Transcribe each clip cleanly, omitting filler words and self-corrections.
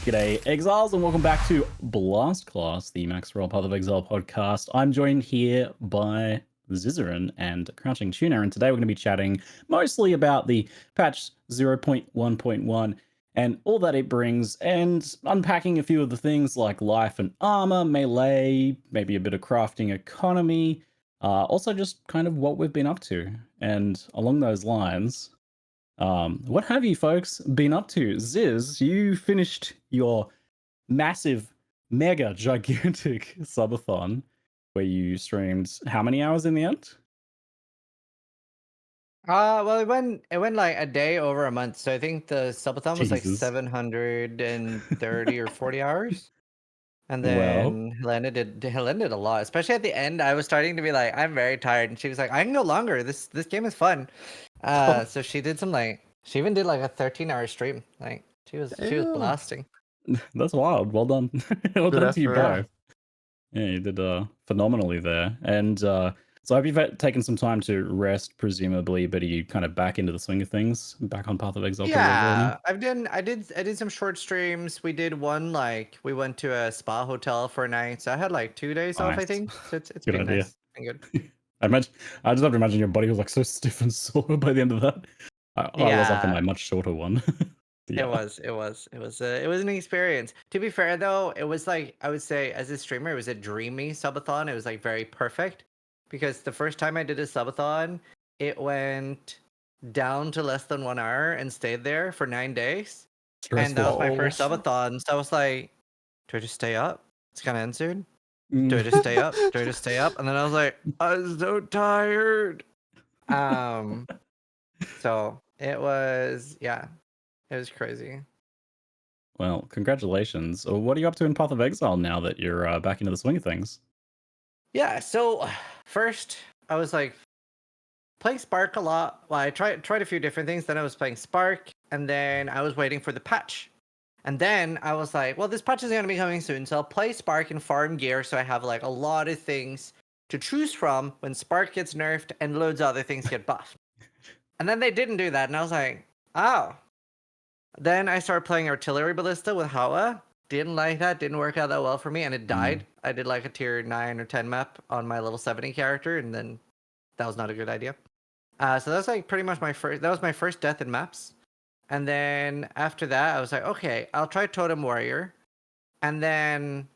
G'day, Exiles, and welcome back to BLASTCAST, the Max Roll Path of Exile podcast. I'm joined here by Zizarin and Crouching Tuna, and today we're going to be chatting mostly about the patch 0.1.1 and all that it brings, and unpacking a few of the things like life and armor, melee, maybe a bit of crafting economy, also just kind of what we've been up to. And along those lines, what have you folks been up to? Ziz, you finished your massive, mega, gigantic subathon where you streamed how many hours in the end? Well, it went like a day over a month. So I think the subathon was like Jesus. 730 or 40 hours. And Well, then Helena did a lot, especially at the end. I was starting to be like, I'm very tired, and she was like, I can go longer. This game is fun. So she did she even did like a 13-hour stream. Like she was Damn. blasting. that's wild. Well done. Well Good done to you effort. both. Yeah, you did phenomenally there. And so I hope you've taken some time to rest, presumably, but are you kind of back into the swing of things? Back on Path of Exile pretty regularly now? Yeah, I did some short streams. We did one like we went to a spa hotel for a night. So I had like 2 days off, I Nice. think. So it's Good been idea. nice and good. I just have to imagine your body was like so stiff and sore by the end of that. I was after Yeah, my much shorter one. it Yeah. was. It was an experience. To be fair though, it was like I would say as a streamer, it was a dreamy subathon. It was like very perfect because the first time I did a subathon, it went down to less than 1 hour and stayed there for 9 days. And that was my first Stressful. subathon. So I was like, do I just stay up? It's kind of end soon. Do I Mm. just stay up? Do I just stay up? And then I was like, I'm so tired. Um, so it was, yeah, it was crazy. Well, congratulations. What are you up to in Path of Exile now that you're back into the swing of things? Yeah, so first I was like playing Spark a lot. Well, I tried a few different things. Then I was playing Spark, and then I was waiting for the patch. And then I was like, well, this patch is gonna be coming soon, so I'll play Spark and farm gear so I have like a lot of things to choose from when Spark gets nerfed and loads of other things get buffed. And then they didn't do that, and I was like, oh. Then I started playing Artillery Ballista with Hawa. Didn't like that, didn't work out that well for me, and it died. I did like a tier 9 or 10 map on my level 70 character, and then that was not a good idea. So that's like pretty much that was my first death in maps. And then after that, I was like, okay, I'll try Totem Warrior. And then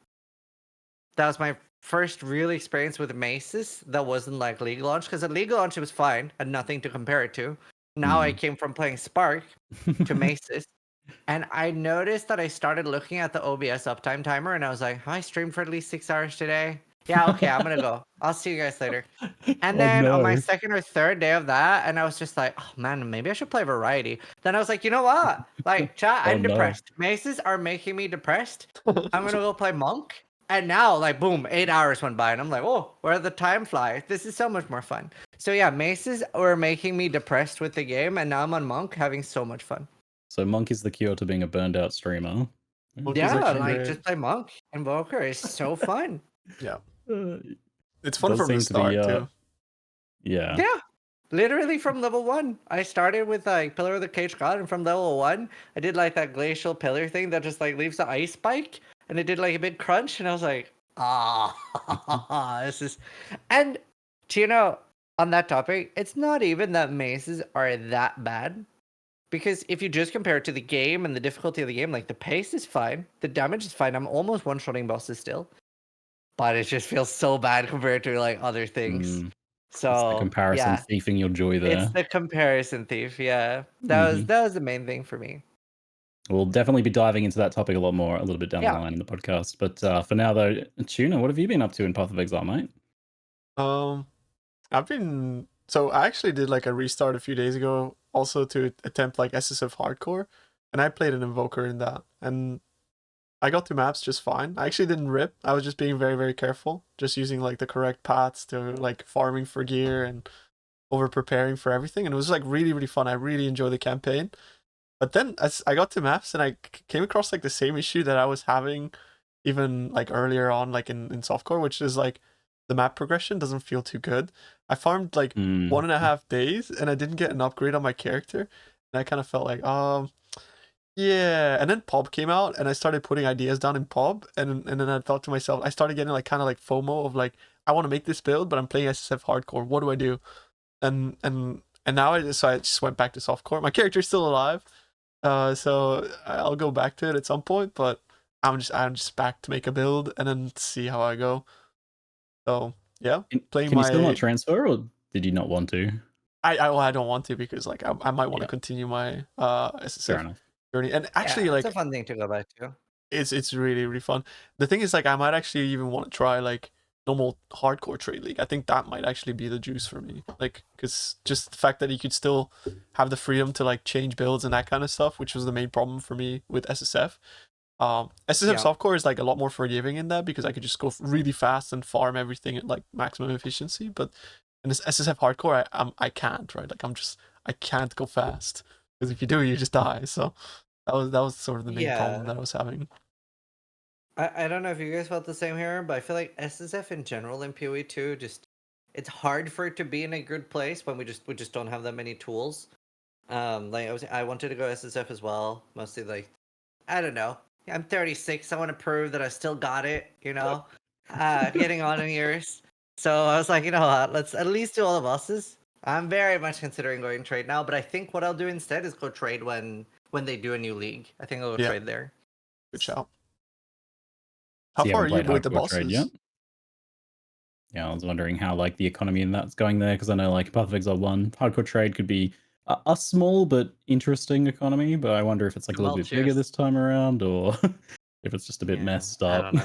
that was my first real experience with maces that wasn't like League launch, because at League launch it was fine, had nothing to compare it to. Now I came from playing Spark to maces, and I noticed that I started looking at the OBS uptime timer, and I was like, have I streamed for at least 6 hours today? Yeah, okay, I'm gonna go. I'll see you guys later. And Oh then on my no. second or third day of that, and I was just like, oh man, maybe I should play variety. Then I was like, you know what? Like, chat, Oh I'm no. depressed. Maces are making me depressed. I'm gonna go play Monk. And now, like, boom, 8 hours went by, and I'm like, oh, where the time flies. This is so much more fun. So yeah, maces were making me depressed with the game, and now I'm on Monk having so much fun. So Monk is the cure to being a burned out streamer. Monk is Yeah, actually like great. just play Monk. Invoker is so fun. Yeah. Uh, It's fun does from the seem to be start too. yeah. Yeah. Literally from level 1. I started with like Pillar of the Cage God, and from level 1, I did like that glacial pillar thing that just like leaves the ice spike, and it did like a big crunch, and I was like, ah, this is. And do you know, on that topic, it's not even that maces are that bad. Because if you just compare it to the game and the difficulty of the game, like the pace is fine, the damage is fine. I'm almost one-shotting bosses still, but it just feels so bad compared to like other things. Mm, it's the So comparison yeah, thieving your joy it's there. the comparison thief. Yeah, Hmm. that was the main thing for me. We'll definitely be diving into that topic a lot more a little bit down the Yeah. line in the podcast. But for now, though, Tuna, what have you been up to in Path of Exile, mate? Um, so I actually did like a restart a few days ago, also to attempt like SSF hardcore, and I played an invoker in that, and I got to maps just fine. I actually didn't rip. I was just being very, very careful, just using like the correct paths to like farming for gear and over preparing for everything, and it was like really, really fun. I really enjoyed the campaign. But then as I got to maps and I came across like the same issue that I was having even like earlier on, like in softcore, which is like the map progression doesn't feel too good. I farmed like 1.5 days and I didn't get an upgrade on my character. And I kind of felt like, Yeah, and then Pub came out, and I started putting ideas down in Pub, and then I thought to myself, I started getting like kind of like FOMO of like, I want to make this build, but I'm playing SSF hardcore. What do I do? And now I just went back to softcore. My character's still alive, so I'll go back to it at some point. But I'm just back to make a build and then see how I go. So yeah, playing Can you still my. not transfer, or did you not want to? I don't want to because like I might want to Yeah. continue my Fair SSF enough. journey. And actually, Yeah, it's like a fun thing to go back to. it's really fun. The thing is, like, I might actually even want to try like normal hardcore trade league. I think that might actually be the juice for me. Like, because just the fact that you could still have the freedom to like change builds and that kind of stuff, which was the main problem for me with SSF. SSF Yeah. softcore is like a lot more forgiving in that because I could just go really fast and farm everything at like maximum efficiency. But in this SSF hardcore, I can't, right? Like I can't go fast because if you do, you just die. So that was sort of the main problem Yeah. that I was having. I don't know if you guys felt the same here, but I feel like SSF in general in PoE 2 just it's hard for it to be in a good place when we just don't have that many tools. Like I wanted to go SSF as well, mostly like I don't know. I'm 36. I want to prove that I still got it, you know. Getting on in years. So I was like, you know what? Let's at least do all the bosses. I'm very much considering going trade now, but I think what I'll do instead is go trade when they do a new league. I think I'll go Yeah. trade there. Good shout. How So you far are haven't you played with the hardcore trade yet? bosses? Yeah, I was wondering how like the economy in that's going there because I know like Path of Exile 1 hardcore trade could be a small but interesting economy, but I wonder if it's like a little bit bigger Tumultuous. this time around or if it's just a bit Yeah, messed I up. don't know.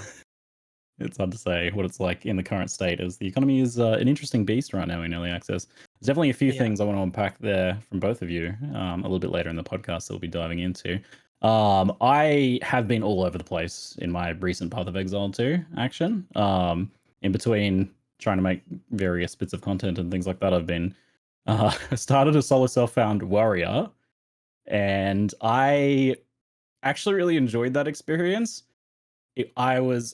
It's hard to say what it's like in the current state, as the economy is an interesting beast right now in early access. There's definitely a few Yeah. things I want to unpack there from both of you a little bit later in the podcast that we'll be diving into. I have been all over the place in my recent Path of Exile 2 action. In between trying to make various bits of content and things like that, I've been started a solo self-found warrior, and I actually really enjoyed that experience. I was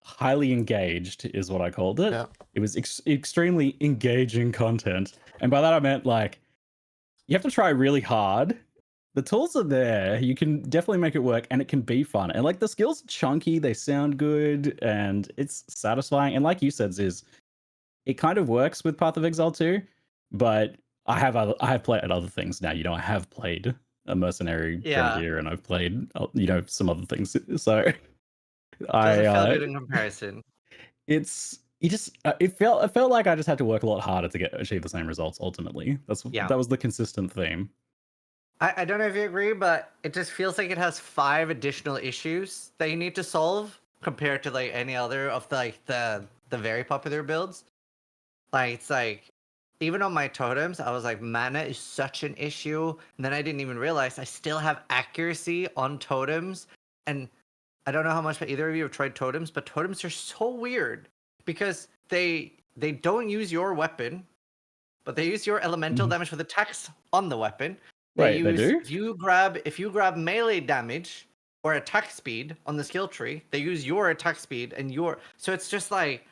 highly engaged, is what I called it. Yeah. It was extremely engaging content, and by that I meant like you have to try really hard. The tools are there. You can definitely make it work, and it can be fun. And like the skills are chunky, they sound good, and it's satisfying. And like you said, Ziz, it kind of works with Path of Exile 2, but I have played other things now. I have played a mercenary Yeah. grenadier, and I've played some other things. So Doesn't feel good in comparison. it felt like I just had to work a lot harder to achieve the same results ultimately. Yeah. That was the consistent theme. I don't know if you agree, but it just feels like it has 5 additional issues that you need to solve compared to like any other of the very popular builds. Like it's like even on my totems, I was like, mana is such an issue. And then I didn't even realize I still have accuracy on totems. And I don't know how much either of you have tried totems, but totems are so weird because they don't use your weapon, but they use your elemental damage for the attacks on the weapon. They do? If you grab melee damage or attack speed on the skill tree, they use your attack speed and so it's just like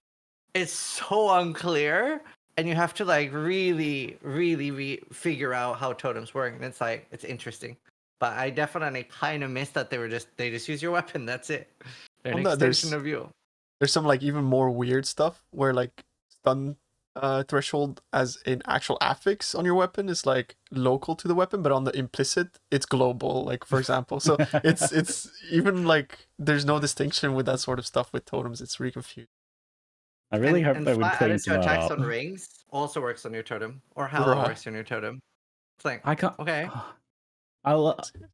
it's so unclear, and you have to like really figure out how totems work, and it's like it's interesting. But I definitely kind of miss that they just use your weapon. That's it. They're an Well, no, extension of you. There's some like even more weird stuff where like stun threshold as an actual affix on your weapon is like local to the weapon, but on the implicit it's global. Like for example, so it's even like there's no distinction with that sort of stuff with totems. It's really confusing. I really hope they would flat clean added some to of that attacks up. on rings also works on your totem, or how it Right. works on your totem. It's like I can't. okay.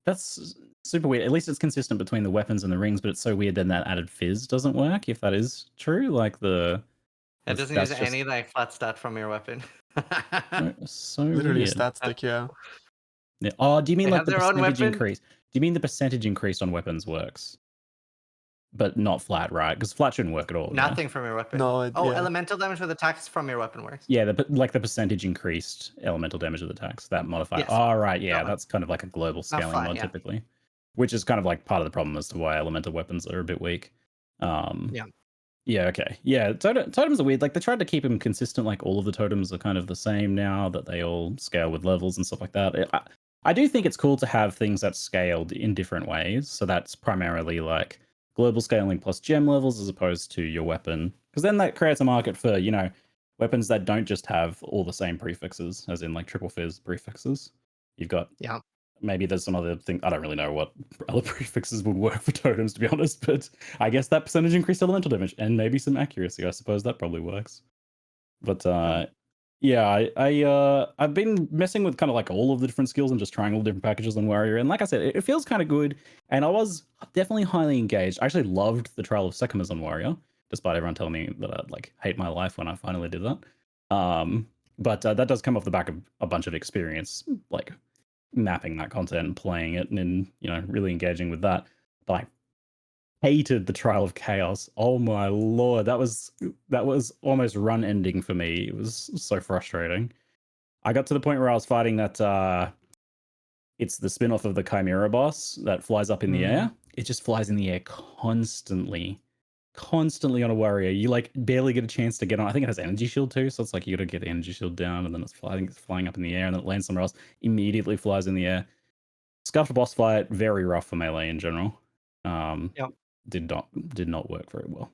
That's super weird. At least it's consistent between the weapons and the rings, but it's so weird then that added fizz doesn't work. If that is true, like It doesn't use that's any like flat stat from your weapon. so Literally a weird. stat stick, yeah. Yeah. Oh, do you mean They like have the their own percentage weapon? increase? Do you mean the percentage increase on weapons works, but not flat, right? Because flat shouldn't work at all. Yeah? Nothing from your weapon. No, yeah. Elemental damage with attacks from your weapon works. Yeah, like the percentage increased elemental damage of the attacks, that modifier. Yes. Oh, right. Yeah, That one. that's kind of like a global scaling flat, mod yeah. typically, which is kind of like part of the problem as to why elemental weapons are a bit weak. Yeah. Yeah, okay. Yeah, totems are weird. Like, they tried to keep them consistent. Like, all of the totems are kind of the same now, that they all scale with levels and stuff like that. I do think it's cool to have things that's scaled in different ways. So that's primarily like global scaling plus gem levels as opposed to your weapon. Because then that creates a market for, weapons that don't just have all the same prefixes, as in like triple fizz prefixes. You've got Yeah. maybe there's some other thing. I don't really know what other prefixes would work for totems, to be honest, but I guess that percentage increased elemental damage and maybe some accuracy. I suppose that probably works. But yeah, I've been messing with kind of like all of the different skills and just trying all the different packages on Warrior. And like I said, it feels kind of good. And I was definitely highly engaged. I actually loved the Trial of Sekhmet on Warrior, despite everyone telling me that I'd like hate my life when I finally did that. But that does come off the back of a bunch of experience, like mapping that content and playing it and really engaging with that. But I hated the Trial of Chaos. Oh my lord, that was almost run ending for me. It was so frustrating. I got to the point where I was fighting that it's the spin-off of the Chimera boss that flies up in the air. It just flies in the air constantly on a warrior. You like barely get a chance to get on. I think it has energy shield too, so it's like you gotta get the energy shield down and then it's flying up in the air and then it lands somewhere else, immediately flies in the air. Scuffed boss fight, very rough for melee in general. Yep. Did not work very well.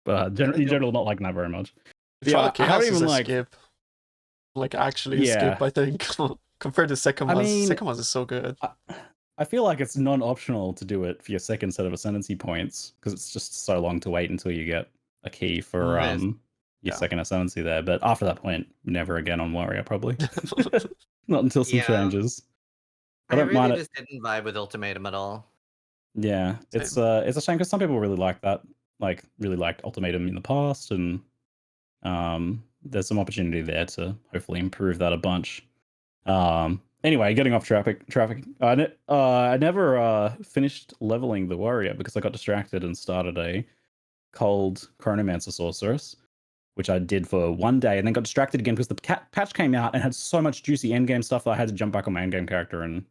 But in general, not liking that very much. Trial of I haven't Chaos is even a like skip. Like actually a skip, I think. Compared to second ones. Second ones is so good. I feel like it's non-optional to do it for your second set of ascendancy points because it's just so long to wait until you get a key for your second ascendancy there. But after that point, never again on Warrior, probably. Not until some changes. I don't mind it. Just didn't vibe with Ultimatum at all. Yeah, it's a shame because some people really like that, like really liked Ultimatum in the past, and there's some opportunity there to hopefully improve that a bunch. Anyway, getting off traffic. I never finished leveling the warrior because I got distracted and started a cold Chronomancer sorceress, which I did for one day, and then got distracted again because the patch came out and had so much juicy endgame stuff that I had to jump back on my endgame character and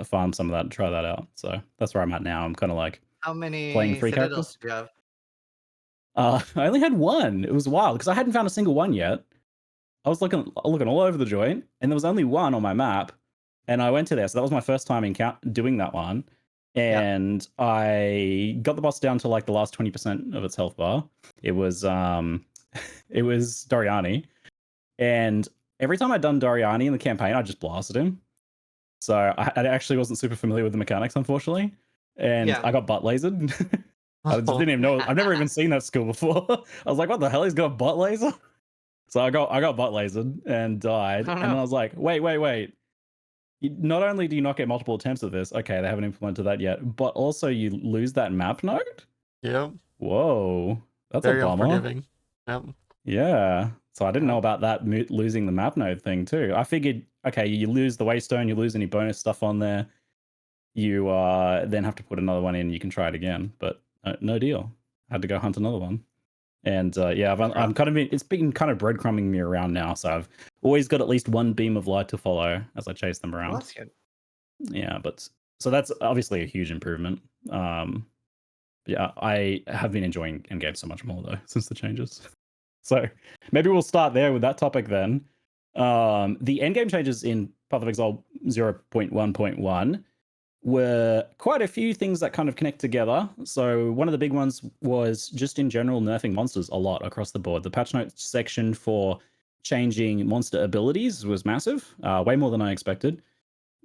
farm some of that and try that out. So that's where I'm at now. I'm kind of like how many playing 3 characters. Did you have? I only had one. It was wild because I hadn't found a single one yet. I was looking all over the joint, and there was only one on my map, and I went to there. So that was my first time doing that one, and I got the boss down to like the last 20% of its health bar. It was Doriani, and every time I'd done Doriani in the campaign, I just blasted him. So I actually wasn't super familiar with the mechanics, unfortunately, and I got butt lasered. I didn't even know. I've never even seen that skill before. I was like, "What the hell? He's got a butt laser." So I got butt lasered and died, and then I was like, "Wait! Not only do you not get multiple attempts at this, okay, they haven't implemented that yet, but also you lose that map node." Yep. Whoa, that's very a bummer. Unforgiving. Yep. Yeah. So I didn't know about that losing the map node thing too. I figured, okay, you lose the waystone, you lose any bonus stuff on there, you then have to put another one in. You can try it again, but no deal. I had to go hunt another one. And I'm kind of it's been kind of breadcrumbing me around now. So I've always got at least one beam of light to follow as I chase them around. Well, that's good. Yeah, but so that's obviously a huge improvement. Yeah, I have been enjoying Endgame so much more though since the changes. So maybe we'll start there with that topic then. The endgame changes in Path of Exile 0.1.1 were quite a few things that kind of connect together. So one of the big ones was just in general nerfing monsters a lot across the board. The patch notes section for changing monster abilities was massive, way more than I expected.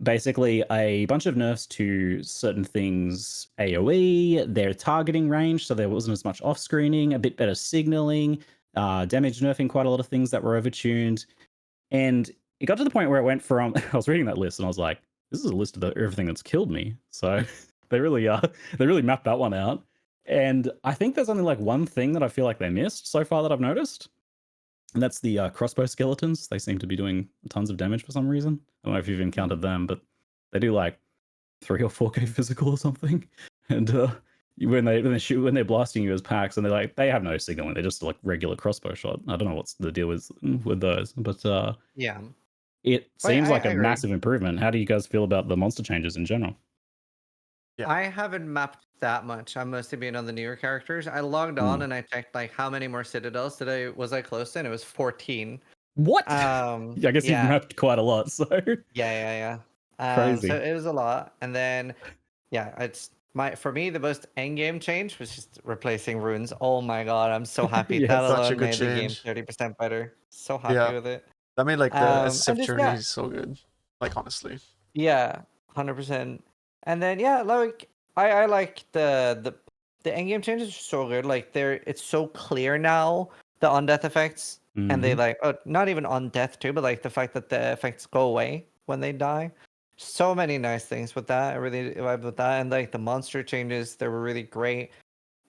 Basically, a bunch of nerfs to certain things, AoE, their targeting range, so there wasn't as much off-screening, a bit better signaling, damage nerfing quite a lot of things that were overtuned. And it got to the point where it went from, I was reading that list and I was like, this is a list of everything that's killed me. So they really mapped that one out. And I think there's only like one thing that I feel like they missed so far that I've noticed. And that's the crossbow skeletons. They seem to be doing tons of damage for some reason. I don't know if you've encountered them, but they do like 3 or 4k physical or something. And when they're blasting you as packs, and they have no signaling. They're just like regular crossbow shot. I don't know what's the deal with those, but it seems like a massive improvement. How do you guys feel about the monster changes in general? Yeah. I haven't mapped that much. I'm mostly being on the newer characters. I logged on and I checked like how many more citadels was I close to, and it was 14. What? I guess you've mapped quite a lot. So yeah. Crazy. So it was a lot. And then, yeah, for me, the most end game change was just replacing runes. Oh my god, I'm so happy. Yeah, That such a alone good made the game change. 30% better. So happy Yeah, with it. that made like the SSF And just journey yeah, so good. Like honestly, yeah, 100%. And then yeah, like I like the end game changes are so good. Like it's so clear now, the undeath effects, and they Mhm. like not even undeath too, but like the fact that the effects go away when they die. So many nice things with that. I really vibe with that, and like the monster changes, they were really great.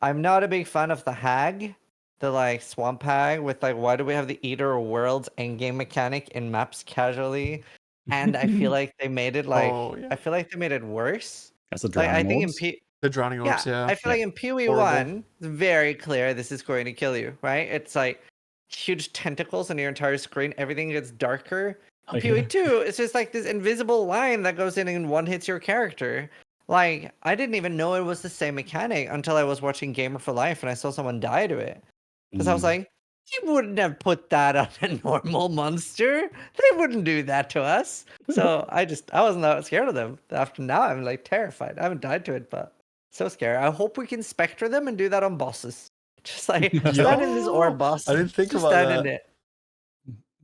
I'm not a big fan of the hag, the like swamp hag with like why do we have the Eater of Worlds endgame mechanic in maps casually? And I feel like they made it oh yeah, I feel like they made it worse. That's the Like I drowning think in orbs. the drowning yeah, orbs, yeah, I feel Yeah. like in PoE horrible. 1, it's very clear this is going to kill you, right? It's like huge tentacles on your entire screen, everything gets darker. Oh, In PoE yeah. 2, it's just like this invisible line that goes in and one hits your character. Like, I didn't even know it was the same mechanic until I was watching Gamer for Life and I saw someone die to it. Because I was Mm. like, you wouldn't have put that on a normal monster. They wouldn't do that to us. So I wasn't that scared of them. After now, I'm like terrified. I haven't died to it, but so scary. I hope we can spectre them and do that on bosses. Just like stand in this orb Yo, boss. I didn't think Just about stand in that. it.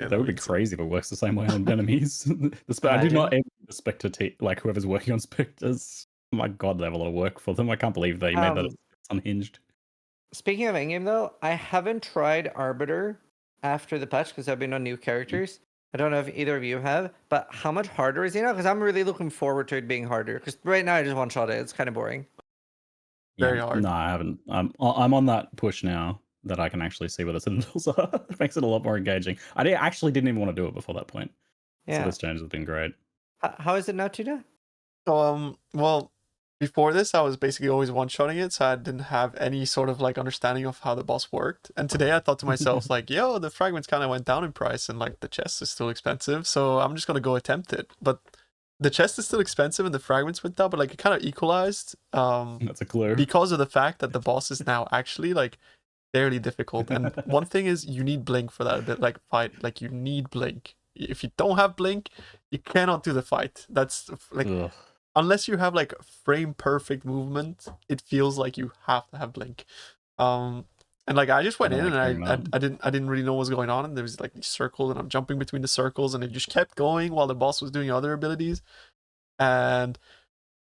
Yeah, That would be insane. crazy if it works the same way on enemies. I do not Imagine. envy the Spectre like whoever's working on Spectres. My god, they have a lot of work for them. I can't believe they made that Um, it's unhinged. Speaking of endgame though, I haven't tried Arbiter after the patch because I've been on new characters. I don't know if either of you have, but how much harder is he now? Because I'm really looking forward to it being harder. Because right now I just one shot it. It's kind of boring. Yeah, Very hard. no, I haven't. I'm on that push now that I can actually see what the citadels are. It makes it a lot more engaging. Actually didn't even want to do it before that point. So Yeah. this change has been great. How is it now, Tuna? Well, before this, I was basically always one-shotting it, so I didn't have any sort of like understanding of how the boss worked. And today I thought to myself, like, yo, the fragments kind of went down in price, and like the chest is still expensive, so I'm just gonna go attempt it. But the chest is still expensive, and the fragments went down, but like it kind of equalized, That's a clue. because of the fact that the boss is now actually like fairly difficult. And one thing is, you need blink for that bit, like fight. Like you need blink. If you don't have blink, you cannot do the fight. That's like. Ugh. Unless you have like frame perfect movement, it feels like you have to have blink. And like I just went don't in like and hearing that. I didn't really know what was going on, and there was like these circles and I'm jumping between the circles and it just kept going while the boss was doing other abilities. And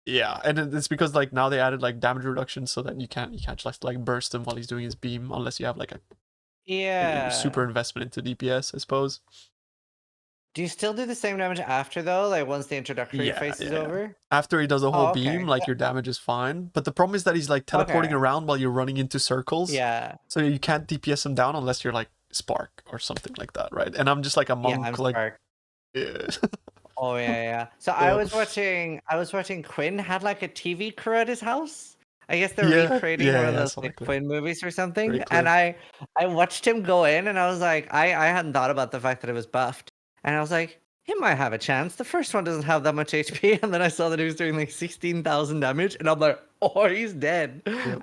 yeah, and it's because like now they added like damage reduction so that you can't just like burst him while he's doing his beam unless you have like a Yeah. super investment into DPS, I suppose. Do you still do the same damage after though? Like once the introductory phase is over? After he does the whole Oh, beam, okay. like your damage is fine. But the problem is that he's like teleporting Okay. around while you're running into circles. Yeah. So you can't DPS him down unless you're like Spark or something like that, right? And I'm just like a Yeah, monk, I'm like Spark. yeah. Oh yeah. So I was watching Quinn had like a TV crew at his house. I guess they're Yeah, recreating yeah, one of yeah, those something like like that. Quinn movies or Very something. clear. And I watched him go in and I was like, I hadn't thought about the fact that it was buffed. And I was like, he might have a chance. The first one doesn't have that much HP. And then I saw that he was doing like 16,000 damage. And I'm like, oh, he's dead. Yep.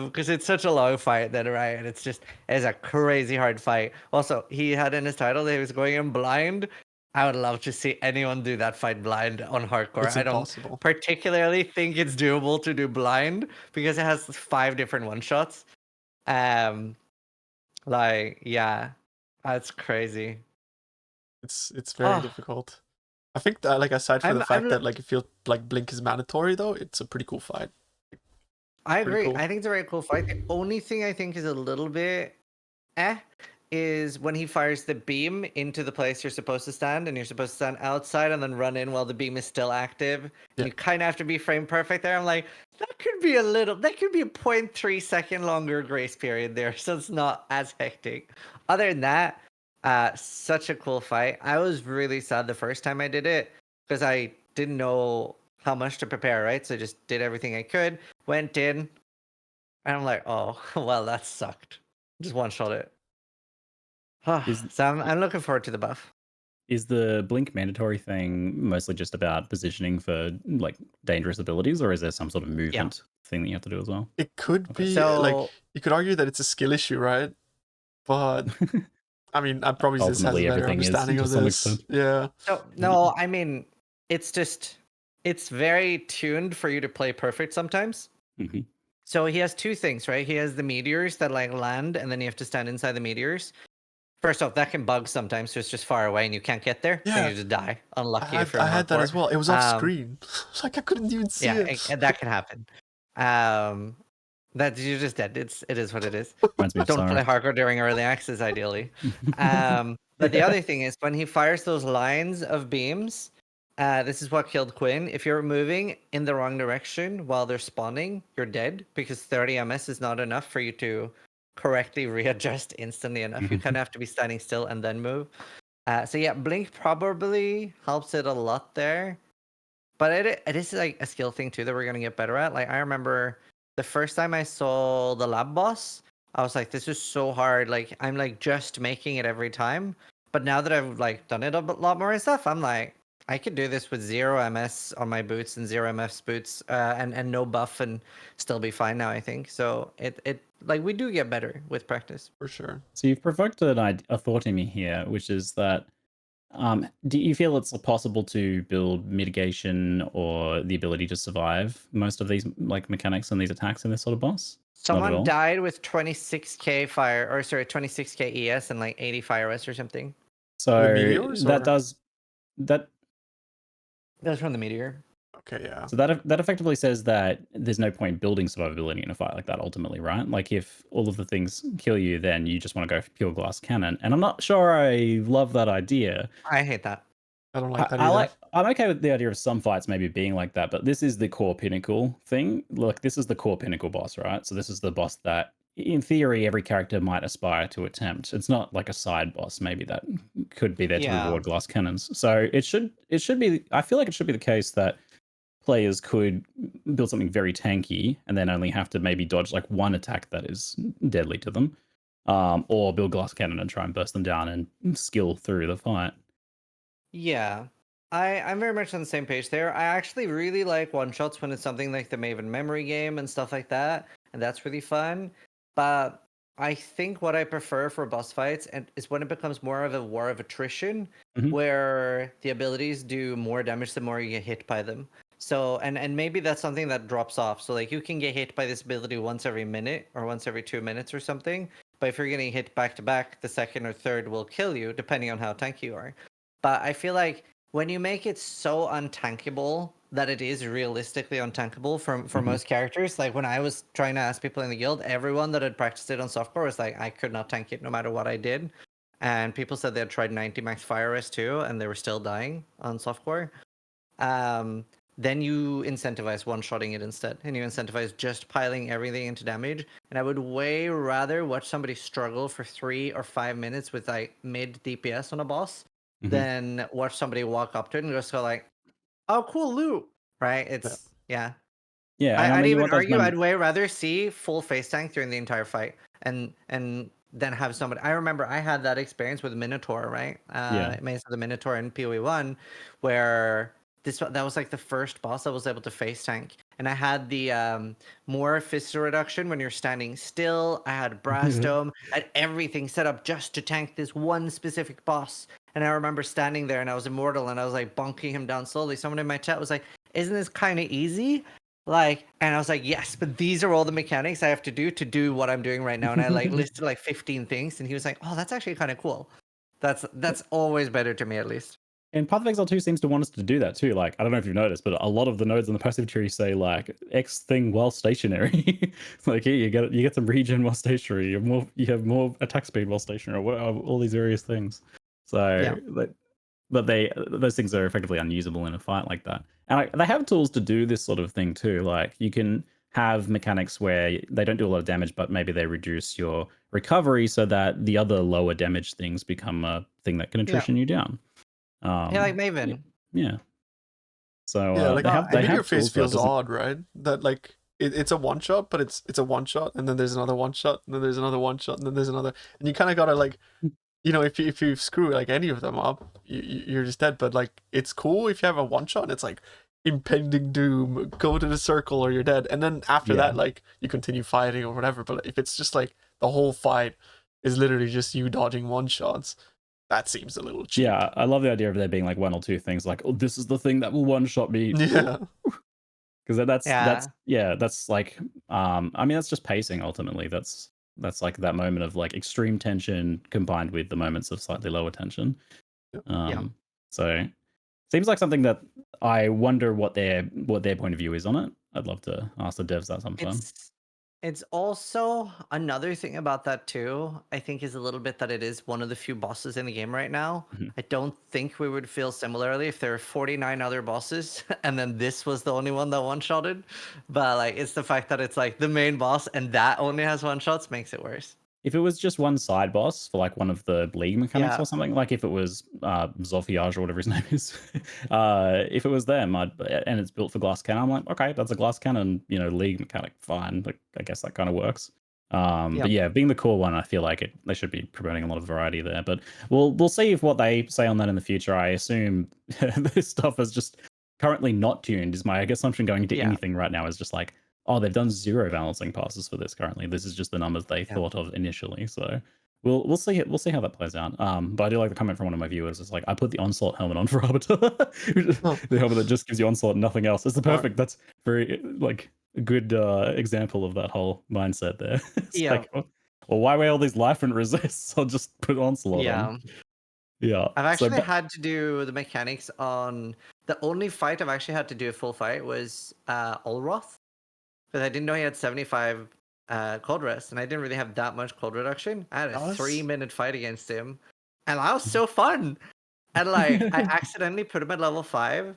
Because it's such a long fight then, right? And it's a crazy hard fight. Also, he had in his title that he was going in blind. I would love to see anyone do that fight blind on hardcore. It's I don't impossible. particularly think it's doable to do blind because it has 5 different one shots. Like yeah, that's crazy. It's very difficult. I think that, like aside from the fact that like if you like blink is mandatory though, it's a pretty cool fight. I agree. Cool. I think it's a very cool fight. The only thing I think is a little bit is when he fires the beam into the place you're supposed to stand, and you're supposed to stand outside and then run in while the beam is still active. Yeah. You kind of have to be frame perfect there. I'm like, that could be a 0.3 second longer grace period there, so it's not as hectic. Other than that, such a cool fight. I was really sad the first time I did it because I didn't know how much to prepare, right? So I just did everything I could, went in, and I'm like, oh, well, that sucked. Just one shot it. So I'm looking forward to the buff. Is the blink mandatory thing mostly just about positioning for like dangerous abilities, or is there some sort of movement thing that you have to do as well? It could be So, like you could argue that it's a skill issue, right? But I mean, I probably just has a Ultimately, better everything is understanding to of some this. extent. Yeah. so no, I mean, it's just it's very tuned for you to play perfect sometimes. Hmm. So he has two things, right? He has the meteors that like land, and then you have to stand inside the meteors. First off, that can bug sometimes, so it's just far away and you can't get there, and Yeah, you just die. Unlucky if you're I in had that hardcore. as well. It was off screen. Like I couldn't even see Yeah, it. and that can happen. Um, that you're just dead. It is what it is. Reminds me of Don't play Sorrow. hardcore during early access, ideally. But the Yeah. other thing is when he fires those lines of beams, this is what killed Quinn. If you're moving in the wrong direction while they're spawning, you're dead because 30 ms is not enough for you to correctly readjust instantly enough. You kind of have to be standing still and then move. So yeah, Blink probably helps it a lot there. But it is like a skill thing too that we're gonna get better at. Like I remember the first time I saw the lab boss, I was like, this is so hard. Like I'm like just making it every time. But now that I've like done it a lot more and stuff, I'm like, I could do this with 0 ms on my boots and 0 ms boots, and no buff and still be fine now. I think so. It like we do get better with practice. For sure. So you've provoked a thought in me here, which is that do you feel it's possible to build mitigation or the ability to survive most of these like mechanics and these attacks in this sort of boss? Not at Someone all. died with 26k fire, or sorry, 26k ES and like 80 fire res or something. So meteors, that or? does that. That was from the meteor. Okay, yeah. So that effectively says that there's no point building survivability in a fight like that ultimately, right? Like if all of the things kill you, then you just want to go for pure glass cannon. And I'm not sure I love that idea. I hate that. I don't like that either. I'm okay with the idea of some fights maybe being like that, but this is the core pinnacle thing. Like this is the core pinnacle boss, right? So this is the boss that in theory every character might aspire to attempt. It's not like a side boss maybe that could be there to Yeah. reward glass cannons. So it should be, I feel like it should be the case that players could build something very tanky and then only have to maybe dodge like one attack that is deadly to them, or build glass cannon and try and burst them down and skill through the fight. Yeah. I'm very much on the same page there. I actually really like one shots when it's something like the Maven memory game and stuff like that, and that's really fun. But I think what I prefer for boss fights is when it becomes more of a war of attrition, Mhm. where the abilities do more damage the more you get hit by them. So and maybe that's something that drops off. So like you can get hit by this ability once every minute or once every 2 minutes or something. But if you're getting hit back to back, the second or third will kill you, depending on how tanky you are. But I feel like when you make it so untankable that it is realistically untankable for most characters, like when I was trying to ask people in the guild, everyone that had practiced it on softcore was like, I could not tank it no matter what I did. And people said they had tried 90 max fire rest too, and they were still dying on softcore. Then you incentivize one-shotting it instead, and you incentivize just piling everything into damage. And I would way rather watch somebody struggle for 3 or 5 minutes with like mid DPS on a boss Mhm. than watch somebody walk up to it and just go like, "Oh, cool loot!" Right? It's yeah. Yeah, and I I'd mean you even want those argue I'd moments. way rather see full face tank during the entire fight and then have somebody. I remember I had that experience with Minotaur, right? Yeah. Maze of the Minotaur in PoE1, where that was like the first boss I was able to face tank, and I had the more fist reduction when you're standing still. I had brass dome, I had everything set up just to tank this one specific boss. And I remember standing there and I was immortal and I was like bonking him down slowly. Someone in my chat was like, "Isn't this kind of easy?" Like, and I was like, yes, but these are all the mechanics I have to do what I'm doing right now. And I like listed like 15 things, and he was like, "Oh, that's actually kind of cool." That's always better to me, at least. And Path of Exile 2 seems to want us to do that too. Like, I don't know if you've noticed, but a lot of the nodes in the passive tree say like X thing while stationary. It's like here you get some regen while stationary. You have more attack speed while stationary. Or all these various things. So, Yeah. but those things are effectively unusable in a fight like that. And they have tools to do this sort of thing too. Like you can have mechanics where they don't do a lot of damage, but maybe they reduce your recovery so that the other lower damage things become a thing that can Yeah. attrition you down. Yeah, like Maven. Yeah. So Yeah, like they have the meteor tools, phase but it feels doesn't. odd, right? That like it's a one shot, but it's a one shot, and then there's another one shot, and then there's another one shot, and then there's another, and you kind of gotta like, you know, if you screw like any of them up, you're just dead. But like it's cool if you have a one shot, and it's like impending doom, go to the circle or you're dead, and then after Yeah. that, like you continue fighting or whatever. But if it's just like the whole fight is literally just you dodging one shots, that seems a little cheap. Yeah, I love the idea of there being like one or two things like, oh, this is the thing that will one shot me. Yeah. Because that's Yeah. that's like I mean that's just pacing ultimately. That's like that moment of like extreme tension combined with the moments of slightly lower tension. Yeah. So seems like something that I wonder what their point of view is on it. I'd love to ask the devs that sometime. It's also another thing about that too, I think, is a little bit that it is one of the few bosses in the game right now. Mhm. I don't think we would feel similarly if there were 49 other bosses and then this was the only one that one-shotted. But like it's the fact that it's like the main boss and that only has one-shots makes it worse. If it was just one side boss for like one of the league mechanics Yeah. or something, like if it was Zophiage or whatever his name is, if it was them, and it's built for glass cannon, I'm like, okay, that's a glass cannon, league mechanic, fine. Like, I guess that kind of works. But yeah, being the core one, I feel like they should be promoting a lot of variety there. But we'll see if what they say on that in the future. I assume this stuff is just currently not tuned. Is my assumption going into Yeah. anything right now is just like, oh, they've done 0 balancing passes for this currently. This is just the numbers they thought of initially. So we'll see how that plays out. But I do like the comment from one of my viewers. It's like, I put the onslaught helmet on for Arbiter. The helmet that just gives you onslaught and nothing else. It's the perfect. That's very like a good example of that whole mindset there. It's like, well, why wear all these life and resists? I'll just put onslaught on. Yeah. I've actually had to do the mechanics on the only fight I've actually had to do a full fight was Olroth. Because I didn't know he had 75 cold rest, and I didn't really have that much cold reduction. I had a 3-minute fight against him, and that was so fun. And like, I accidentally put him at level 5,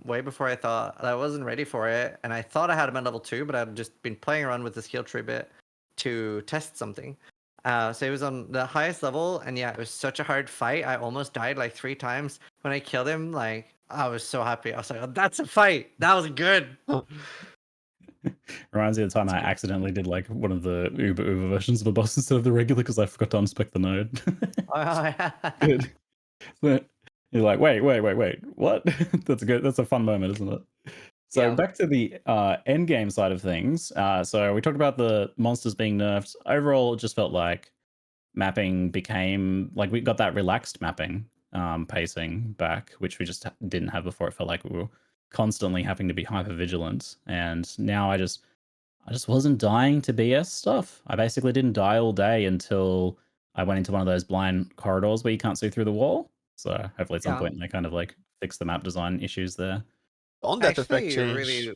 way before I thought. I wasn't ready for it, and I thought I had him at level 2, but I'd just been playing around with the skill tree bit to test something. So he was on the highest level, and yeah, it was such a hard fight. I almost died like 3 times. When I killed him, like, I was so happy. I was like, oh, that's a fight. That was good. Reminds me of the time I accidentally did like one of the Uber versions of a boss instead of the regular because I forgot to unspec the node. Oh, yeah. Good. So you're like, wait, what? That's good. That's a fun moment, isn't it? So back to the end game side of things. So we talked about the monsters being nerfed. Overall, it just felt like mapping became like we got that relaxed mapping pacing back, which we just didn't have before. It felt like we were constantly having to be hyper vigilant, and now I just wasn't dying to BS stuff. I basically didn't die all day until I went into one of those blind corridors where you can't see through the wall. So hopefully at some point they kind of like fix the map design issues there. On that effect change, really...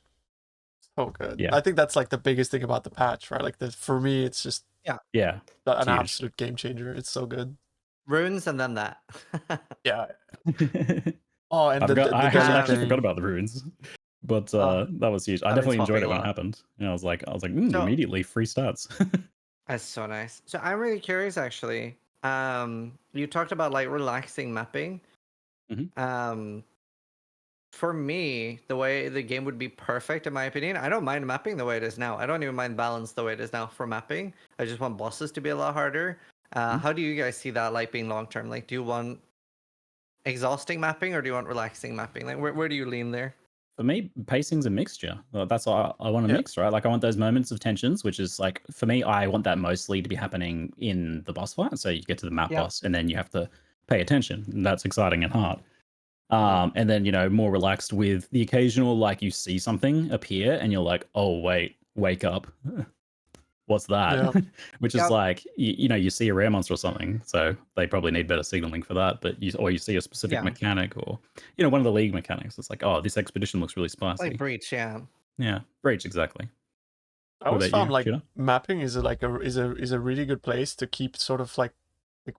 so good. Yeah. I think that's like the biggest thing about the patch, right? Like for me, it's just an absolute game changer. It's so good. Runes and then that. Yeah. Oh, and I actually forgot about the runes, but that was huge. I definitely enjoyed it when it happened. I was like, immediately free stats. That's so nice. So I'm really curious, actually. You talked about like relaxing mapping. For me, the way the game would be perfect, in my opinion, I don't mind mapping the way it is now. I don't even mind balance the way it is now for mapping. I just want bosses to be a lot harder. How do you guys see that like being long term? Like, do you want exhausting mapping or do you want relaxing mapping? Like, where do you lean there? For me, pacing's a mixture. That's what I want to mix, right? Like I want those moments of tensions, which is like for me, I want that mostly to be happening in the boss fight. So you get to the map boss, and then you have to pay attention. And that's exciting and hard. And then more relaxed with the occasional like you see something appear, and you're like, oh wait, wake up. What's that? Which is like you see a rare monster or something, so they probably need better signaling for that. But you see a specific mechanic or one of the league mechanics. It's like, oh, this expedition looks really spicy. Like Breach, yeah, Breach, exactly. I always found like mapping is a really good place to keep sort of like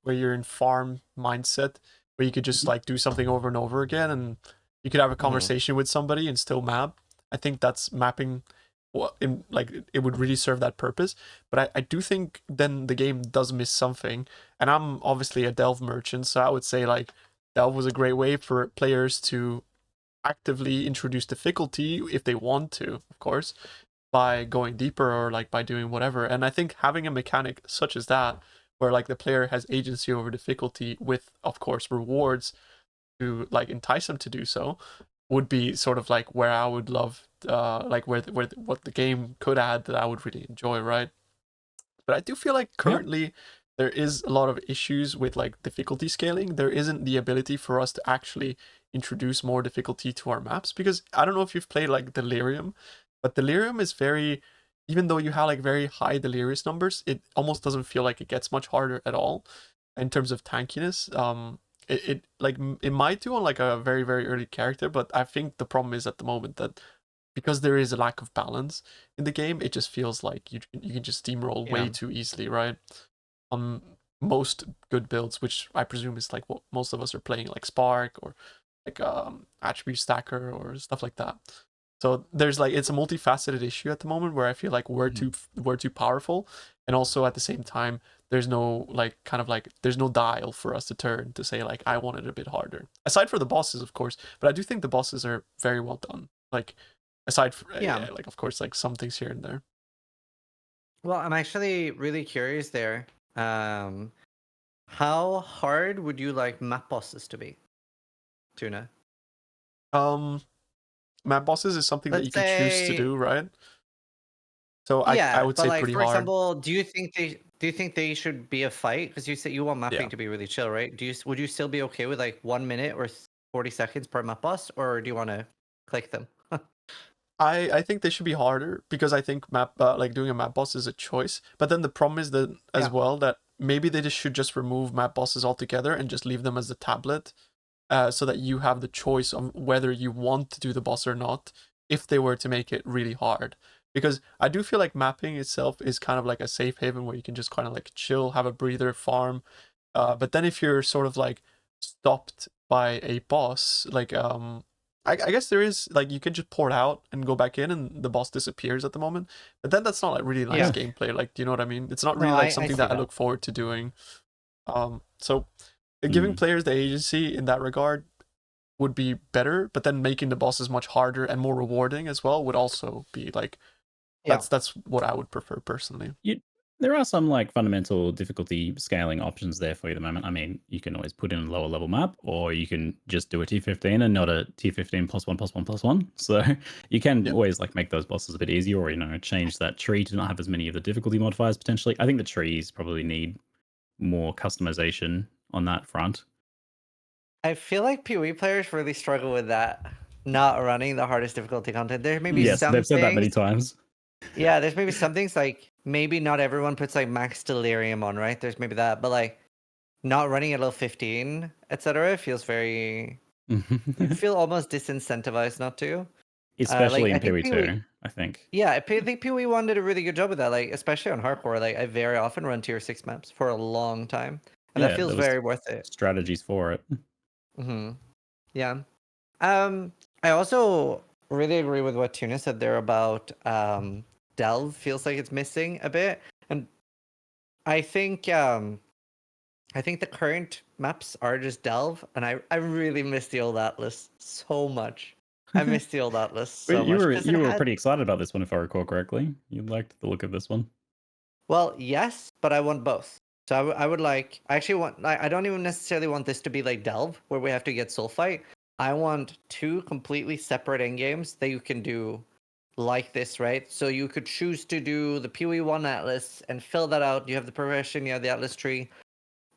where you're in farm mindset, where you could just like do something over and over again, and you could have a conversation with somebody and still map. I think that's mapping. Well, it would really serve that purpose, but I do think then the game does miss something. And I'm obviously a Delve merchant, so I would say like Delve was a great way for players to actively introduce difficulty if they want to, of course, by going deeper or like by doing whatever. And I think having a mechanic such as that, where like the player has agency over difficulty with, of course, rewards to like entice them to do so, would be sort of like where I would love like where what the game could add that I would really enjoy, right? But I do feel like currently there is a lot of issues with like difficulty scaling. There isn't the ability for us to actually introduce more difficulty to our maps, because I don't know if you've played like Delirium, but Delirium is very, even though you have like very high delirious numbers, it almost doesn't feel like it gets much harder at all in terms of tankiness. It like it might do on like a very very early character, but I think the problem is at the moment that because there is a lack of balance in the game, it just feels like you can just steamroll way Yeah. too easily, right? On most good builds, which I presume is like what most of us are playing, like Spark or like attribute stacker or stuff like that. So there's like, it's a multifaceted issue at the moment where I feel like we're too powerful, and also at the same time there's no like kind of like there's no dial for us to turn to say like I want it a bit harder. Aside for the bosses, of course, but I do think the bosses are very well done. Like aside from Yeah. like of course like some things here and there. Well, I'm actually really curious there. How hard would you like map bosses to be, Tuna? Map bosses is something that you Let's can choose to say, do, right? So I yeah, would but say like pretty for hard. example, do you think they should be a fight? Because you said you want mapping Yeah. to be really chill, right? Would you still be okay with like 1 minute or 40 seconds per map boss, or do you want to click them? I think they should be harder, because I think map like doing a map boss is a choice. But then the problem is that as Yeah. well that maybe they should just remove map bosses altogether and just leave them as a tablet, so that you have the choice of whether you want to do the boss or not, if they were to make it really hard. Because I do feel like mapping itself is kind of like a safe haven where you can just kind of like chill, have a breather, farm. But then if you're sort of like stopped by a boss, like I guess there is like you can just port out and go back in and the boss disappears at the moment. But then that's not like really nice Yeah. gameplay. Like, do you know what I mean? It's not No, really like I something see that I that. look forward to doing. So giving players the agency in that regard would be better, but then making the bosses much harder and more rewarding as well would also be like Yeah. that's what I would prefer personally. There are some like fundamental difficulty scaling options there for you at the moment. I mean, you can always put in a lower level map, or you can just do a tier 15 and not a tier 15 plus one plus one plus one. So you can Yeah. always like make those bosses a bit easier, or change that tree to not have as many of the difficulty modifiers potentially. I think the trees probably need more customization on that front. I feel like PoE players really struggle with that, not running the hardest difficulty content. There may be Yes, some they've said that many things. times. Yeah, there's maybe some things like maybe not everyone puts like max delirium on, right? There's maybe that, but like not running at level 15, etc. feels very. You feel almost disincentivized not to. Especially I in think PoE 2, I think. Yeah, I think PoE 1 did a really good job with that. Like especially on hardcore, like I very often run tier 6 maps for a long time, and that Yeah, feels there was very worth it. strategies for it. Yeah. I also really agree with what Tuna said there about Delve feels like it's missing a bit. And I think the current maps are just Delve, and I really miss the old Atlas so much. I miss the old Atlas so But you much were because it had pretty excited about this one, if I recall correctly. You liked the look of this one. well, yes, but I want both. So I would like I actually want I don't even necessarily want this to be like Delve where we have to get soul fight. I want two completely separate end games that you can do like this, right? So you could choose to do the PoE 1 Atlas and fill that out. You have the progression, you have the Atlas tree,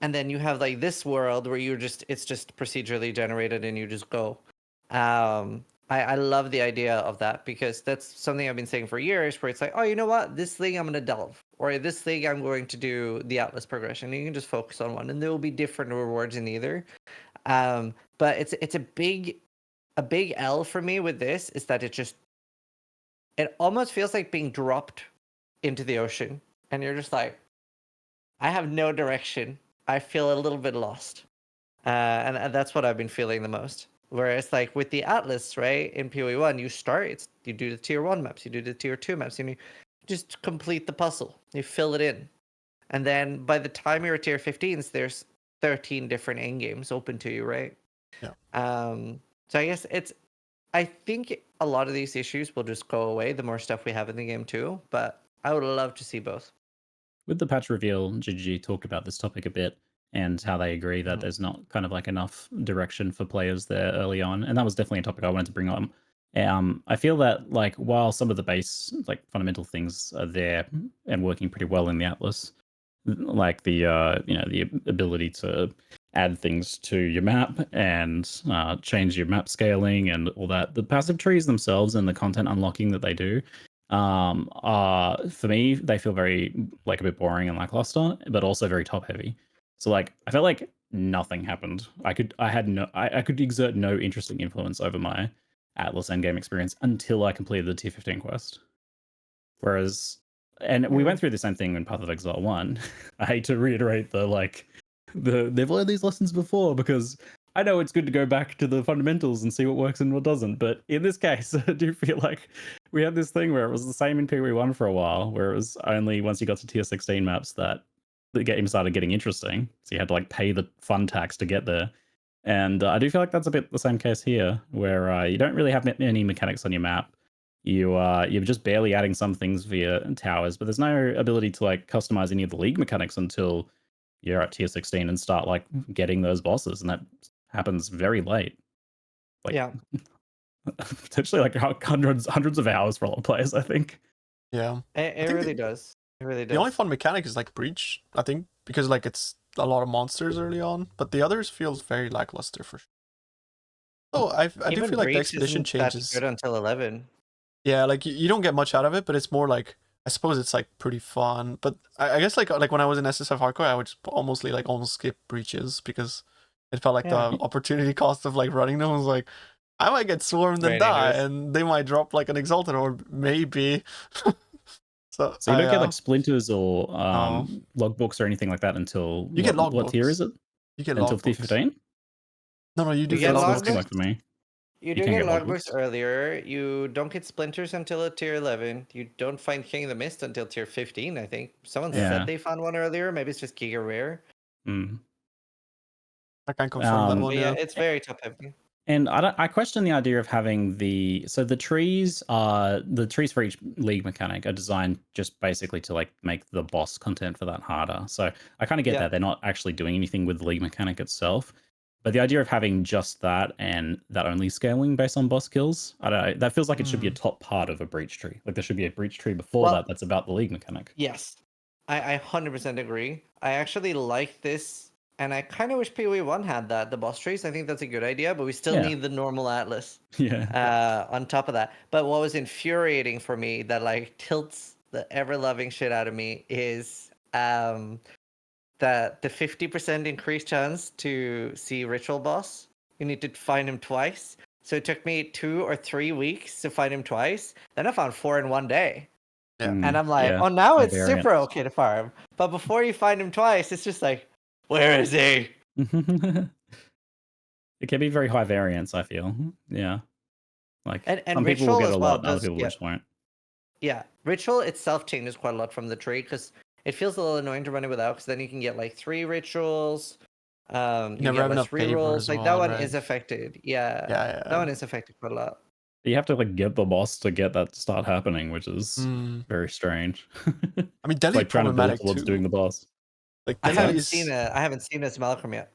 and then you have like this world where it's just procedurally generated and you just go. I love the idea of that because that's something I've been saying for years where it's like, oh, you know what? This league I'm gonna delve. Or this league I'm going to do the Atlas progression. You can just focus on one and there will be different rewards in either. But it's a big L for me with this is that it almost feels like being dropped into the ocean and you're just like, I have no direction. I feel a little bit lost. And that's what I've been feeling the most. Whereas like with the Atlas, right, in PoE 1, you do the tier 1 maps, you do the tier 2 maps, and you just complete the puzzle. You fill it in. And then by the time you're at tier 15s, there's 13 different end games open to you, right? Yeah. So I think a lot of these issues will just go away the more stuff we have in the game too, but I would love to see both. With the patch reveal, GGG talked about this topic a bit and how they agree that Mhm. there's not kind of like enough direction for players there early on. And that was definitely a topic I wanted to bring on. I feel that like while some of the base like fundamental things are there and working pretty well in the Atlas, like the the ability to add things to your map and change your map scaling and all that. The passive trees themselves and the content unlocking that they do, are, for me, they feel very like a bit boring and lackluster, but also very top heavy. So like I felt like nothing happened. I could exert no interesting influence over my Atlas endgame experience until I completed the tier 15 quest. Whereas, and we went through the same thing in Path of Exile 1. I hate to reiterate they've learned these lessons before, because I know it's good to go back to the fundamentals and see what works and what doesn't. But in this case, I do feel like we had this thing where it was the same in PoE1 for a while, where it was only once you got to tier 16 maps that the game started getting interesting. So you had to like pay the fun tax to get there. And I do feel like that's a bit the same case here, where you don't really have many mechanics on your map. You're just barely adding some things via towers, but there's no ability to like customize any of the league mechanics until you're at tier 16 and start like getting those bosses, and that happens very late. Like, Yeah. potentially like hundreds of hours for a lot of players, I think. Yeah. It really does. It really does. The only fun mechanic is like Breach, I think, because like it's a lot of monsters early on, but the others feels very lackluster for sure. Oh, I do Even feel like the Breach expedition isn't that changes. good until 11. Yeah, like you don't get much out of it, but it's more like, I suppose it's like pretty fun. But I guess like when I was in SSF Hardcore, I would just almost skip Breaches because it felt like Yeah. the opportunity cost of like running them was like, I might get swarmed Very and die, dangerous. and they might drop like an Exalted or maybe. So you don't get like splinters or No. logbooks or anything like that until You get what tier logbooks. is it? You get Until tier logbooks. 15? No, you do You get get That's what it logbooks. seemed like to me. You You do can get get logbooks logbooks. earlier. You don't get splinters until a tier 11. You don't find King of the Mist until tier 15, I think. Someone Yeah. said they found one earlier. Maybe it's just Giga Rare. Mm. I can't confirm that But one. yeah, Yeah. it's very top heavy. And I question the idea of having the trees for each league mechanic are designed just basically to like make the boss content for that harder. So I kind of get Yeah. that they're not actually doing anything with the league mechanic itself. But the idea of having just that and that only scaling based on boss kills, I don't know, that feels like it should be a top part of a breach tree. Like there should be a breach tree before Well- that's about the league mechanic. Yes. I 100% agree. I actually like this, and I kind of wish PoE1 had that, the boss trees. I think that's a good idea, but we still Yeah. need the normal Atlas Yeah. on top of that. But what was infuriating for me that like tilts the ever-loving shit out of me is that the 50% increased chance to see Ritual Boss, you need to find him twice. So it took me 2 or 3 weeks to find him twice. Then I found 4 in one day. Yeah. And I'm like, Yeah, oh, now high it's super variance. okay to farm. But before you find him twice, it's just like, where is he? It can be very high variance, I feel. Yeah. Like And some people will Ritual get as a well lot, other does people get, just won't. yeah, Ritual itself changes quite a lot from the tree because it feels a little annoying to run it without, because then you can get like 3 rituals. You never get have less enough paper rerolls. as Like that well, one right? is affected. Yeah. Yeah. That one is affected quite a lot. You have to like get the boss to get that to start happening, which is very strange. I mean, It's Delhi's like trying to build problematic towards too. doing the boss. Like I Delhi haven't is, seen a Malcolm yet.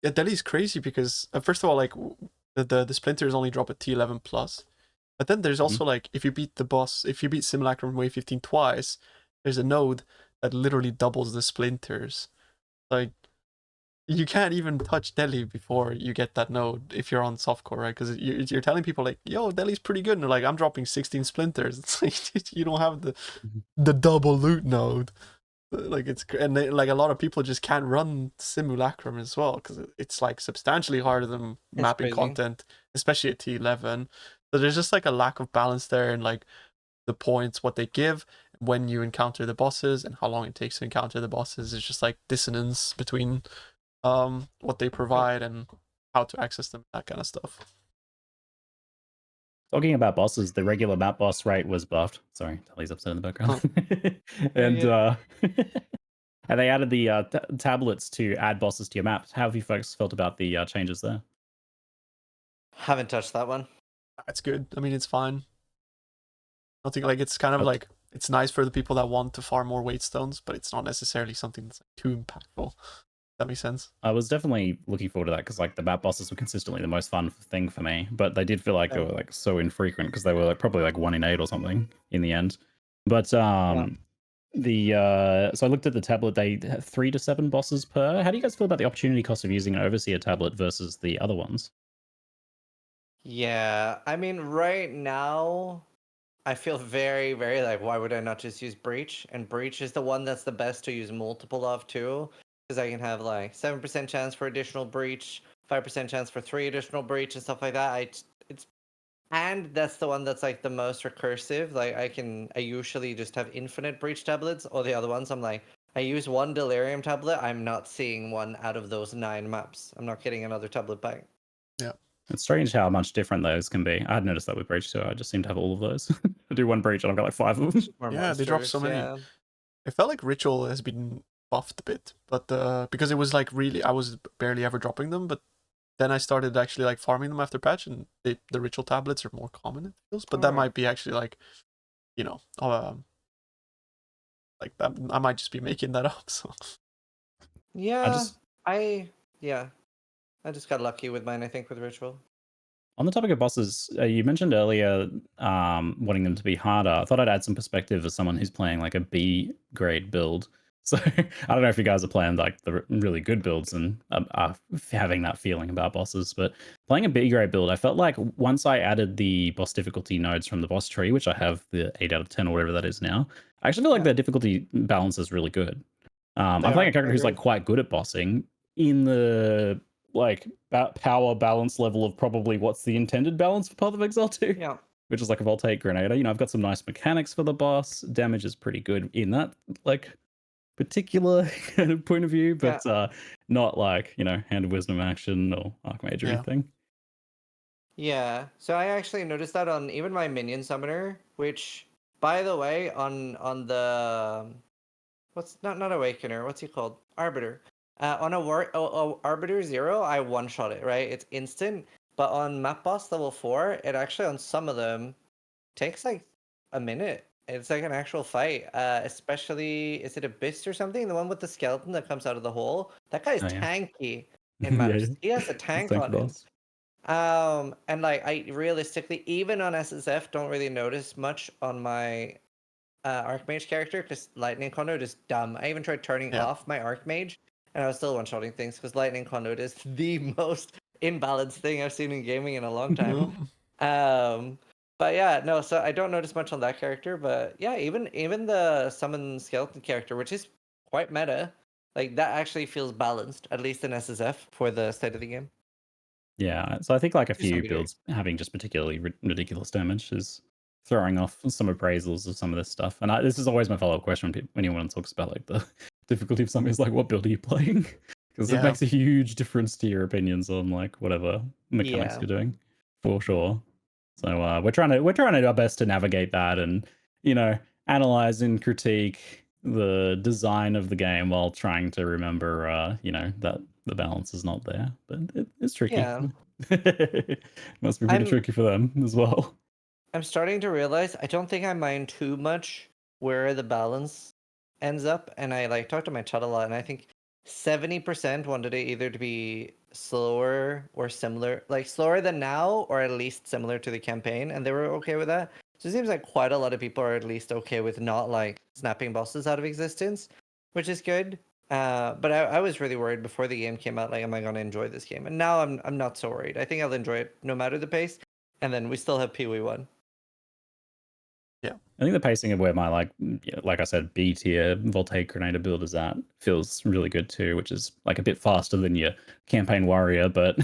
yeah, Delhi's crazy because first of all, like the splinters only drop at T11 plus, but then there's also like if you beat Simulacrum Wave 15 twice, there's a node that literally doubles the splinters. Like you can't even touch Delhi before you get that node if you're on softcore, right? Because you're telling people like, yo, Delhi's pretty good, and they're like, I'm dropping 16 splinters. It's like you don't have the double loot node. Like like a lot of people just can't run Simulacrum as well because it's like substantially harder than mapping crazy. content, especially at T11. So there's just like a lack of balance there, and like the points, what they give when you encounter the bosses, and how long it takes to encounter the bosses. Is just like dissonance between what they provide and how to access them, that kind of stuff. Talking about bosses, the regular map boss rate was buffed. Sorry, Tully's upset in the background. And and they added the tablets to add bosses to your map. How have you folks felt about the changes there? Haven't touched that one. That's good. I mean, it's fine. Nothing like it's kind of like it's nice for the people that want to farm more weight stones, but it's not necessarily something that's like, too impactful. That makes sense. I was definitely looking forward to that because like the map bosses were consistently the most fun thing for me, but they did feel like they were like so infrequent because they were like probably like 1 in 8 or something in the end. But So I looked at the tablet. They have 3 to 7 bosses per. How do you guys feel about the opportunity cost of using an overseer tablet versus the other ones? Yeah, I mean, right now, I feel very, very like, why would I not just use Breach? And Breach is the one that's the best to use multiple of too, because I can have like 7% chance for additional Breach, 5% chance for 3 additional Breach and stuff like that. It's and that's the one that's like the most recursive. Like I usually just have infinite Breach tablets, or the other ones I'm like, I use one Delirium tablet. I'm not seeing one out of those 9 maps. I'm not getting another tablet back. Yeah. It's strange how much different those can be. I had noticed that with Breach too. I just seem to have all of those. I do one Breach and I've got like 5 of them. More Yeah, they dropped so monsters, many. yeah. It felt like Ritual has been buffed a bit, but because it was like really, I was barely ever dropping them, but then I started actually like farming them after patch, and the Ritual tablets are more common, it feels. But that Alright. might be actually like, you know, like that. I might just be making that up. So Yeah, just yeah. I just got lucky with mine, I think, with Ritual. On the topic of bosses, you mentioned earlier wanting them to be harder. I thought I'd add some perspective as someone who's playing like a B grade build. So I don't know if you guys are playing like the really good builds and are having that feeling about bosses, but playing a B grade build, I felt like once I added the boss difficulty nodes from the boss tree, which I have the 8 out of 10 or whatever that is now, I actually feel like Yeah. the difficulty balance is really good. I'm They playing are, a character I who's like agree. quite good at bossing in the like power balance level of probably what's the intended balance for Path of Exile 2, Yeah. which is like a Voltaic Grenadier. You know, I've got some nice mechanics for the boss. Damage is pretty good in that like particular kind of point of view, Yeah. but not like, you know, Hand of Wisdom action or Archmage or Yeah. anything. Yeah. So I actually noticed that on even my minion summoner, which by the way, on the what's not Awakener, what's he called? Arbiter. On a Arbiter 0, I one-shot it, right? It's instant. But on map boss level 4, it actually on some of them takes like a minute. It's like an actual fight. Especially, is it Abyss or something? The one with the skeleton that comes out of the hole. That guy's Oh yeah. tanky in Yeah, maps. He has a tank thank you, on him. boss. And like I realistically, even on SSF, don't really notice much on my Archmage character because Lightning Conduit is dumb. I even tried turning Yeah. off my Archmage, and I was still one-shotting things because Lightning Conduit is the most imbalanced thing I've seen in gaming in a long time. Um, but yeah, no, so I don't notice much on that character, but yeah, even the summon skeleton character, which is quite meta, like that actually feels balanced, at least in SSF for the state of the game. Yeah, so I think like a Do some few video. builds having just particularly ridiculous damage is throwing off some appraisals of some of this stuff. And this is always my follow-up question when anyone talks about like the difficulty of something is like, what build are you playing? Because it Yeah. makes a huge difference to your opinions on like whatever mechanics Yeah. you're doing, for sure. So we're trying to do our best to navigate that and, you know, analyze and critique the design of the game while trying to remember, you know, that the balance is not there. But it's tricky. Yeah. Must be pretty I'm tricky for them as well. I'm starting to realize I don't think I mind too much where the balance ends up. And I like talked to my chat a lot, and I think 70% wanted it either to be slower or similar, like slower than now, or at least similar to the campaign, and they were okay with that. So it seems like quite a lot of people are at least okay with not like snapping bosses out of existence, which is good. But I was really worried before the game came out, like, am I gonna enjoy this game? And now I'm not so worried. I think I'll enjoy it no matter the pace. And then we still have Pee Wee 1. Yeah. I think the pacing of where my like I said, B tier Voltaic Grenadier build is at feels really good too, which is like a bit faster than your campaign warrior, but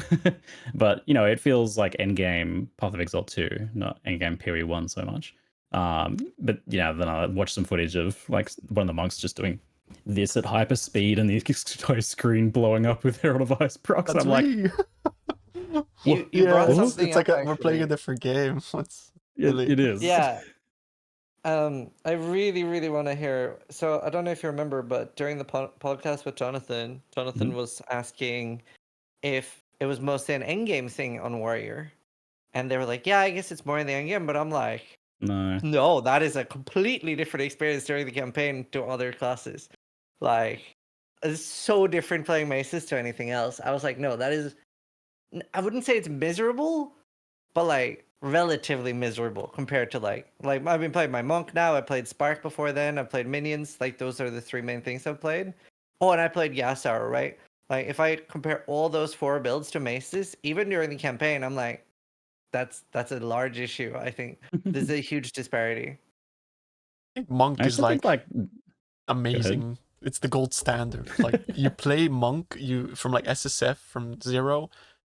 but you know, it feels like endgame Path of Exile 2, not endgame PoE 1 so much. But yeah, then I watched some footage of like one of the monks just doing this at hyper speed and the entire screen blowing up with Herald of Ice procs. That's I'm like, me. what? You Yeah, brought What? something it's like up we're playing a actually. different game. What's It, really? it is. Yeah. I really, really want to hear. So I don't know if you remember, but during the podcast with Jonathan, Jonathan Mhm. was asking if it was mostly an endgame thing on Warrior, and they were like, "Yeah, I guess it's more in the endgame." But I'm like, No. "No, that is a completely different experience during the campaign to other classes. Like, it's so different playing Maces to anything else." I was like, "No, that is." I wouldn't say it's miserable, but like relatively miserable compared to like I've been playing my monk now. I played Spark before then. I played minions. Like those are the three main things I've played. Oh, and I played Yasuo, right? Like if I compare all those four builds to Mace's, even during the campaign, I'm like, that's a large issue. I think there's a huge disparity. I think Monk I is actually think like go ahead. amazing. It's the gold standard. Like you play Monk, you from like SSF from 0,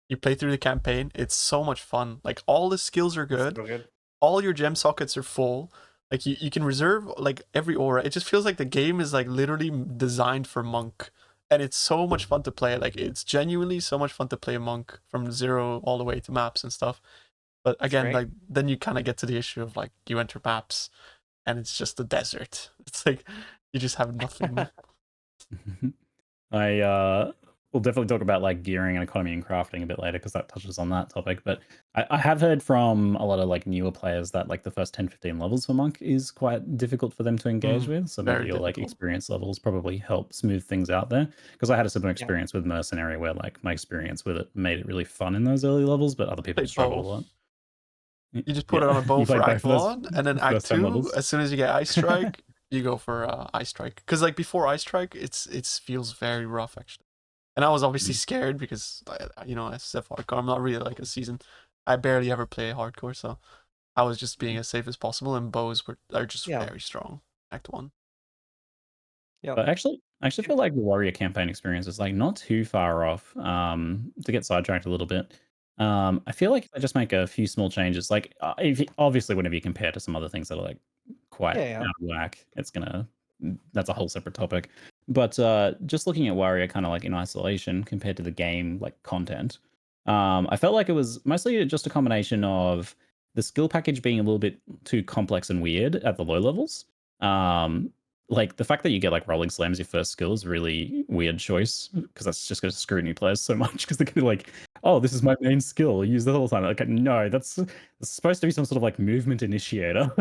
you play through the campaign. It's so much fun. Like all the skills are good. So good. All your gem sockets are full. Like you can reserve like every aura. It just feels like the game is like literally designed for Monk. And it's so much fun to play. Like it's genuinely so much fun to play Monk from 0 all the way to maps and stuff. But again, great. like then you kind of get to the issue of like you enter maps and it's just a desert. It's like you just have nothing. I we'll definitely talk about like gearing and economy and crafting a bit later because that touches on that topic. But I have heard from a lot of like newer players that like the first 10, 15 levels for Monk is quite difficult for them to engage with. So maybe very your like difficult. experience levels probably help smooth things out there. Because I had a similar experience with Mercenary where like my experience with it made it really fun in those early levels, but other people Played struggle bow. a lot. You just put it on a bow You for played Act both of 1, and then those Act first 10 2, levels. as soon as you get Ice Strike, you go for Ice Strike. Because like before Ice Strike, it feels very rough actually. And I was obviously scared because you know SSF hardcore. I'm not really like a seasoned. I barely ever play hardcore, so I was just being as safe as possible. And bows are just very strong. Act 1. Yeah. But I actually feel like the warrior campaign experience is like not too far off. To get sidetracked a little bit, I feel like if I just make a few small changes, like obviously whenever you compare to some other things that are like quite Yeah. out of whack, that's a whole separate topic. But just looking at warrior kind of like in isolation compared to the game like content, I felt like it was mostly just a combination of the skill package being a little bit too complex and weird at the low levels. Like the fact that you get like rolling slams your first skill is really weird choice because that's just going to screw new players so much because they're going to be like, oh, this is my main skill, use that all the time. Like, no, that's supposed to be some sort of like movement initiator.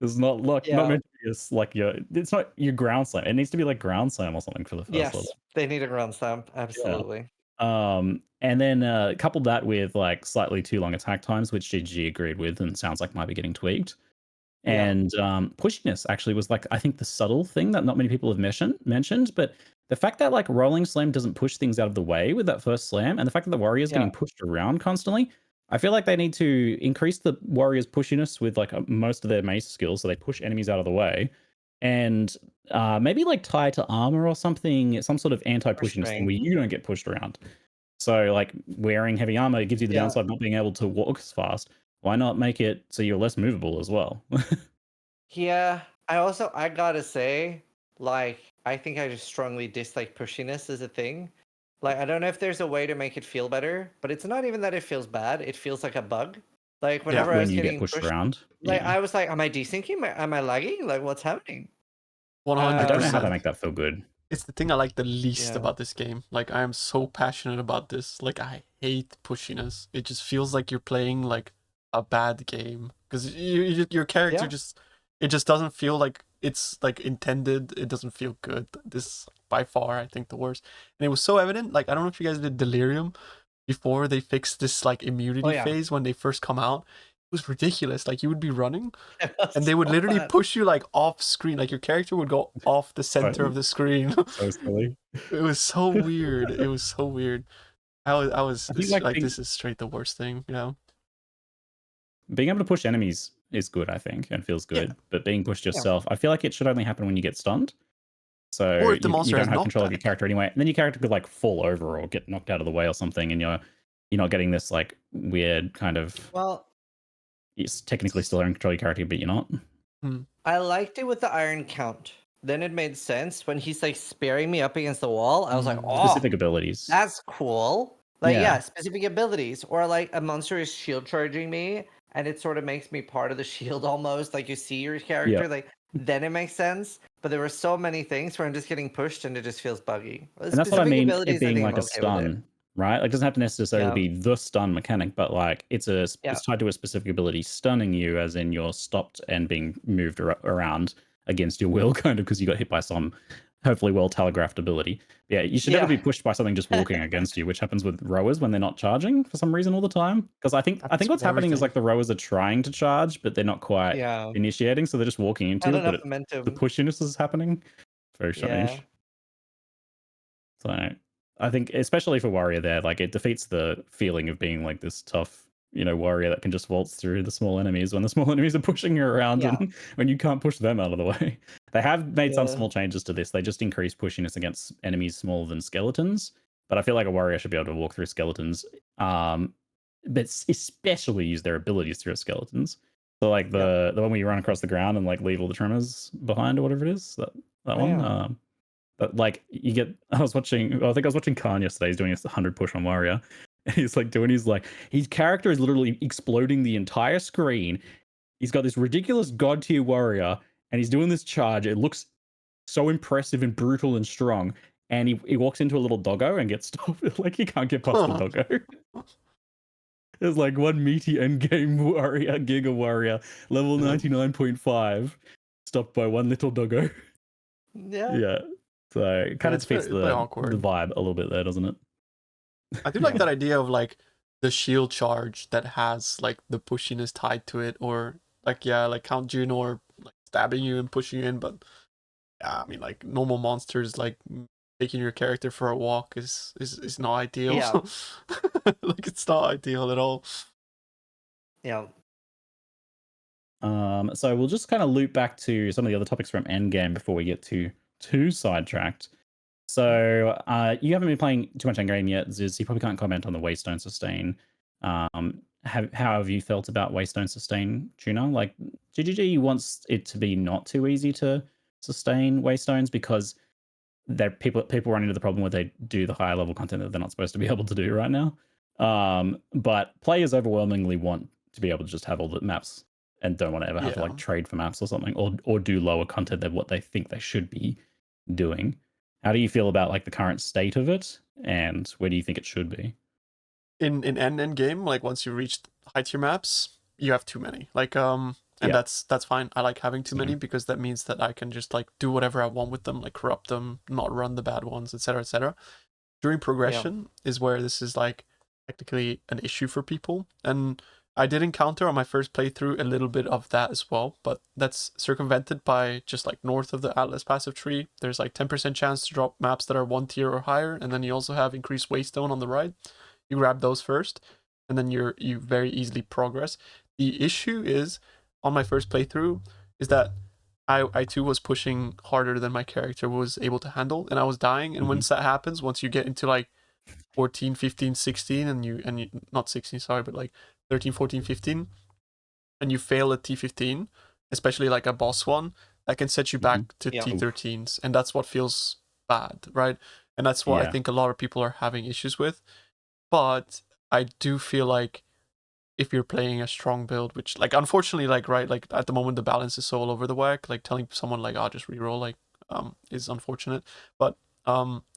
It's not not meant to be like it's not your ground slam. It needs to be like ground slam or something for the first level. They need a ground slam. Absolutely. And then coupled that with like slightly too long attack times, which GG agreed with and sounds like might be getting tweaked. And pushiness actually was like I think the subtle thing that not many people have mentioned, but the fact that like rolling slam doesn't push things out of the way with that first slam, and the fact that the warrior's getting pushed around constantly, I feel like they need to increase the warrior's pushiness with like most of their mace skills, so they push enemies out of the way, and maybe like tie to armor or something, some sort of anti-pushiness thing where you don't get pushed around. So like wearing heavy armor gives you the downside of not being able to walk as fast. Why not make it so you're less movable as well? Yeah. I gotta say, like, I think I just strongly dislike pushiness as a thing. Like, I don't know if there's a way to make it feel better, but it's not even that it feels bad. It feels like a bug. Like whenever I when was you get getting pushed pushed, around. like I was like, am I desyncing? Am I lagging? Like, what's happening? 100%. I don't know how to make that feel good. It's the thing I like the least about this game. Like I am so passionate about this. Like I hate pushiness. It just feels like you're playing like a bad game because your character it just doesn't feel like it's like intended. It doesn't feel good. This by far I think the worst. And it was so evident. Like I don't know if you guys did Delirium before they fixed this like immunity phase when they first come out. It was ridiculous. Like you would be running and they would literally push you like off screen. Like your character would go off the center of the screen. So silly. It was so weird. It was so weird. I was like this is straight the worst thing, you know. Being able to push enemies is good, I think, and feels good. But being pushed yourself, I feel like it should only happen when you get stunned. So or if the monster you don't has have control knockback. of your character anyway. And then your character could like fall over or get knocked out of the way or something, and you're not getting this like weird kind of it's technically still in control of your character, but you're not. I liked it with the iron count. Then it made sense when he's like sparing me up against the wall. I was like, oh, specific abilities. That's cool. Like, specific abilities. Or like a monster is shield charging me and it sort of makes me part of the shield almost. Like you see your character, like then it makes sense. But there were so many things where I'm just getting pushed and it just feels buggy. And that's what I mean, it being like a stun, right? Like it doesn't have to necessarily be the stun mechanic, but like it's tied to a specific ability stunning you, as in you're stopped and being moved around against your will, kind of because you got hit by some hopefully well telegraphed ability. Yeah, you should never be pushed by something just walking against you, which happens with rowers when they're not charging for some reason all the time. Because I think Happens what's with happening is everything. like the rowers are trying to charge, but they're not quite Yeah. initiating, so they're just walking into Not it. But enough momentum. the pushiness is happening. Very strange. Yeah. So I think, especially for warrior, there, like it defeats the feeling of being like this tough, warrior that can just waltz through the small enemies when the small enemies are pushing you around, Yeah. and when you can't push them out of the way. They have made some Yeah. small changes to this. They just increase pushiness against enemies smaller than skeletons. But I feel like a warrior should be able to walk through skeletons, but especially use their abilities through skeletons. So like the one where you run across the ground and like leave all the tremors behind or whatever it is, that one. Yeah. But like you get, I think I was watching Khan yesterday. He's doing his 100 push on warrior. And he's like doing his character is literally exploding the entire screen. He's got this ridiculous god tier warrior, and he's doing this charge. It looks so impressive and brutal and strong. And he walks into a little doggo and gets stopped. Like he can't get past the doggo. There's like one meaty endgame warrior, Giga warrior, level 99.5, stopped by one little doggo. Yeah. Yeah. So it kind of defeats the awkward. vibe a little bit there, doesn't it? I do like that idea of like the shield charge that has like the pushiness tied to it, or like like Count Juno like stabbing you and pushing you in. But yeah, I mean like normal monsters like taking your character for a walk is not ideal. Yeah. Like it's not ideal at all. Yeah. So we'll just kind of loop back to some of the other topics from Endgame before we get too sidetracked. So you haven't been playing too much Endgame yet, Ziz. You probably can't comment on the Waystone Sustain. How have you felt about Waystone Sustain, Tuna? Like GGG wants it to be not too easy to sustain Waystones because people run into the problem where they do the higher level content that they're not supposed to be able to do right now. But players overwhelmingly want to be able to just have all the maps and don't want to ever have to like trade for maps or something, or do lower content than what they think they should be doing. How do you feel about like the current state of it, and where do you think it should be? In end game, like once you reach high tier maps, you have too many. Like and that's fine. I like having too many because that means that I can just like do whatever I want with them, like corrupt them, not run the bad ones, etc., etc. During progression is where this is like technically an issue for people, and I did encounter on my first playthrough a little bit of that as well, but that's circumvented by just like north of the Atlas passive tree. There's like 10% chance to drop maps that are 1 tier or higher, and then you also have increased Waystone on the right. You grab those first, and then you very easily progress. The issue is, on my first playthrough, is that I too was pushing harder than my character was able to handle, and I was dying. And once that happens, once you get into like 14, 15, 16, and you not 16, sorry, but like 13, 14, 15, and you fail at T15, especially like a boss one, that can set you back to T13s, and that's what feels bad, right? And that's what I think a lot of people are having issues with. But I do feel like if you're playing a strong build, which like unfortunately like like at the moment the balance is so all over the whack, like telling someone like just reroll like is unfortunate. But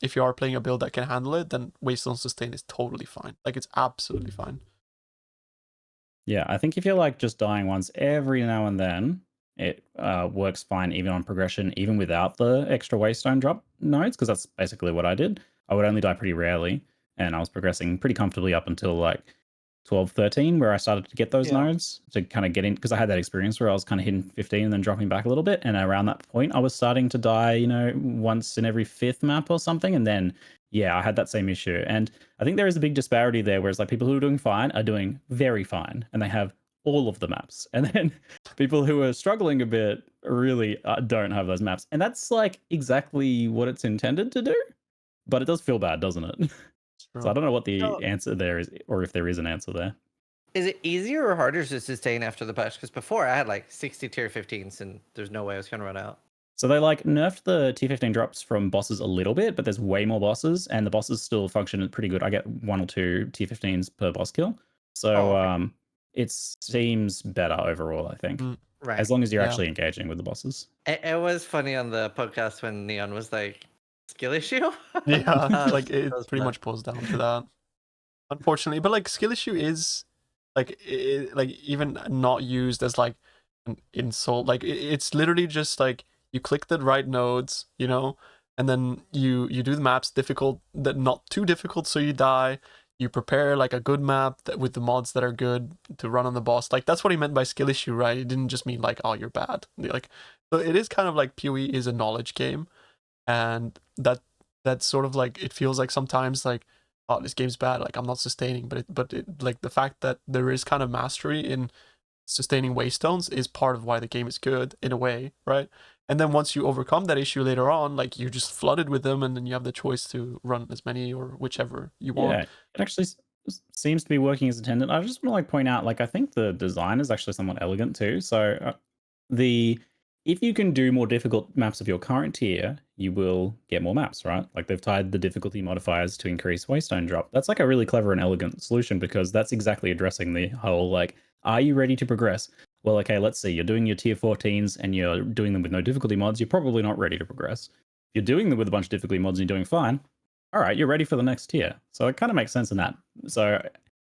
if you are playing a build that can handle it, then Waystone Sustain is totally fine. Like it's absolutely fine. Yeah, I think if you're like just dying once every now and then, it works fine even on progression, even without the extra Waystone drop nodes, because that's basically what I did. I would only die pretty rarely, and I was progressing pretty comfortably up until like 12, 13, where I started to get those nodes to kind of get in, because I had that experience where I was kind of hitting 15 and then dropping back a little bit. And around that point, I was starting to die, once in every 5th map or something. And then, I had that same issue. And I think there is a big disparity there, whereas like people who are doing fine are doing very fine, and they have all of the maps. And then people who are struggling a bit really don't have those maps. And that's like exactly what it's intended to do. But it does feel bad, doesn't it? So I don't know what the answer there is, or if there is an answer there. Is it easier or harder to sustain after the patch? Because before I had like 60 tier 15s and there's no way I was going to run out. So they like nerfed the T15 drops from bosses a little bit, but there's way more bosses, and the bosses still function pretty good. I get 1 or 2 T15s per boss kill. So it seems better overall, I think. Right. As long as you're actually engaging with the bosses. It was funny on the podcast when Neon was like, skill issue? Like it pretty much boils down to that, unfortunately. But like skill issue is like like even not used as like an insult. Like it's literally just like you click the right nodes, and then you do the maps difficult, that not too difficult, so you die. You prepare like a good map that with the mods that are good to run on the boss. Like that's what he meant by skill issue, right? It didn't just mean like, oh, you're bad. Like, so it is kind of like PoE is a knowledge game, and that's sort of like, it feels like sometimes like, oh, this game's bad, like I'm not sustaining, but like the fact that there is kind of mastery in sustaining waystones is part of why the game is good in a way, right? And then once you overcome that issue later on, like you're just flooded with them, and then you have the choice to run as many or whichever you want. Yeah, it actually seems to be working as intended. I just want to like point out, like I think the design is actually somewhat elegant too. So the if you can do more difficult maps of your current tier, you will get more maps, right? Like they've tied the difficulty modifiers to increase waystone drop. That's like a really clever and elegant solution, because that's exactly addressing the whole like, are you ready to progress? Well, okay, let's see. You're doing your tier 14s and you're doing them with no difficulty mods. You're probably not ready to progress. If you're doing them with a bunch of difficulty mods and you're doing fine, all right, you're ready for the next tier. So it kind of makes sense in that. So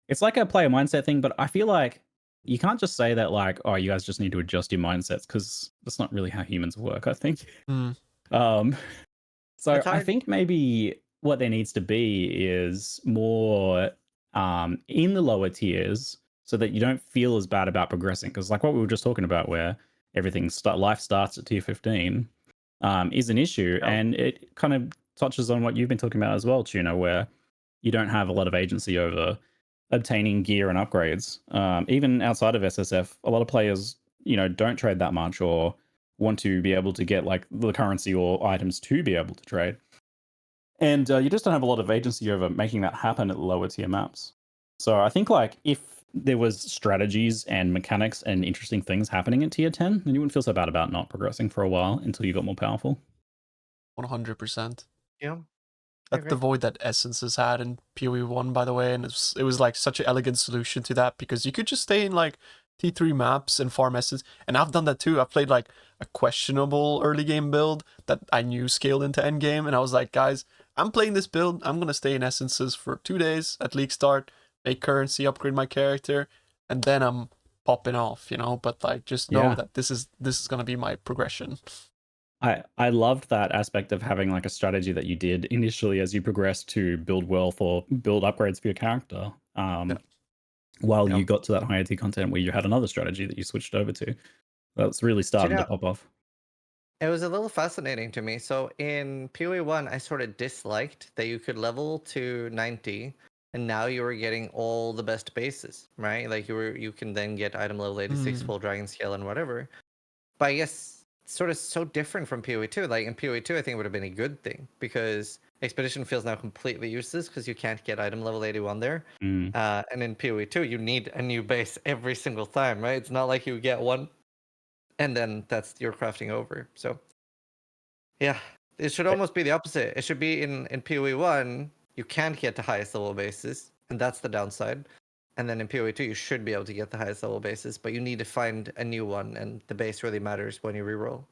it's like a player mindset thing, but I feel like you can't just say that like, oh, you guys just need to adjust your mindsets, because that's not really how humans work, I think. Mm. So It's I hard. think maybe what there needs to be is more in the lower tiers, so that you don't feel as bad about progressing. Because like what we were just talking about, where life starts at tier 15, is an issue, Yeah. and it kind of touches on what you've been talking about as well, Tuna, where you don't have a lot of agency over obtaining gear and upgrades. Even outside of SSF, a lot of players, don't trade that much, or want to be able to get like the currency or items to be able to trade. And you just don't have a lot of agency over making that happen at the lower tier maps. So I think like if there was strategies and mechanics and interesting things happening at tier 10, then you wouldn't feel so bad about not progressing for a while until you got more powerful. 100%. Yeah. That's the void that Essence has had in PoE 1, by the way, and it was like such an elegant solution to that, because you could just stay in like T3 maps and farm Essence, and I've done that too. I've played like a questionable early game build that I knew scaled into end game, and I was like, guys, I'm playing this build, I'm gonna stay in Essences for 2 days at league start, make currency, upgrade my character, and then I'm popping off, but like just know Yeah. that this is gonna be my progression. I loved that aspect of having like a strategy that you did initially as you progressed to build wealth or build upgrades for your character. Yeah. While Yeah. you got to that higher tier content where you had another strategy that you switched over to. That's really starting to pop off. It was a little fascinating to me. So in PoE 1, I sort of disliked that you could level to 90, and now you were getting all the best bases, right? Like you can then get item level 86, full dragon scale, and whatever. But I guess it's sort of so different from PoE 2. Like in PoE 2, I think it would have been a good thing, because Expedition feels now completely useless because you can't get item level 81 there. Mm. And in PoE 2, you need a new base every single time, right? It's not like you get one and then that's your crafting over. So yeah, it should almost be the opposite. It should be in PoE 1, you can't get the highest level bases, and that's the downside. And then in PoE 2, you should be able to get the highest level bases, but you need to find a new one, and the base really matters when you reroll.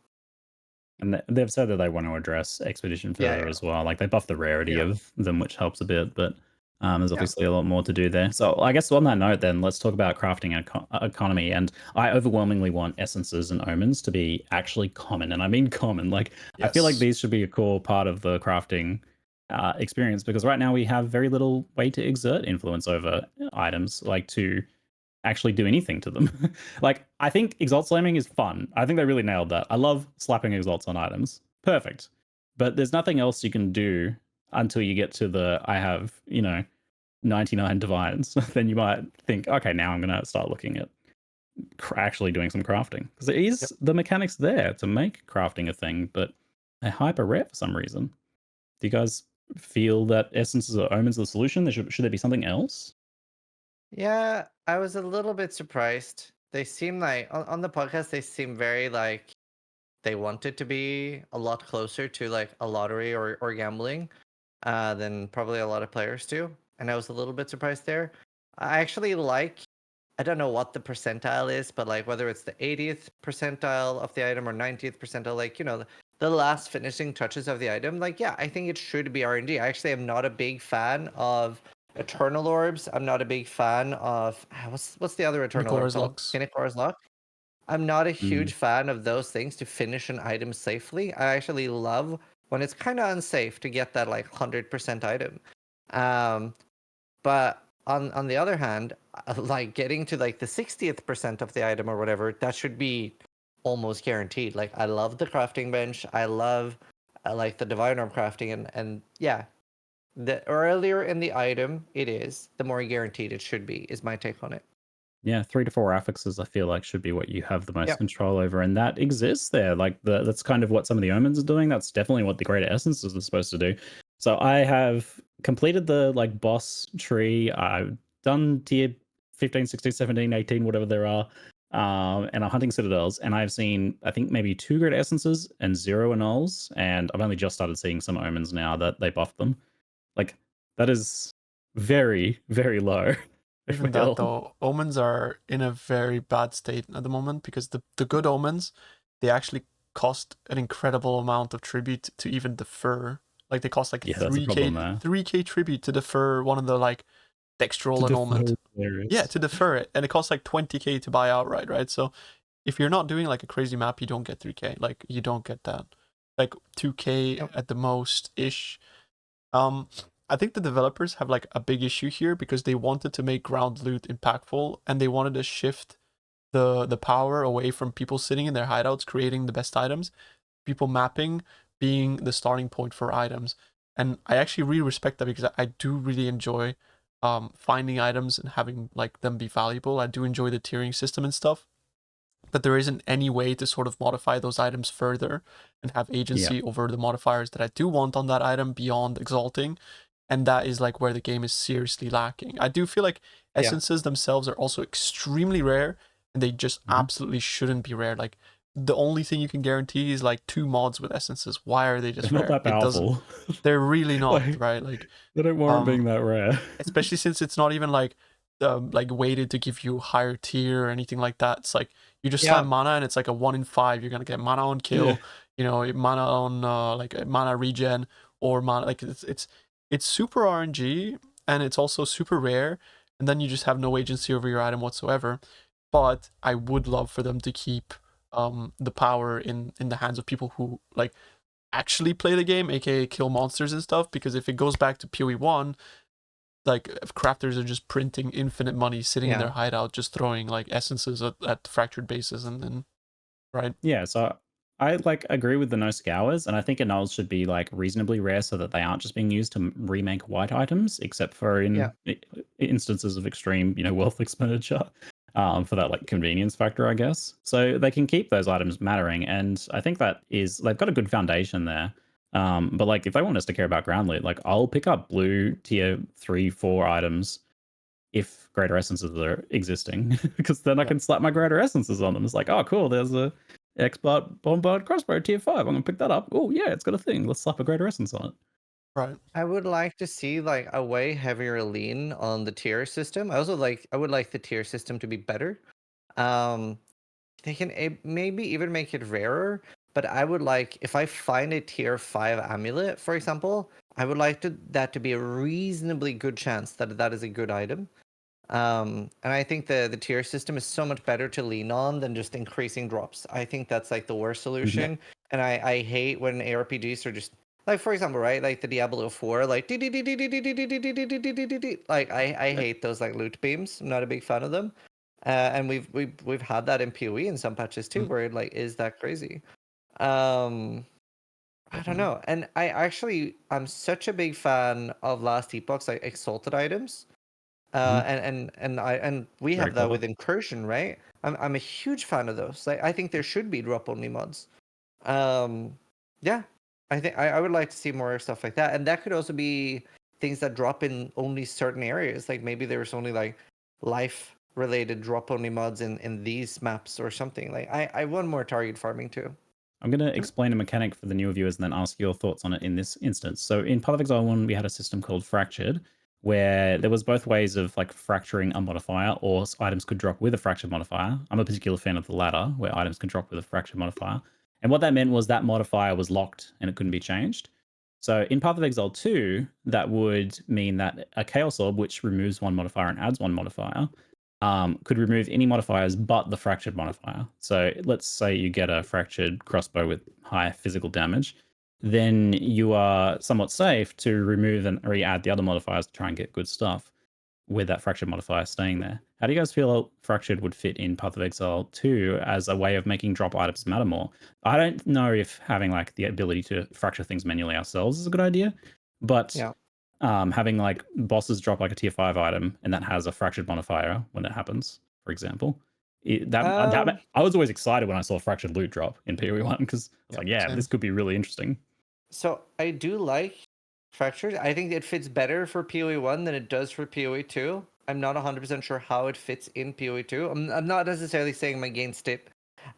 And they've said that they want to address Expedition further as well. Like they buff the rarity of them, which helps a bit, but there's obviously a lot more to do there. So I guess on that note, then let's talk about crafting economy. And I overwhelmingly want essences and omens to be actually common, and I mean common. Like I feel like these should be a core part of the crafting experience, because right now we have very little way to exert influence over items, like to actually do anything to them. Like I think exalt slamming is fun. I think they really nailed that. I love slapping exalts on items. Perfect. But there's nothing else you can do until you get to the I have, 99 divines. Then you might think, okay, now I'm going to start looking at actually doing some crafting, because it is the mechanics there to make crafting a thing, but they're hyper rare for some reason. Do you guys feel that essences or omens are the solution? Should there be something else? Yeah, I was a little bit surprised. They seem like on the podcast, they seem very like they want it to be a lot closer to like a lottery or gambling than probably a lot of players do. And I was a little bit surprised there. I actually like, I don't know what the percentile is, but like whether it's the 80th percentile of the item or 90th percentile, like, the last finishing touches of the item, like, yeah, I think it should be RNG. I actually am not a big fan of Eternal Orbs. I'm not a big fan of, what's the other Eternal Orb Nicora's called? Lux. Kinnikor's Luck. I'm not a huge fan of those things to finish an item safely. I actually love when it's kind of unsafe to get that like 100% item. But on the other hand, like getting to like the 60th percent of the item or whatever, that should be almost guaranteed. Like I love the crafting bench. I love like the divine arm crafting, and yeah, the earlier in the item it is, the more guaranteed it should be. Is my take on it. Yeah, 3 to 4 affixes, I feel like, should be what you have the most Yep. control over, and that exists there. Like, that's kind of what some of the omens are doing. That's definitely what the greater essences are supposed to do. So I have completed the, like, boss tree. I've done tier 15, 16, 17, 18, whatever there are, and I'm hunting citadels, and I've seen, I think, maybe 2 greater essences and 0 annuls, and I've only just started seeing some omens now that they buffed them. Like, that is very, very low. I Even feel. that though, omens are in a very bad state at the moment because the good omens, they actually cost an incredible amount of tribute to even defer. Like they cost like Yeah, that's a problem there. 3k tribute to defer one of the like textural annulment. Yeah, to defer it, and it costs like 20k to buy outright, right? So if you're not doing like a crazy map, you don't get 3k. Like you don't get that. Like 2k Yep. at the most ish. I think the developers have like a big issue here because they wanted to make ground loot impactful and they wanted to shift the power away from people sitting in their hideouts creating the best items, people mapping being the starting point for items. And I actually really respect that because I do really enjoy finding items and having like them be valuable. I do enjoy the tiering system and stuff. But there isn't any way to sort of modify those items further and have agency over the modifiers that I do want on that item beyond exalting. And that is like where the game is seriously lacking. I do feel like essences themselves are also extremely rare and they just absolutely shouldn't be rare. Like the only thing you can guarantee is like 2 mods with essences. Why are they just They're rare? not that powerful. They're really not, Like, right? Like they don't warrant being that rare. especially since it's not even like weighted to give you higher tier or anything like that. It's like you just slam mana and it's like a 1 in 5. You're gonna get mana on kill, you know, mana on like mana regen or mana like it's super RNG and it's also super rare, and then you just have no agency over your item whatsoever. But I would love for them to keep the power in the hands of people who like actually play the game, aka kill monsters and stuff, because if it goes back to PoE1, like if crafters are just printing infinite money sitting in their hideout just throwing like essences at fractured bases and then right. Yeah, so I like agree with the no scours, and I think annuls should be like reasonably rare so that they aren't just being used to remake white items, except for in instances of extreme, you know, wealth expenditure, for that like convenience factor, I guess. So they can keep those items mattering, and I think that is they've got a good foundation there. But like if they want us to care about ground loot, like I'll pick up blue tier 3, 4 items if greater essences are existing, because then I can slap my greater essences on them. It's like, oh, cool, there's a X-Bot Bombard crossbow tier 5. I'm gonna pick that up. Oh yeah, it's got a thing. Let's slap a greater essence on it. Right. I would like to see like a way heavier lean on the tier system. I would like the tier system to be better. They can maybe even make it rarer, but I would like, if I find a tier 5 amulet, for example, I would like that to be a reasonably good chance that that is a good item. And I think the tier system is so much better to lean on than just increasing drops. I think that's like the worst solution. And I hate when ARPGs are just like, for example, right, like the Diablo 4, like like I hate those like loot beams. I'm not a big fan of them. And we've had that in PoE in some patches too, where it like is that crazy. I don't know. And I'm such a big fan of Last Epoch's like exalted items. And we have that with Incursion, right? I'm a huge fan of those. Like I think there should be drop only mods. Yeah. I think I would like to see more stuff like that. And that could also be things that drop in only certain areas. Like maybe there's only like life related drop only mods in these maps or something. Like I want more target farming too. I'm going to explain a mechanic for the newer viewers and then ask your thoughts on it in this instance. So in Path of Exile 1, we had a system called Fractured, where there was both ways of like fracturing a modifier, or items could drop with a fractured modifier. I'm a particular fan of the latter, where items can drop with a fractured modifier. And what that meant was that modifier was locked and it couldn't be changed. So in Path of Exile 2, that would mean that a Chaos Orb, which removes one modifier and adds one modifier, could remove any modifiers but the fractured modifier. So let's say you get a fractured crossbow with high physical damage. then you are somewhat safe to remove and re-add the other modifiers to try and get good stuff with that fractured modifier staying there. How do you guys feel fractured would fit in Path of Exile 2 as a way of making drop items matter more? I don't know if having like the ability to fracture things manually ourselves is a good idea, but Yeah. having like bosses drop like a tier 5 item and that has a fractured modifier when it happens, for example. I was always excited when I saw fractured loot drop in PoE1 because I was like, yeah, same. this could be really interesting. So I do like fractured. I think it fits better for PoE1 than it does for PoE2. I'm not 100% sure how it fits in PoE2. I'm not necessarily saying I'm against it.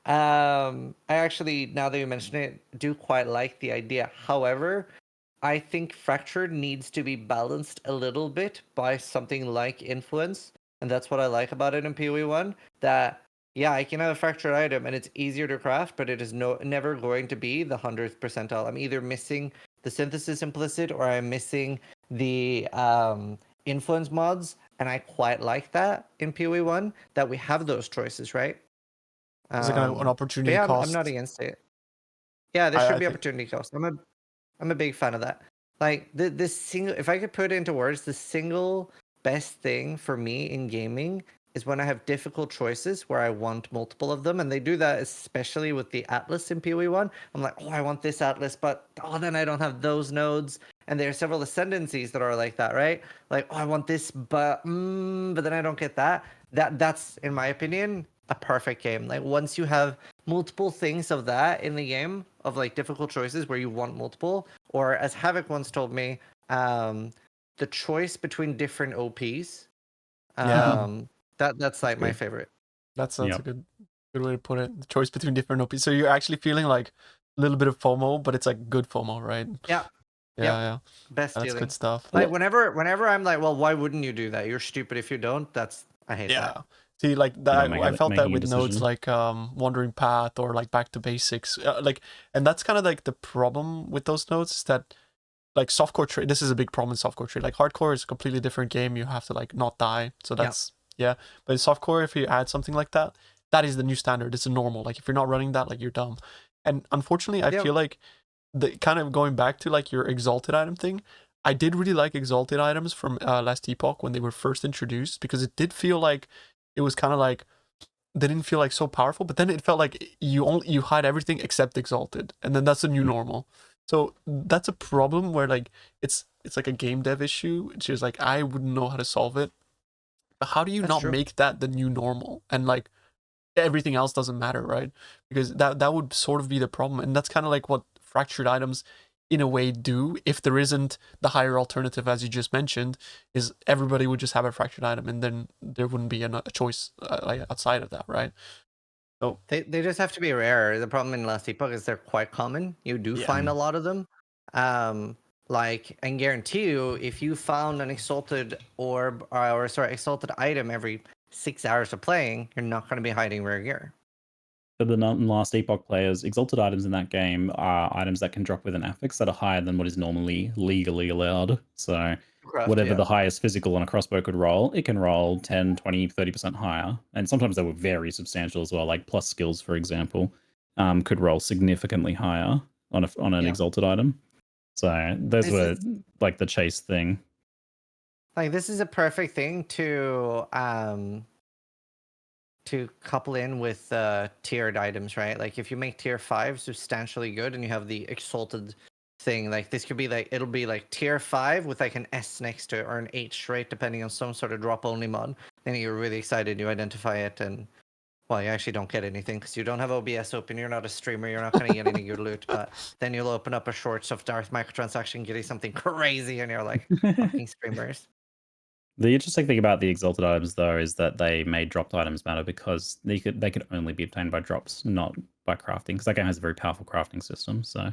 I actually, now that you mention it, do quite like the idea. However, I think fractured needs to be balanced a little bit by something like influence, and that's what I like about it in PoE1. That yeah, I can have a fractured item and it's easier to craft, but it is never going to be the 100th percentile. I'm either missing the synthesis implicit or I'm missing the influence mods, and I quite like that in PoE1 that we have those choices, right? It's like an But opportunity yeah, I'm cost. not against it. Yeah, there I should be think- opportunity cost. I'm a big fan of that. Like this single, if I could put it into words, the single best thing for me in gaming is when I have difficult choices where I want multiple of them, and they do that especially with the Atlas in PoE1. I'm like, oh, I want this Atlas, but oh, then I don't have those nodes. And there are several ascendancies that are like that, right? Like, oh, I want this, but then I don't get that. That's in my opinion a perfect game. Like once you have multiple things of that in the game of like difficult choices where you want multiple, or as Havoc once told me, the choice between different OPs. Yeah. That's like my good. favorite. That's Yep. a good way to put it. The choice between different OPs. So you're actually feeling like a little bit of FOMO, but it's like good FOMO, right? Yeah. Yeah, Yep. yeah. Best That's feeling. good stuff. Like whenever I'm like, well, why wouldn't you do that? You're stupid if you don't. I hate Yeah. that. See, like that, Not I felt that making a with nodes decision. like Wandering Path or like Back to Basics, like, and that's kind of like the problem with those nodes is that like softcore trade. This is a big problem in softcore trade. Like hardcore is a completely different game. You have to like not die, so that's yeah. But in softcore, if you add something like that, that is the new standard. It's a normal. Like if you're not running that, like you're dumb. And unfortunately, I Yep. feel like the kind of going back to like your exalted item thing. I did really like exalted items from last epoch when they were first introduced because it did feel like it was kind of like they didn't feel like so powerful, but then it felt like you hide everything except exalted, and then that's the new normal. So that's a problem where like it's like a game dev issue. It's just like I wouldn't know how to solve it. But how do you That's not true. make that the new normal and like everything else doesn't matter, right? Because that would sort of be the problem, and that's kind of like what fractured items in a way do if there isn't the higher alternative as you just mentioned is everybody would just have a fractured item and then there wouldn't be a choice like outside of that, right? So They just have to be rare. The problem in Last Epoch is they're quite common. You do yeah, find a lot of them. Like, and guarantee you, if you found an exalted orb or sorry, exalted item every 6 hours of playing, you're not going to be hiding rare gear. For the last Epoch players, exalted items in that game are items that can drop with an affix that are higher than what is normally legally allowed. So Correct, whatever yeah. the highest physical on a crossbow could roll, it can roll 10, 20, 30% higher. And sometimes they were very substantial as well, like plus skills, for example, could roll significantly higher on an Yeah. exalted item. So those This were is like the chase thing. like this is a perfect thing to couple in with tiered items, right? Like if you make tier 5 substantially good and you have the exalted thing, like this could be like it'll be like tier 5 with like an S next to it or an H, right? Depending on some sort of drop only mod. Then you're really excited, you identify it, and well, you actually don't get anything because you don't have OBS open, you're not a streamer, you're not gonna get any good loot, but then you'll open up a Shorts of Darth microtransaction, getting something crazy, and you're like, fucking streamers. The interesting thing about the exalted items, though, is that they made dropped items matter because they could only be obtained by drops, not by crafting. Because that game has a very powerful crafting system. So,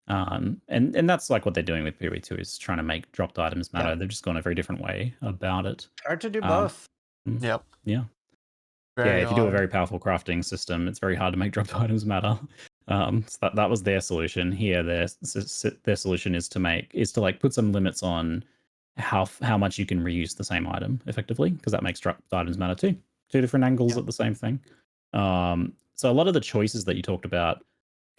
and that's like what they're doing with PoE2 is trying to make dropped items matter. Yeah. They've just gone a very different way about it. Hard to do Um, both. yep, Yeah, very if you do a hard. very powerful crafting system, it's very hard to make dropped items matter. So that was their solution. Here, their solution is to like put some limits on how much you can reuse the same item effectively, because that makes dropped items matter too. Two different angles Yeah. at the same thing. So a lot of the choices that you talked about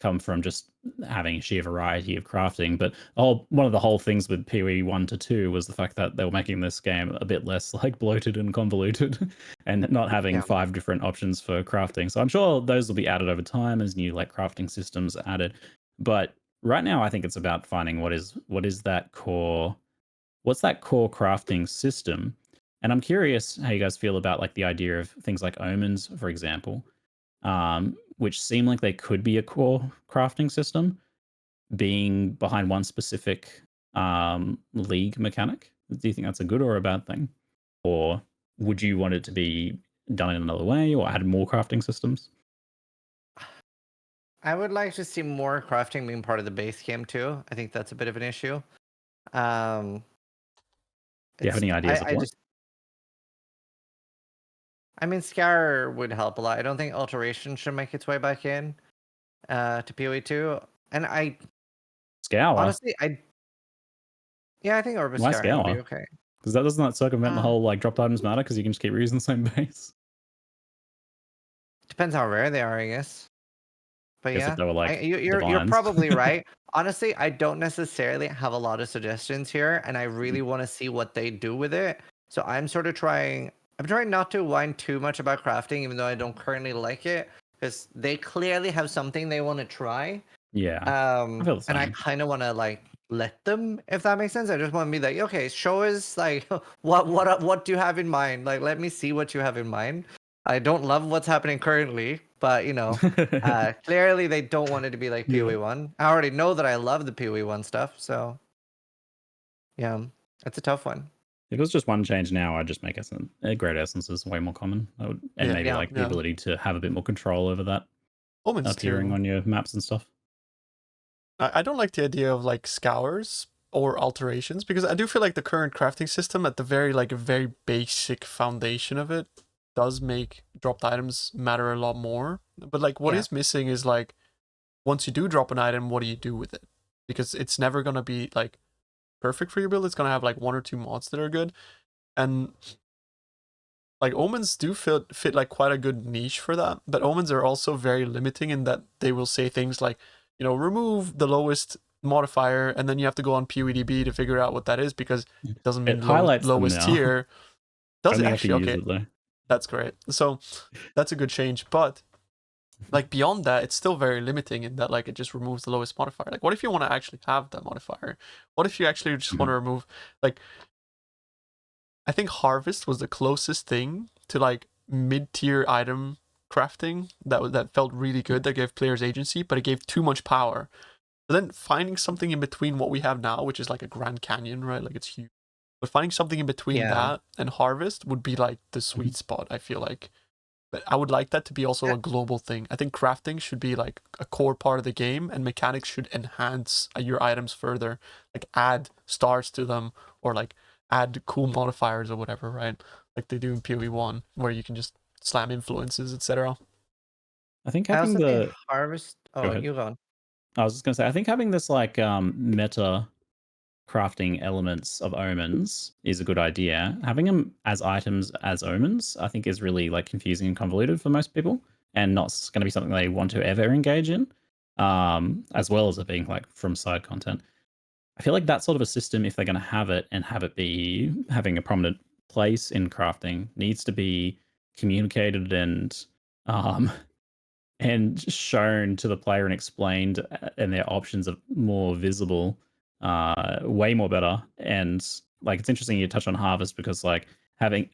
come from just having sheer variety of crafting. But one of the whole things with PoE 1 to 2 was the fact that they were making this game a bit less like bloated and convoluted and not having Yeah. 5 different options for crafting. So I'm sure those will be added over time as new like crafting systems are added. But right now I think it's about finding what's that core crafting system. And I'm curious how you guys feel about like the idea of things like omens, for example, which seem like they could be a core crafting system, being behind one specific league mechanic. Do you think that's a good or a bad thing? Or would you want it to be done in another way or add more crafting systems? I would like to see more crafting being part of the base game too. I think that's a bit of an issue. Um, Do you have any ideas of I what? just, I mean, Scour would help a lot. I don't think Alteration should make its way back in to PoE 2. And Scour? honestly, yeah, I think Orbis Why Scouring would be Scour? okay. Because that doesn't circumvent the Uh, whole like dropped items matter because you can just keep reusing the same base. Depends how rare they are, I guess. But I guess yeah, if they were like you're divines. probably right. Honestly, I don't necessarily have a lot of suggestions here, and I Mm. really want to see what they do with it. So I'm sort of trying. I'm trying not to whine too much about crafting, even though I don't currently like it, because they clearly have something they want to try. Yeah, I feel the And I same. kind of want to like let them, if that makes sense. I just want to be like, okay, show us like what do you have in mind? Like, let me see what you have in mind. I don't love what's happening currently, but clearly they don't want it to be like Yeah. PoE 1. I already know that I love the PoE 1 stuff, so yeah, it's a tough one. If it was just one change now, I'd just make great essence is way more common. And maybe Yeah. like the ability to have a bit more control over that Omens appearing too. on your maps and stuff. I don't like the idea of like scours or alterations because I do feel like the current crafting system at the very basic foundation of it does make dropped items matter a lot more. But like what Yeah. is missing is like once you do drop an item, what do you do with it? Because it's never gonna be like perfect for your build. It's gonna have like 1 or 2 mods that are good. And like omens do fit like quite a good niche for that, but omens are also very limiting in that they will say things like, remove the lowest modifier, and then you have to go on PoEDB to figure out what that is because it doesn't mean It highlights them lowest now. tier. Does it Only have to actually? use Okay, it though. that's great. So that's a good change, but like beyond that, it's still very limiting in that like it just removes the lowest modifier. Like, what if you want to actually have that modifier? What if you actually just want to remove like? I think Harvest was the closest thing to like mid-tier item crafting that felt really good, that gave players agency, but it gave too much power. But then finding something in between what we have now, which is like a Grand Canyon, right? Like it's huge. But finding something in between that and Harvest would be like the sweet spot, I feel like. But I would like that to be also a global thing. I think crafting should be like a core part of the game, and mechanics should enhance your items further, like add stars to them or like add cool modifiers or whatever, right? Like they do in PoE 1, where you can just slam influences, etc. I think I having also think the Harvest. Go Oh, ahead. you go on. I was just gonna say, I think having this like meta crafting elements of omens is a good idea. Having them as items as omens, I think, is really like confusing and convoluted for most people, and not going to be something they want to ever engage in. As well as it being like from side content. I feel like that sort of a system, if they're going to have it and have it be having a prominent place in crafting, needs to be communicated and shown to the player and explained, and their options are more visible, way more better. And like it's interesting you touch on Harvest because like having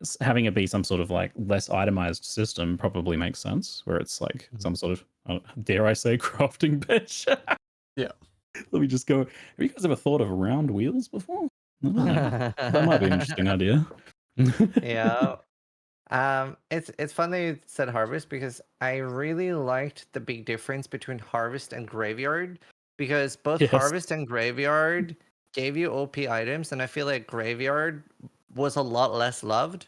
it be some sort of like less itemized system probably makes sense, where it's like some sort of dare I say crafting bench. Yeah. Let me just go. Have you guys ever thought of round wheels before? I don't know. That might be an interesting idea. Yeah. It's fun that you said Harvest because I really liked the big difference between Harvest and Graveyard, because both Yes. Harvest and Graveyard gave you OP items, and I feel like Graveyard was a lot less loved.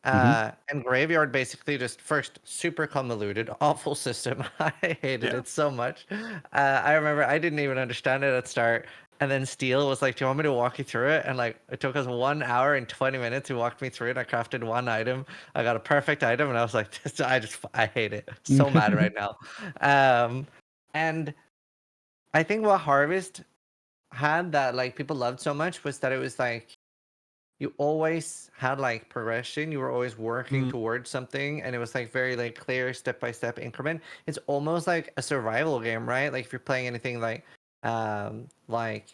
And Graveyard basically just first super convoluted, awful system. I hated it so much. I remember I didn't even understand it at start. And then Steel was like, "Do you want me to walk you through it?" And like, it took us 1 hour and 20 minutes. He walked me through it. I crafted one item. I got a perfect item, and I was like, I hate it. So mad right now. And I think what Harvest had that like people loved so much was that it was like you always had like progression. You were always working Mm. towards something, and it was like very like clear step by step increment. It's almost like a survival game, right? Like if you're playing anything like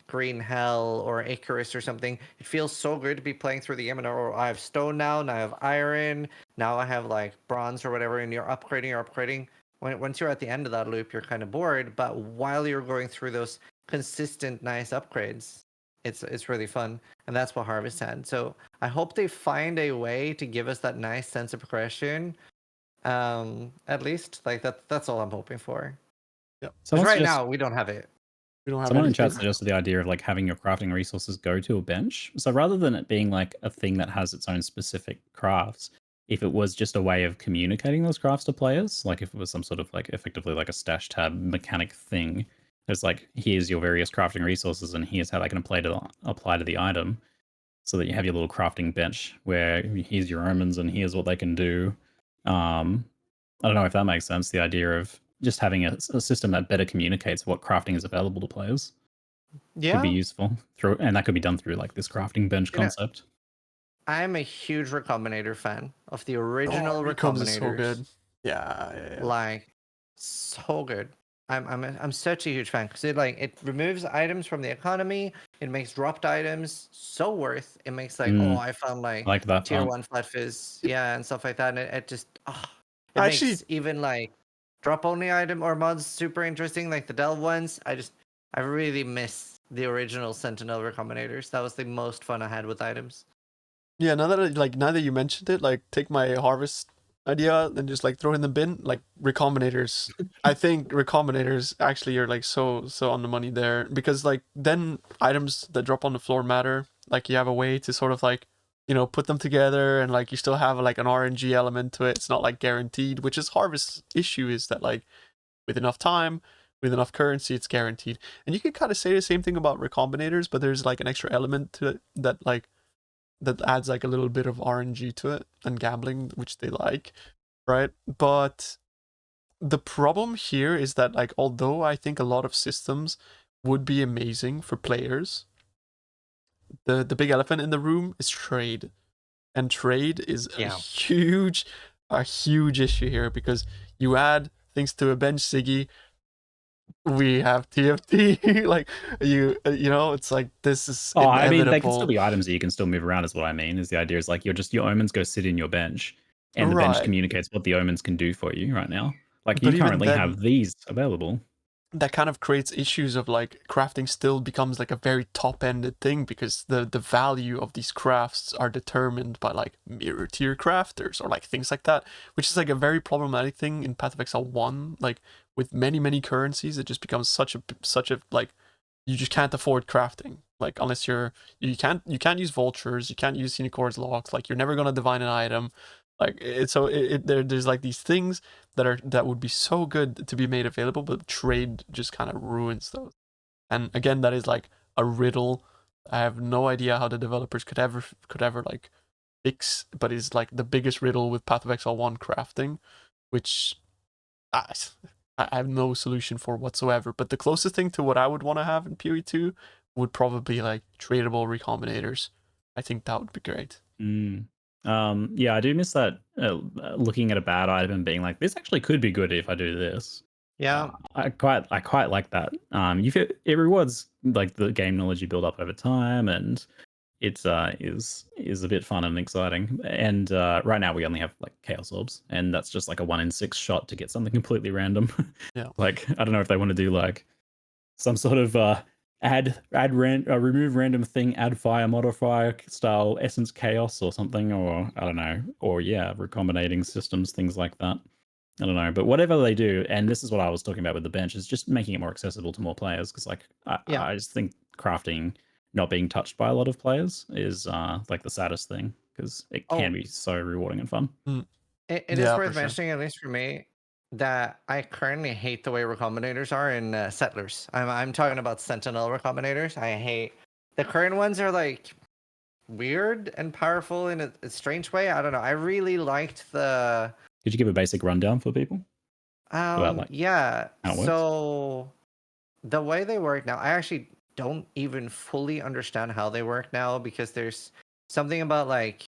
Green Hell or Icarus or something, it feels so good to be playing through the game. And oh, I have stone now I have iron, now I have like bronze or whatever, and you're upgrading. Once you're at the end of that loop, you're kind of bored. But while you're going through those consistent nice upgrades, it's really fun, and that's what Harvest had. So I hope they find a way to give us that nice sense of progression. At least like that's all I'm hoping for. Yeah. Because Someone right suggests now we don't have it. We don't have Someone in anything. chat suggested the idea of like having your crafting resources go to a bench. So rather than it being like a thing that has its own specific crafts, if it was just a way of communicating those crafts to players, like if it was some sort of like effectively like a stash tab mechanic thing, it's like here's your various crafting resources and here's how they can apply to the item, so that you have your little crafting bench where here's your omens and here's what they can do. I don't know if that makes sense. The idea of just having a system that better communicates what crafting is available to players could be Yeah, useful through, and that could be done through like this crafting bench you know, concept. I'm a huge Recombinator fan of the Oh, original Recombs is so Recombinators. good. Yeah. Like so good. I'm such a huge fan because it removes items from the economy. It makes dropped items so worth. It makes like I found I like like that tier part. 1 flat fizz, yeah, and stuff like that. And it just it Actually, makes even like drop only item or mods super interesting, like the delve ones. I really miss the original Sentinel Recombinators. That was the most fun I had with items. yeah, now that you mentioned it, like take my Harvest idea and just like throw it in the bin, like Recombinators. I think Recombinators actually are like so on the money there, because like then items that drop on the floor matter. Like you have a way to sort of like, put them together, and like you still have like an RNG element to it. It's not like guaranteed, which is Harvest's issue, is that like with enough time, with enough currency, it's guaranteed. And you could kind of say the same thing about Recombinators, but there's like an extra element to it that adds like a little bit of RNG to it and gambling, which they like, right? But the problem here is that like, although I think a lot of systems would be amazing for players, the big elephant in the room is trade. And trade is a huge issue here, because you add things to a bench, Siggy, we have TFT. Like it's like this is inevitable. I mean, they can still be items that you can still move around, is what I mean. Is the idea is like your omens go sit in your bench, and the bench communicates what the omens can do for you right now. Like But you even currently then, have these available. That kind of creates issues of like crafting still becomes like a very top-ended thing, because the value of these crafts are determined by like mirror tier crafters or like things like that, which is like a very problematic thing in Path of Exile 1. Like with many currencies, it just becomes such a like, you just can't afford crafting, like unless you can't use vultures, you can't use Unicorn's locks, like you're never gonna divine an item. Like there's like these things that would be so good to be made available, but trade just kind of ruins those. And again, that is like a riddle. I have no idea how the developers could ever like fix, but it's like the biggest riddle with Path of Exile 1 crafting, which I have no solution for whatsoever. But the closest thing to what I would want to have in PoE2 would probably be like tradable recombinators. I think that would be great. Yeah, I do miss that, looking at a bad item and being like, this actually could be good if I do this. Yeah. I quite like that. It rewards like the game knowledge you build up over time, and it's is a bit fun and exciting. And right now we only have like Chaos Orbs, and that's just like a 1 in 6 shot to get something completely random. Yeah. Like I don't know if they want to do like some sort of remove random thing, add fire modifier style essence chaos or something, or I don't know, or recombinating systems, things like that. I don't know, but whatever they do, and this is what I was talking about with the bench, is just making it more accessible to more players, because like I just think crafting not being touched by a lot of players is like the saddest thing, because it can be so rewarding and fun. It is worth mentioning, at least for me, that I currently hate the way recombinators are in Settlers. I'm talking about Sentinel recombinators. I hate the current ones. Are like weird and powerful in a strange way. I don't know. I really liked the. Could you give a basic rundown for people? Yeah. how it works? So the way they work now, I actually don't even fully understand how they work now, because there's something about like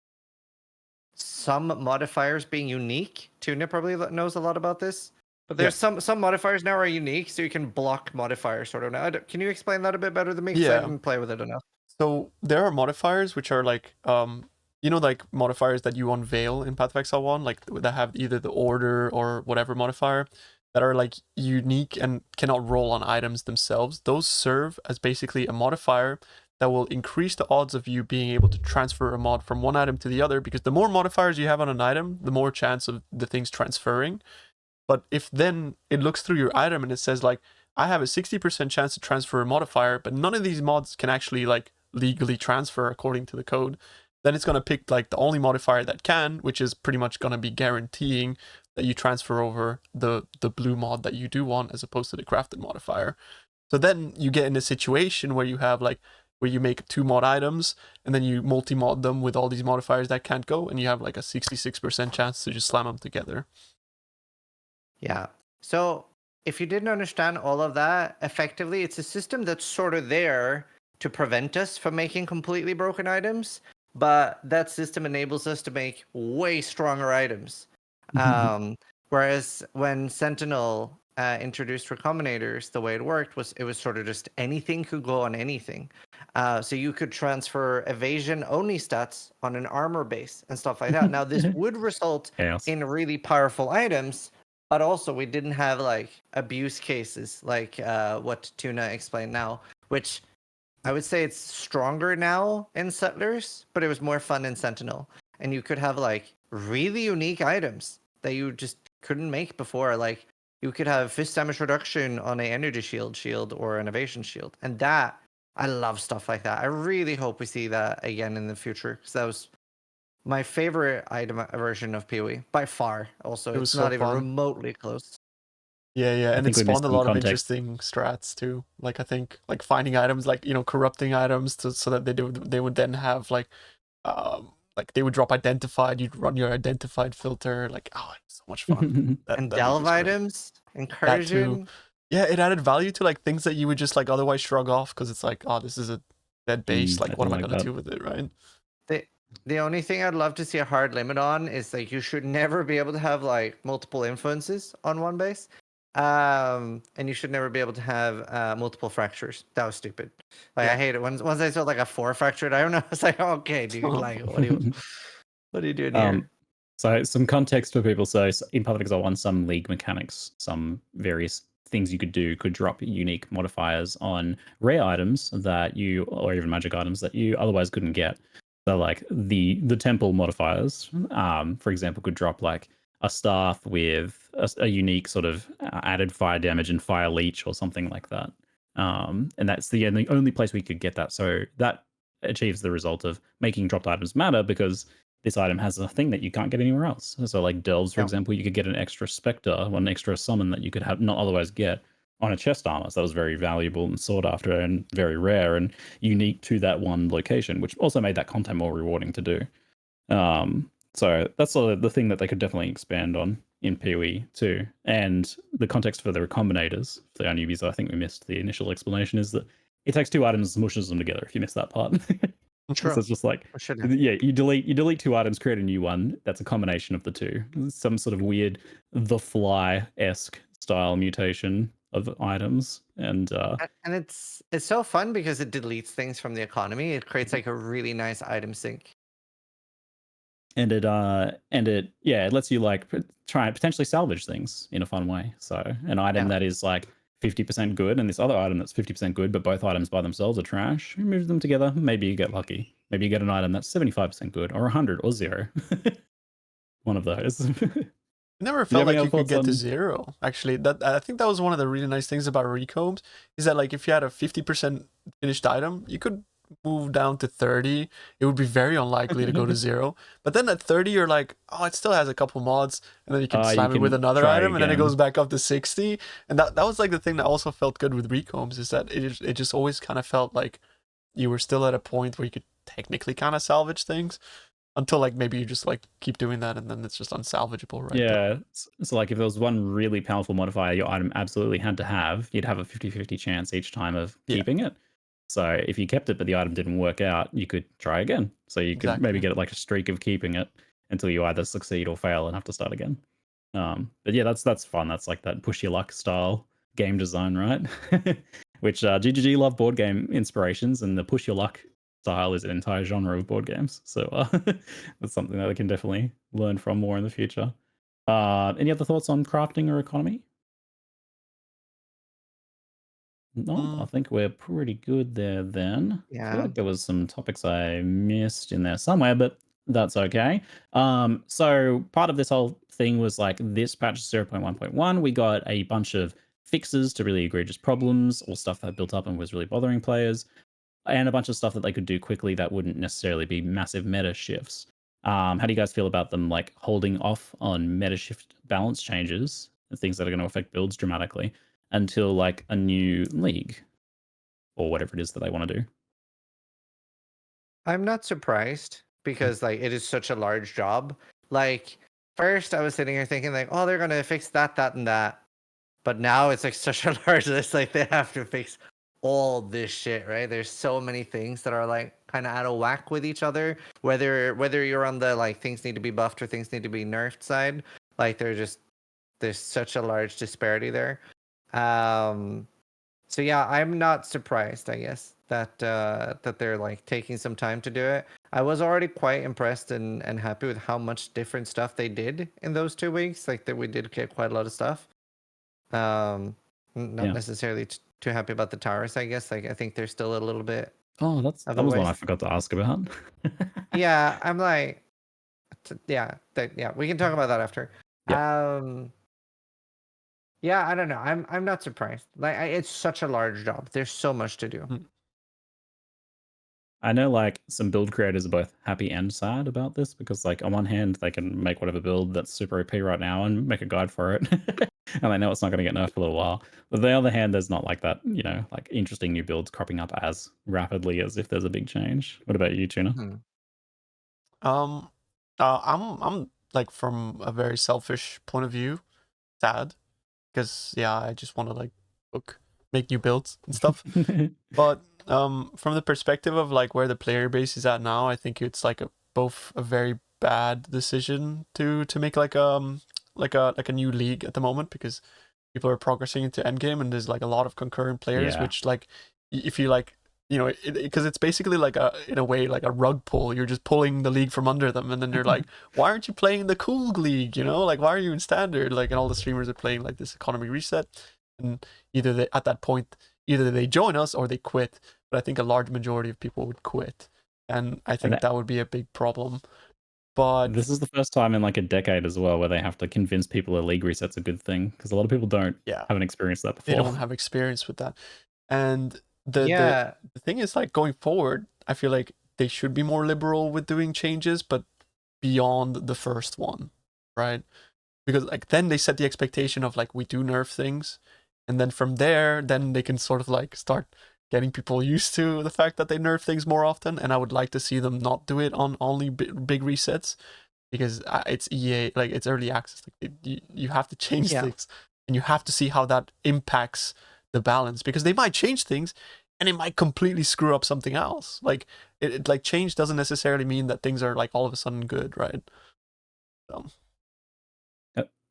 some modifiers being unique. Tuna probably knows a lot about this. But there's some modifiers now are unique, so you can block modifiers sort of now. Can you explain that a bit better than me? Because I Yeah. didn't play with it enough. So there are modifiers which are like like modifiers that you unveil in Path of Exile 1, like that have either the order or whatever modifier that are like unique and cannot roll on items themselves. Those serve as basically a modifier that will increase the odds of you being able to transfer a mod from one item to the other, because the more modifiers you have on an item, the more chance of the things transferring. But if then it looks through your item and it says like, I have a 60% chance to transfer a modifier, but none of these mods can actually like legally transfer according to the code, then it's going to pick like the only modifier that can, which is pretty much going to be guaranteeing that you transfer over the blue mod that you do want, as opposed to the crafted modifier. So then you get in a situation where you have like, where you make 2 mod items and then you multi-mod them with all these modifiers that can't go, and you have like a 66% chance to just slam them together. Yeah. So if you didn't understand all of that, effectively, it's a system that's sort of there to prevent us from making completely broken items, but that system enables us to make way stronger items. Whereas when Sentinel introduced recombinators, the way it worked was it was sort of just anything could go on anything. So you could transfer evasion only stats on an armor base and stuff like that. Now this would result in really powerful items, but also we didn't have like abuse cases like what Tuna explained now, which I would say it's stronger now in Settlers, but it was more fun in Sentinel. And you could have like really unique items that you just couldn't make before. Like you could have fist damage reduction on an energy shield or an evasion shield. And that, I love stuff like that. I really hope we see that again in the future, because that was my favorite item version of PoE by far. Also, it's not even remotely close. Yeah, and it spawned a lot of interesting strats too. Like I think like finding items, like corrupting items so that they would then have like they would drop identified. You'd run your identified filter. Like it's so much fun. And delve items, incursion. Yeah, it added value to like things that you would just like otherwise shrug off, because it's like, this is a dead base. Like what am I gonna do with it, right? The only thing I'd love to see a hard limit on is like you should never be able to have like multiple influences on one base. And you should never be able to have multiple fractures. That was stupid. Like I hate it. Once I saw like a 4 fractured, I don't know. It's like, okay, dude, like what are you doing here? So some context for people. So in Path of Exile 1, some league mechanics, some various things you could do could drop unique modifiers on rare items that you, or even magic items that you otherwise couldn't get. So like the temple modifiers, for example, could drop like a staff with a unique sort of added fire damage and fire leech or something like that. And that's the only place we could get that. So that achieves the result of making dropped items matter, because this item has a thing that you can't get anywhere else. So like delves, for example, you could get an extra spectre, one extra summon that you could have not otherwise get on a chest armor. So that was very valuable and sought after and very rare and unique to that one location, which also made that content more rewarding to do. So that's the thing that they could definitely expand on in PoE too. And the context for the recombinators, for our newbies, I think we missed the initial explanation, is that it takes 2 items and smushes them together, if you missed that part. True. So it's just like, you delete 2 items, create a new one. That's a combination of the 2. Some sort of weird The Fly-esque style mutation of items. And it's so fun because it deletes things from the economy. It creates like a really nice item sync. And it lets you like try and potentially salvage things in a fun way. So an item that is like 50% good and this other item that's 50% good, but both items by themselves are trash, you move them together, maybe you get lucky. Maybe you get an item that's 75% good or 100 or 0. One of those. I never felt like you could get to 0. Actually, I think that was one of the really nice things about recombs, is that like if you had a 50% finished item, you could move down to 30. It would be very unlikely to go to 0. But then at 30, you're like, it still has a couple mods, and then you can slam it with another item, and then it goes back up to 60. And that was like the thing that also felt good with recombs, is that it just always kind of felt like you were still at a point where you could technically kind of salvage things. until like maybe you just like keep doing that and then it's just unsalvageable, right? Yeah. So like if there was one really powerful modifier your item absolutely had to have, you'd have a 50-50 chance each time of Yeah. keeping it. So if you kept it but the item didn't work out, you could try again. So you could maybe Exactly. get like a streak of keeping it until you either succeed or fail and have to start again. But yeah, that's fun. That's like that push your luck style game design, right? Which GGG love board game inspirations, and the push your luck style is an entire genre of board games. So that's something that I can definitely learn from more in the future. Any other thoughts on crafting or economy? No, I think we're pretty good there then. I feel Yeah. like there was some topics I missed in there somewhere, but that's okay. So part of this whole thing was like this patch 0.1.1, we got a bunch of fixes to really egregious problems or stuff that built up and was really bothering players, and a bunch of stuff that they could do quickly that wouldn't necessarily be massive meta shifts. How do you guys feel about them like holding off on meta shift balance changes and things that are going to affect builds dramatically until like a new league or whatever it is that they want to do? I'm not surprised because like it is such a large job. Like first I was sitting here thinking like, oh, they're gonna fix that, that, and that. But now it's like such a large list, like they have to fix all this shit, right? There's so many things that are like kind of out of whack with each other. Whether you're on the like things need to be buffed or things need to be nerfed side, like there's such a large disparity there. Um so yeah, I'm not surprised, I guess, that they're like taking some time to do it. I was already quite impressed and happy with how much different stuff they did in those 2 weeks. Like that we did get quite a lot of stuff. Not Yeah. necessarily too happy about the towers, I guess. Like I think there's still a little bit Oh, of that a was one I waste. forgot to ask about. Yeah, I'm like, yeah, we can talk about that after. Yep. Yeah, I don't know. I'm not surprised. Like it's such a large job. There's so much to do. I know like some build creators are both happy and sad about this because like on one hand they can make whatever build that's super OP right now and make a guide for it. And they know it's not going to get nerfed for a little while. But on the other hand, there's not like that, like interesting new builds cropping up as rapidly as if there's a big change. What about you, Tuna? Hmm. I'm like from a very selfish point of view, sad because yeah, I just want to like make new builds and stuff. But from the perspective of like where the player base is at now, I think it's like both a very bad decision to make like a new league at the moment because people are progressing into endgame and there's like a lot of concurrent players, Yeah. which like if you like because it's basically like in a way like a rug pull. You're just pulling the league from under them, and then they're like, "Why aren't you playing the cool league? Like why are you in standard?" Like, and all the streamers are playing like this economy reset, and at that point, either they join us or they quit. But I think a large majority of people would quit, and I think that would be a big problem. But this is the first time in like a decade as well where they have to convince people a league reset's a good thing because a lot of people haven't experienced that before. They don't have experience with that, and Yeah. the thing is like going forward, I feel like they should be more liberal with doing changes, but beyond the first one, right? Because like then they set the expectation of like we do nerf things, and then from there, then they can sort of like start getting people used to the fact that they nerf things more often. And I would like to see them not do it on only big resets because it's EA, like it's early access. Like you have to change things, and you have to see how that impacts the balance because they might change things and it might completely screw up something else. Like it like change doesn't necessarily mean that things are like all of a sudden good, right? So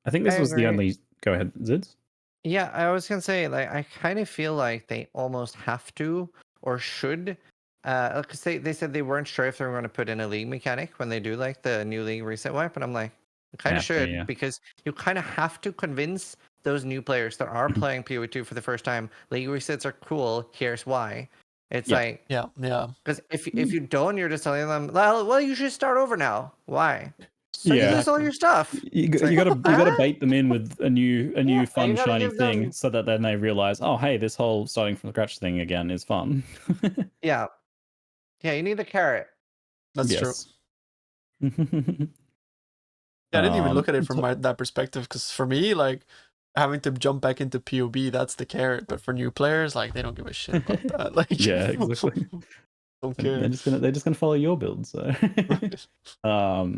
I think this I was the agree. only. Go ahead, Zids. Yeah, I was gonna say like I kind of feel like they almost have to or should, because they said they weren't sure if they were going to put in a league mechanic when they do like the new league reset wipe, and I'm like, you kind of should Yeah. because you kind of have to convince those new players that are playing PoE2 for the first time. League resets are cool. Here's why. It's like yeah. because if you don't, you're just telling them, well, you should start over now. Why? So you Yeah. lose all your stuff. You It's like, gotta bait them in with a new fun you gotta shiny give thing them. so that then they realize, oh hey, this whole starting from scratch thing again is fun. Yeah, you need the carrot. That's true. Yes. Yeah, I didn't even look at it so- from that perspective because for me, like having to jump back into POB, that's the carrot. But for new players, like they don't give a shit about that. Like Yeah, exactly. Don't They're care. just gonna follow your build. So, I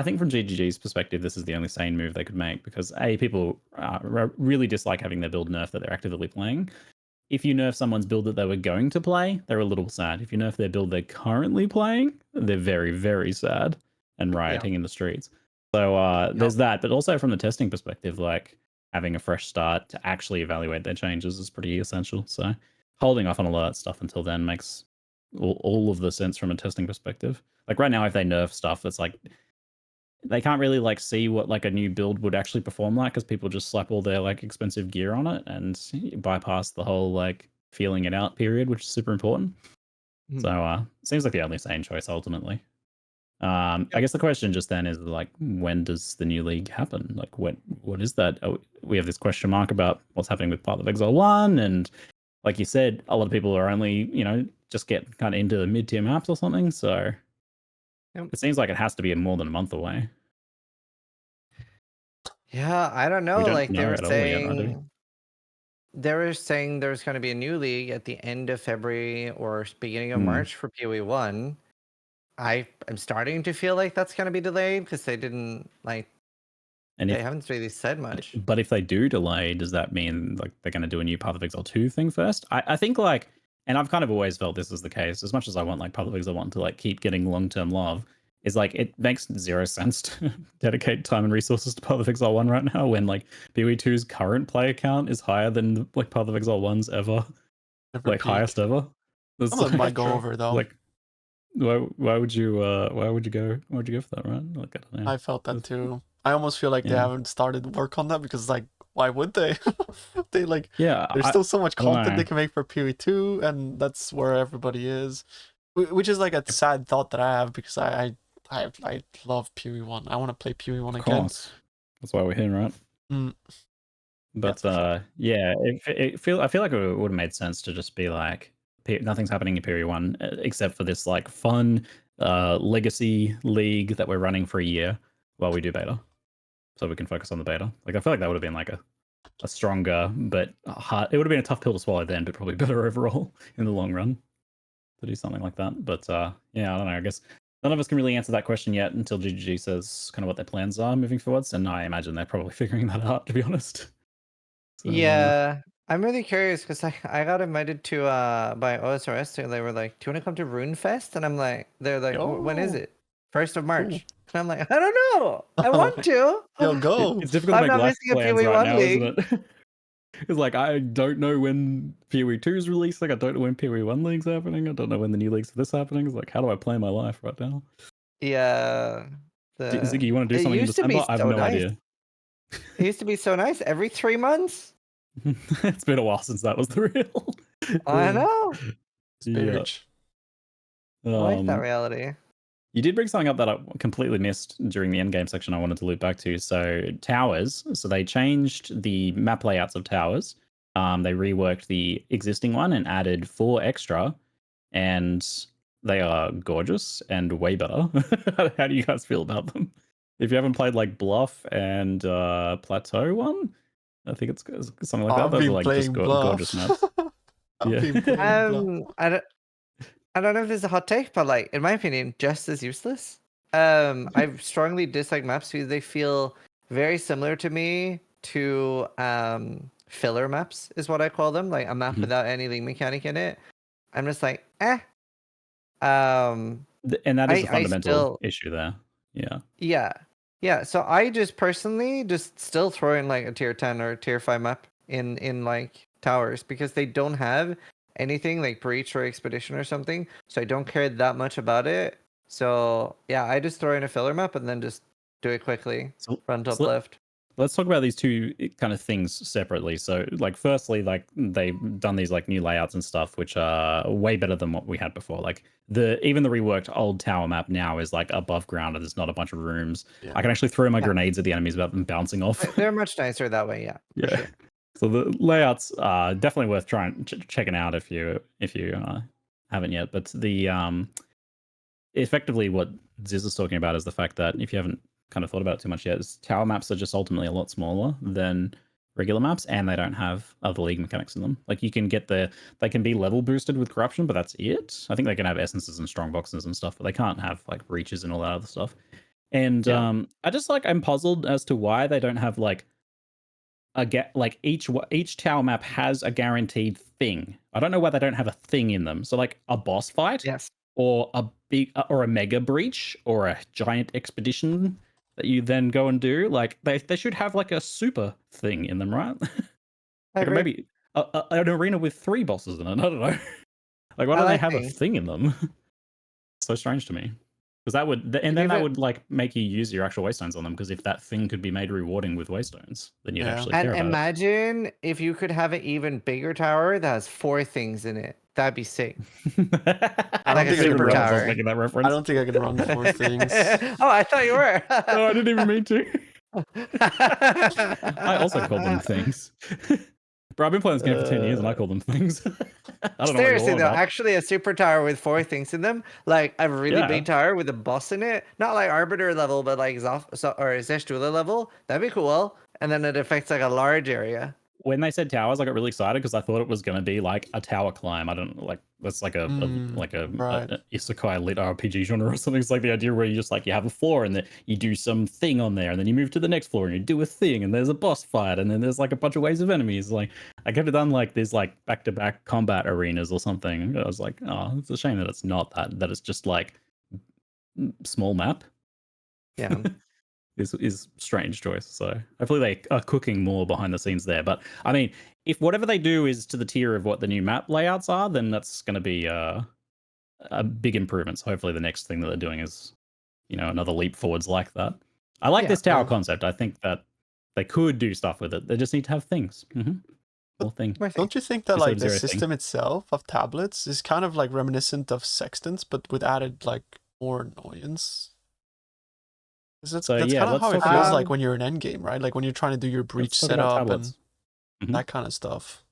think from GGG's perspective, this is the only sane move they could make because people really dislike having their build nerfed that they're actively playing. If you nerf someone's build that they were going to play, they're a little sad. If you nerf their build they're currently playing, they're very, very sad and rioting in the streets. So there's that, but also from the testing perspective, like having a fresh start to actually evaluate their changes is pretty essential. So holding off on a lot of stuff until then makes all of the sense from a testing perspective. Like right now, if they nerf stuff, it's like they can't really like see what like a new build would actually perform like because people just slap all their like expensive gear on it and bypass the whole like feeling it out period, which is super important. So seems like the only sane choice ultimately. I guess the question just then is like, when does the new league happen? Like, what is that? We have this question mark about what's happening with Path of Exile 1, and like you said, a lot of people are only just get kind of into the mid-tier maps or something. So it seems like it has to be more than a month away. Yeah, I don't know. We don't Like know at all yet, do we? they were saying there's going to be a new league at the end of February or beginning of March for PoE 1. I am starting to feel like that's going to be delayed because they didn't they haven't really said much. But if they do delay, does that mean like they're going to do a new Path of Exile 2 thing first? I think like, and I've kind of always felt this is the case. As much as I want like Path of Exile 1 to like keep getting long-term love, is like it makes zero sense to dedicate time and resources to Path of Exile 1 right now when like PoE 2's current player count is higher than like Path of Exile 1's ever like highest ever. Some of them might go over though. Like why would you go for that, right? Like I don't know. I felt that too. I almost feel like they haven't started work on that because like why would they? They like there's still so much content they can make for PoE 2 and that's where everybody is. Which is like a sad thought that I have because I love PoE 1. I want to play PoE 1 again. That's why we're here, right? But I feel like it would have made sense to just be like nothing's happening in PoE 1 except for this like fun legacy league that we're running for a year while we do beta, so we can focus on the beta. Like I feel like that would have been like a stronger but hard. It would have been a tough pill to swallow then, but probably better overall in the long run to do something like that. But yeah, I don't know. I guess none of us can really answer that question yet until GGG says kind of what their plans are moving forwards, and I imagine they're probably figuring that out, to be honest. So, yeah, I'm really curious because I got invited to by OSRS and they were like, "Do you want to come to Rune Fest?" And I'm like, "They're like, when is it? 1st of March." Ooh. And I'm like, "I don't know. I want to." Yo, go. It's difficult to make life plans right now, isn't it? It's like I don't know when PoE 2 is releasing. I don't know when PoE 1 league's happening. I don't know when the new leagues for this happening. It's like, how do I plan my life right now? Yeah. Ziggy, you want to do something in December? I have no idea. It used to be so nice. Every 3 months. It's been a while since that was the real. I know. Yeah. I like that reality. You did bring something up that I completely missed during the endgame section I wanted to loop back to. So towers. So they changed the map layouts of towers. They reworked the existing one and added 4 extra. And they are gorgeous and way better. How do you guys feel about them? If you haven't played like Bluff and Plateau one, I think it's something like that. Those are like just gorgeous maps. I don't know if this is a hot take, but like in my opinion, just as useless. I strongly dislike maps because they feel very similar to me to filler maps is what I call them. Like a map without any link mechanic in it. I'm just like, eh. And that is a fundamental issue there. Yeah. So I just personally just still throw in like a tier 10 or tier 5 map in like towers because they don't have anything like breach or expedition or something, so I don't care that much about it. So yeah, I just throw in a filler map and then just do it quickly. Front up left. Let's talk about these two kind of things separately. So like firstly, like they've done these like new layouts and stuff which are way better than what we had before. Like even the reworked old tower map now is like above ground and there's not a bunch of rooms. I can actually throw my grenades at the enemies without them bouncing off. They're much nicer that way. Yeah. Sure. So the layouts are definitely worth checking out if you haven't yet. But the effectively what Ziz is talking about is the fact that if you haven't kind of thought about it too much yet, is tower maps are just ultimately a lot smaller than regular maps, and they don't have other league mechanics in them. Like you can get they can be level boosted with corruption, but that's it. I think they can have essences and strong boxes and stuff, but they can't have like breaches and all that other stuff. And Yeah. I just like I'm puzzled as to why they don't have like like each tower map has a guaranteed thing. I don't know why they don't have a thing in them. So like a boss fight Yes. or a big or a mega breach or a giant expedition that you then go and do. Like they should have like a super thing in them, right? I Like agree. maybe an arena with 3 bosses in it. I don't know. Like why I don't they like have a things. thing in them? So strange to me. Because that would, and then Give that it, would like make you use your actual waystones on them. Because if that thing could be made rewarding with waystones, then you'd Yeah. actually and care about it. imagine if you could have an even bigger tower that has 4 things in it. That'd be sick. I Like don't a think I can super Realized I was tower. making that I reference. don't think I can run 4 things. Oh, I thought you were. No, I didn't even mean to. I also call them things. Bro, I've been playing this game for 10 years and I call them things. I don't know what you're Seriously all though, about. actually a super tower with 4 things in them, like a really Yeah. big tower with a boss in it, not like Arbiter level, but like or Zeshtula level, that'd be cool. And then it affects like a large area. When they said towers, I got really excited because I thought it was going to be like a tower climb. I don't like that's like a Right. isekai lit RPG genre or something. It's like the idea where you just like you have a floor and then you do some thing on there, and then you move to the next floor and you do a thing, and there's a boss fight, and then there's like a bunch of waves of enemies. Like I could have done like these like back to back combat arenas or something. I was like, oh, it's a shame that it's not that. That it's just like small map. Yeah. Is strange choice. So hopefully they are cooking more behind the scenes there. But I mean, if whatever they do is to the tier of what the new map layouts are, then that's going to be a big improvement. So hopefully the next thing that they're doing is, another leap forwards like that. I like Yeah. this tower concept. I think that they could do stuff with it. They just need to have things. More thing. More things. Don't you think that Instead like of the zero thing. system itself of tablets is kind of like reminiscent of sextants, but with added like more annoyance? 'Cause that's So, that's yeah, kind of let's how it talk feels about- like when you're in endgame, right? Like when you're trying to do your breach Let's talk about setup tablets. and Mhm. that kind of stuff.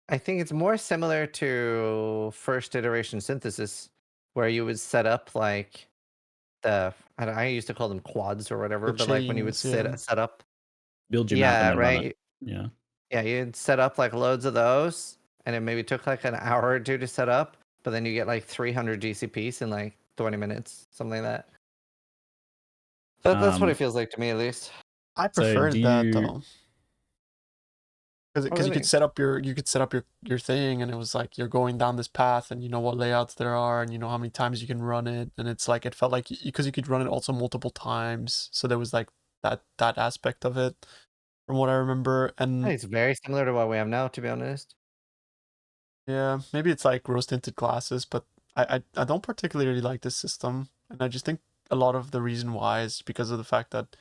I think it's more similar to first iteration synthesis, where you would set up like I used to call them quads or whatever, The but like when you would chains, yeah. set up, Build your map yeah, and then run right, it. Yeah. yeah, you'd set up like loads of those, and it maybe took like an hour or 2 to set up, but then you get like 300 GCPs in like 20 minutes, something like that. That's what it feels like to me, at least. I So preferred do that you- though. Oh, Because you really? could set up your thing, and it was like you're going down this path, and you know what layouts there are, and you know how many times you can run it, and it's like it felt like because you could run it also multiple times, so there was like that aspect of it, from what I remember, I and think it's very similar to what we have now, to be honest. yeah, maybe it's like rose tinted glasses, but I don't particularly like this system, and I just think a lot of the reason why is because of the fact that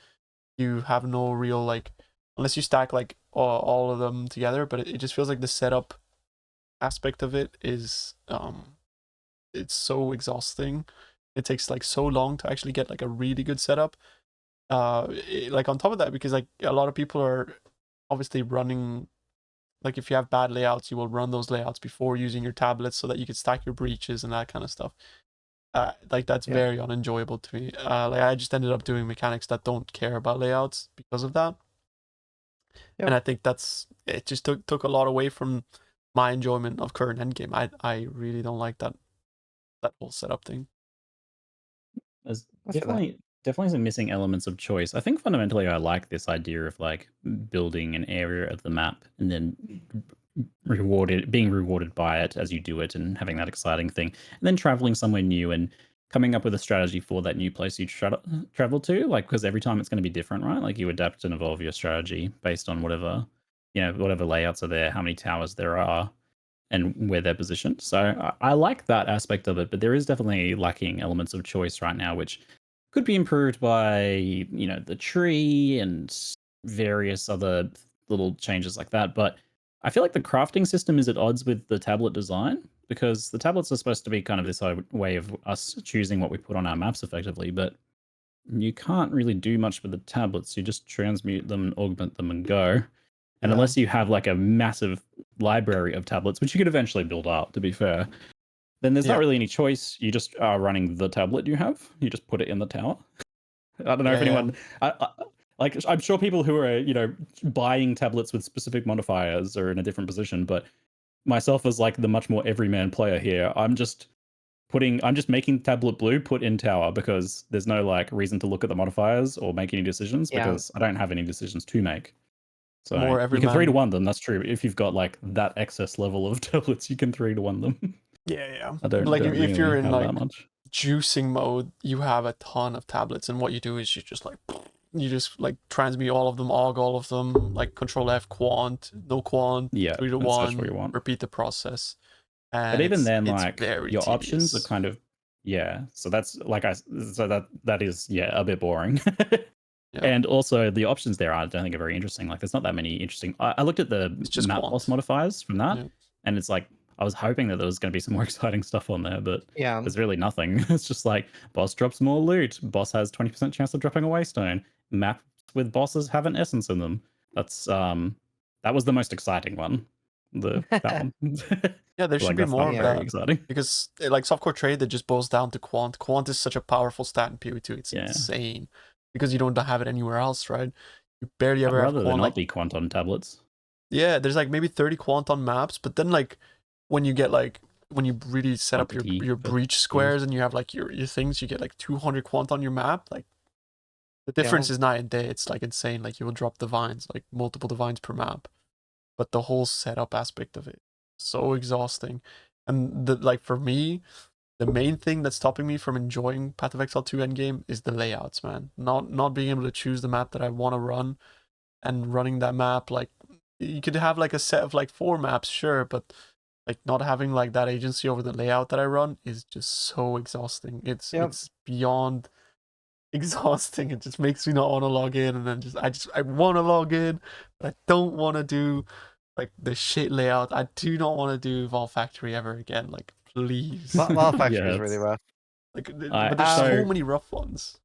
you have no real like unless you stack like all of them together, but it just feels like the setup aspect of it is it's so exhausting. It takes like so long to actually get like a really good setup. Like on top of that, because like a lot of people are obviously running, like if you have bad layouts, you will run those layouts before using your tablets so that you can stack your breaches and that kind of stuff. Like that's Yeah. very unenjoyable to me. Like I just ended up doing mechanics that don't care about layouts because of that. Yep. And I think it just took a lot away from my enjoyment of current endgame. I really don't like that whole setup thing. There's I feel that. definitely some missing elements of choice. I think fundamentally I like this idea of like building an area of the map and then being rewarded by it as you do it and having that exciting thing. And then traveling somewhere new and coming up with a strategy for that new place you travel to, like because every time it's going to be different, right? Like you adapt and evolve your strategy based on whatever layouts are there, how many towers there are, and where they're positioned. So I like that aspect of it, but there is definitely lacking elements of choice right now, which could be improved by the tree and various other little changes like that. But I feel like the crafting system is at odds with the tablet design because the tablets are supposed to be kind of this way of us choosing what we put on our maps effectively, but you can't really do much with the tablets. You just transmute them, augment them, and go. And Yeah. unless you have like a massive library of tablets, which you could eventually build up, to be fair, then there's Yeah. not really any choice. You just are running the tablet you have. You just put it in the tower. I don't know if Yeah, anyone. like I'm sure people who are, buying tablets with specific modifiers are in a different position, but myself as like the much more everyman player here, I'm just making tablet blue, put in tower, because there's no like reason to look at the modifiers or make any decisions, Yeah. because I don't have any decisions to make. So More you can 3 to everyman. 1 them, that's true. If you've got like that excess level of tablets, you can 3 to 1 them. Yeah. I don't Like don't if you're really in have like that much. juicing mode, you have a ton of tablets, and what you do is you just like transmute all of them, aug all of them, like control F quant, no quant, Yeah, 3 to and search what you 1, want. repeat the process. But And even then, it's like very your options are tedious. kind of So that's like that is a bit boring. Yeah. And also the options there I don't think are very interesting. Like there's not that many interesting. I looked at the It's just map quant. boss modifiers from that, Yeah. and it's like I was hoping that there was going to be some more exciting stuff on there, but Yeah. there's really nothing. It's just like boss drops more loot. Boss has 20% chance of dropping a waystone. Maps with bosses have an essence in them. That's that was the most exciting one. That one. Yeah, there should Like be that's more not of very that. exciting. Because like softcore trade, that just boils down to quant. Quant is such a powerful stat in PoE2. It's Yeah. insane. Because you don't have it anywhere else, right? You barely I'd ever have rather there quant. not Like, be quant on tablets. yeah, there's like maybe 30 quant on maps, but then like when you get like when you really set up Quantity your for breach skills. squares and you have like your things, you get like 200 quant on your map. Like the difference is night and day. It's like insane. Like you will drop divines, like multiple divines per map. But the whole setup aspect of it, so exhausting. And the like for me, the main thing that's stopping me from enjoying Path of Exile 2 endgame is the layouts, man. Not being able to choose the map that I want to run, and running that map. Like you could have like a set of like 4 maps, sure, but like not having like that agency over the layout that I run is just so exhausting. It's beyond exhausting. It just makes me not want to log in, and then I want to log in, but I don't want to do like the shit layout. I do not want to do Vol Factory ever again. Like please. Wall Factory is Yeah, really rough. Like, I- but there's so- so many rough ones.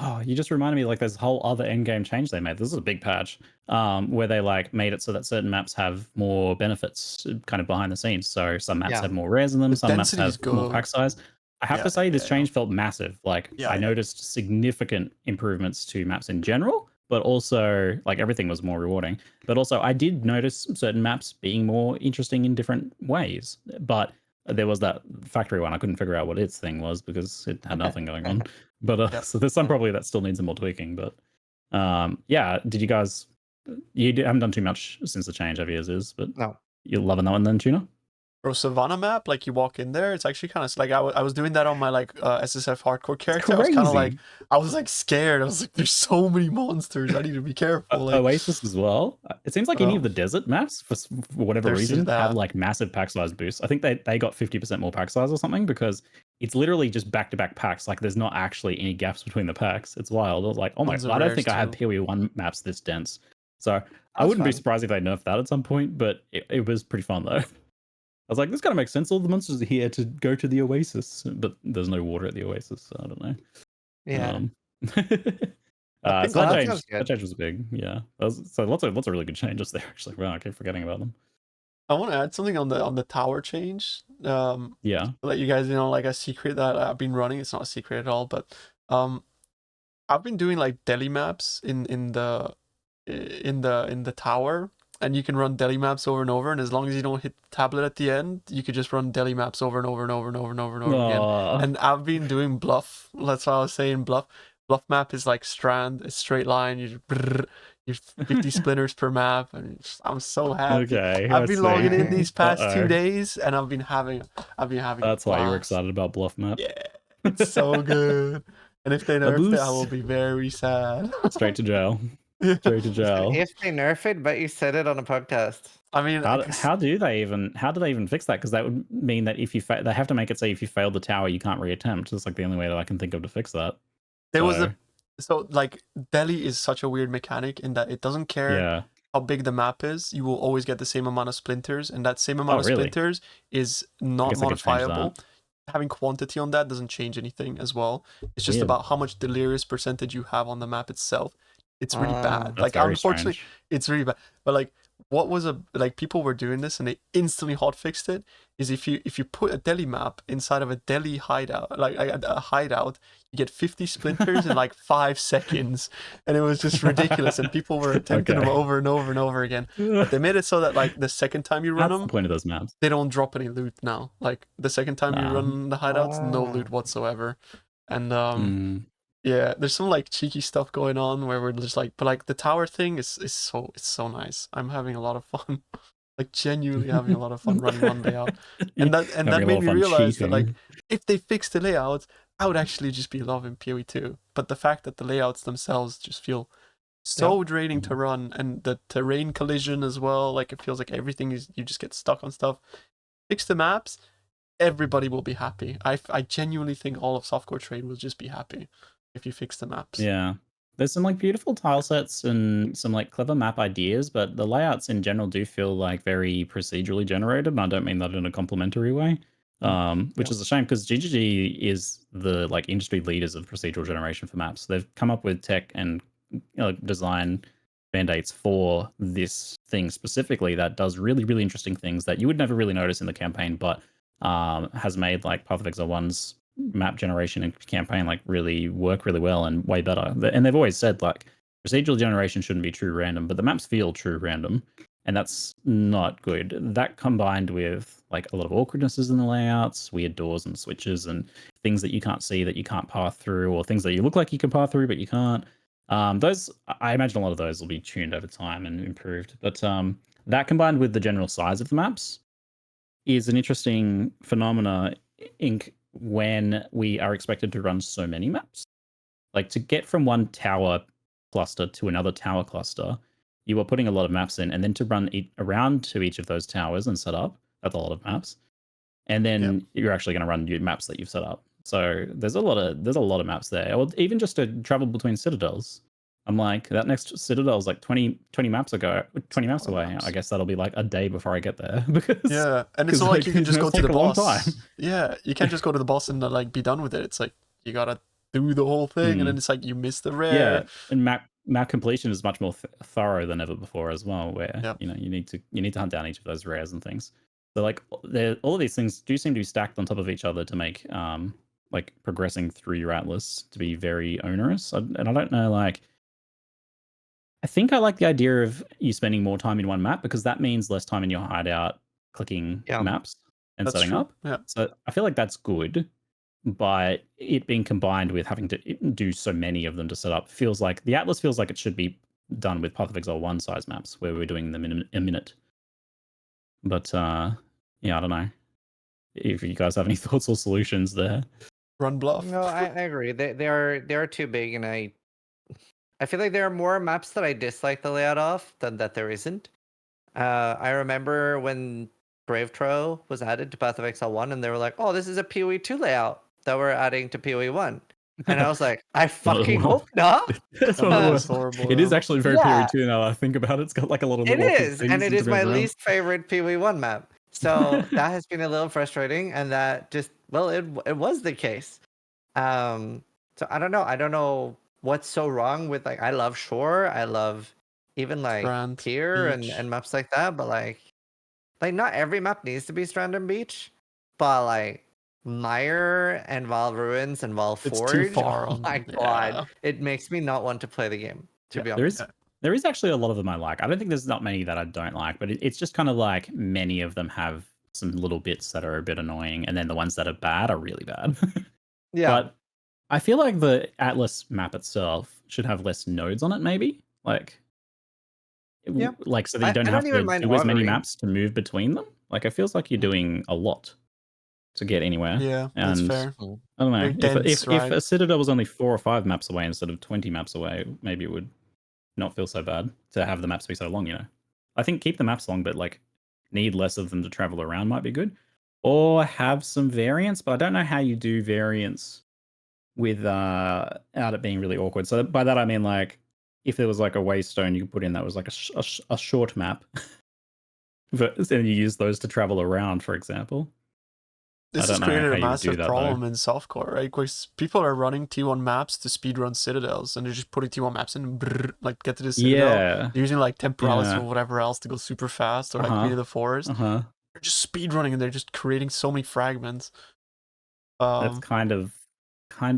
Oh, you just reminded me, like there's a whole other endgame change they made. This is a big patch, where they like made it so that certain maps have more benefits kind of behind the scenes. So some maps Yeah. have more rares in them, The some maps density is have more good. pack size. I have Yeah, to say this yeah. change felt massive. Like Yeah, I yeah. noticed significant improvements to maps in general, but also like everything was more rewarding. But also I did notice certain maps being more interesting in different ways. But there was that factory one. I couldn't figure out what its thing was because it had nothing going on. But Yep. so there's some probably that still needs some more tweaking. But yeah, did you guys? Haven't done too much since the change, have you? But No. you're loving that one then, Tuna? Bro, Savannah map, like you walk in there, it's actually kind of like I was doing that on my like SSF hardcore character. I was kind of like scared. I was like, there's so many monsters. I need to be careful. Like, Oasis as well. It seems like any of the desert maps, for whatever There's reason, have that. like massive pack size boosts. I think they got 50% more pack size or something, because it's literally just back-to-back packs. Like there's not actually any gaps between the packs. It's wild. I was like, oh my Tons of god, I don't rares think I had too. PoE1 maps this dense. So I That's wouldn't be fun. surprised if they nerfed that at some point, but it was pretty fun though. I was like, this kind of makes sense. All the monsters are here to go to the Oasis, but there's no water at the Oasis, so I don't know. Yeah. I think So that that sounds good. change was big. Yeah, so lots of really good changes there. Actually, wow, I keep forgetting about them. I want to add something on the tower change. Yeah, To let you guys know, like a secret that I've been running. It's not a secret at all, but I've been doing like deli maps in the tower, and you can run deli maps over and over, and as long as you don't hit the tablet at the end, you could just run deli maps over and over and over and over and over and over again. Aw. And I've been doing bluff. That's why I was saying bluff. Bluff map is like strand, a straight line. You're 50 splinters per map, and I'm so happy. Okay, I've I been see. logging in these past Uh-oh. 2 days, and I've been having. That's a why you were blast. excited about Bluff Map. Yeah, it's so good. And if they nerf it, I will boost. be very sad. Straight to jail. Straight to jail. If they nerf it, but you said it on a podcast. I mean, How do they even fix that? Because that would mean that if you they have to make it so if you fail the tower, you can't reattempt. That's like the only way that I can think of to fix that. there was so like Delhi is such a weird mechanic in that it doesn't care Yeah. how big the map is. You will always get the same amount of splinters, and that same amount of really? splinters is not guess I could change modifiable. Having quantity on that doesn't change anything as well. It's just Weird. about how much delirious percentage you have on the map itself. It's really bad. That's Like very unfortunately, strange. it's really bad. But like what was like people were doing this and they instantly hotfixed it, is if you put a deli map inside of a deli hideout, like a hideout, you get 50 splinters in like 5 seconds, and it was just ridiculous. And people were attempting them over and over and over again. But they made it so that like the second time you run That's them, the point of those maps. they don't drop any loot now. Like the second time you run the hideouts, no loot whatsoever. And yeah, there's some like cheeky stuff going on where we're just like, but like the tower thing is so nice. I'm having a lot of fun, like genuinely having a lot of fun running one layout, and that made me realize that like if they fixed the layout, I would actually just be loving PoE 2. But the fact that the layouts themselves just feel so draining to run, and the terrain collision as well, like it feels like everything is, you just get stuck on stuff. Fix the maps, everybody will be happy. I genuinely think all of softcore trade will just be happy if you fix the maps. Yeah. There's some like beautiful tile sets and some like clever map ideas, but the layouts in general do feel like very procedurally generated. And I don't mean that in a complimentary way, which is a shame because GGG is the like industry leaders of procedural generation for maps. They've come up with tech and design band-aids for this thing specifically that does really, really interesting things that you would never really notice in the campaign, but has made like Path of Exile 1's map generation and campaign like really work really well and way better. And they've always said like procedural generation shouldn't be true random, but the maps feel true random, and that's not good. That combined with like a lot of awkwardnesses in the layouts, weird doors and switches and things that you can't see that you can't path through, or things that you look like you can path through but you can't. Those, I imagine a lot of those will be tuned over time and improved. But that combined with the general size of the maps is an interesting phenomena when we are expected to run so many maps. Like to get from one tower cluster to another tower cluster, you are putting a lot of maps in, and then to run around to each of those towers and set up, that's a lot of maps. And then you're actually going to run your maps that you've set up. So there's a lot of maps there. Or even just to travel between citadels. I'm like, that next citadel is like 20 maps away. I guess that'll be like a day before I get there. Because and it's not like you can just go to the boss. Time. Yeah, you can't just go to the boss and like be done with it. It's like you gotta do the whole thing, and then it's like you miss the rare. Yeah, and map completion is much more thorough than ever before as well. Where you need to hunt down each of those rares and things. So like all of these things do seem to be stacked on top of each other to make like progressing through your atlas to be very onerous. And I don't know, like, I think I like the idea of you spending more time in one map because that means less time in your hideout clicking maps and setting up. Yeah. So I feel like that's good, but it being combined with having to do so many of them to set up feels like the atlas feels like it should be done with Path of Exile 1 size maps where we're doing them in a minute. But yeah, I don't know if you guys have any thoughts or solutions there. Run bluff. No, I agree. They are too big, and I feel like there are more maps that I dislike the layout of than that there isn't. I remember when Brave Tro was added to Path of Exile 1, and they were like, "Oh, this is a PoE 2 layout that we're adding to PoE 1." And I was like, I fucking hope not. That's horrible. It is actually very PoE 2 now that I think about it. It's got like a lot of It is, and it is my least favorite PoE 1 map. So that has been a little frustrating, and that just, well, it was the case. So I don't know what's so wrong with, like, I love Shore, I love even like Strand, Pier and maps like that, but like not every map needs to be Strand and Beach, but like Mire and Val Ruins and Val Forge, too far oh my god, it makes me not want to play the game, to be honest. There is actually a lot of them I like. I don't think there's not many that I don't like, but it's just kind of like many of them have some little bits that are a bit annoying, and then the ones that are bad are really bad. But I feel like the Atlas map itself should have less nodes on it, maybe. Like, like so that you don't have to do as many maps to move between them. Like, it feels like you're doing a lot to get anywhere. Yeah, and that's fair. I don't know. If a Citadel was only 4 or 5 maps away instead of 20 maps away, maybe it would not feel so bad to have the maps be so long, you know. I think keep the maps long, but like need less of them to travel around might be good. Or have some variants, but I don't know how you do variants without it being really awkward. So by that I mean, like, if there was like a waystone you could put in that was like a short map, and you use those to travel around, for example. This has don't know created how a you do massive that, problem in softcore, right? Because people are running T1 maps to speedrun citadels, and they're just putting T1 maps in, like get to the citadel. Yeah. They're using like temporalis Yeah. or whatever else to go super fast, or like Uh-huh. Queen of the Forest. Uh-huh. They're just speedrunning, and they're just creating so many fragments. That's kind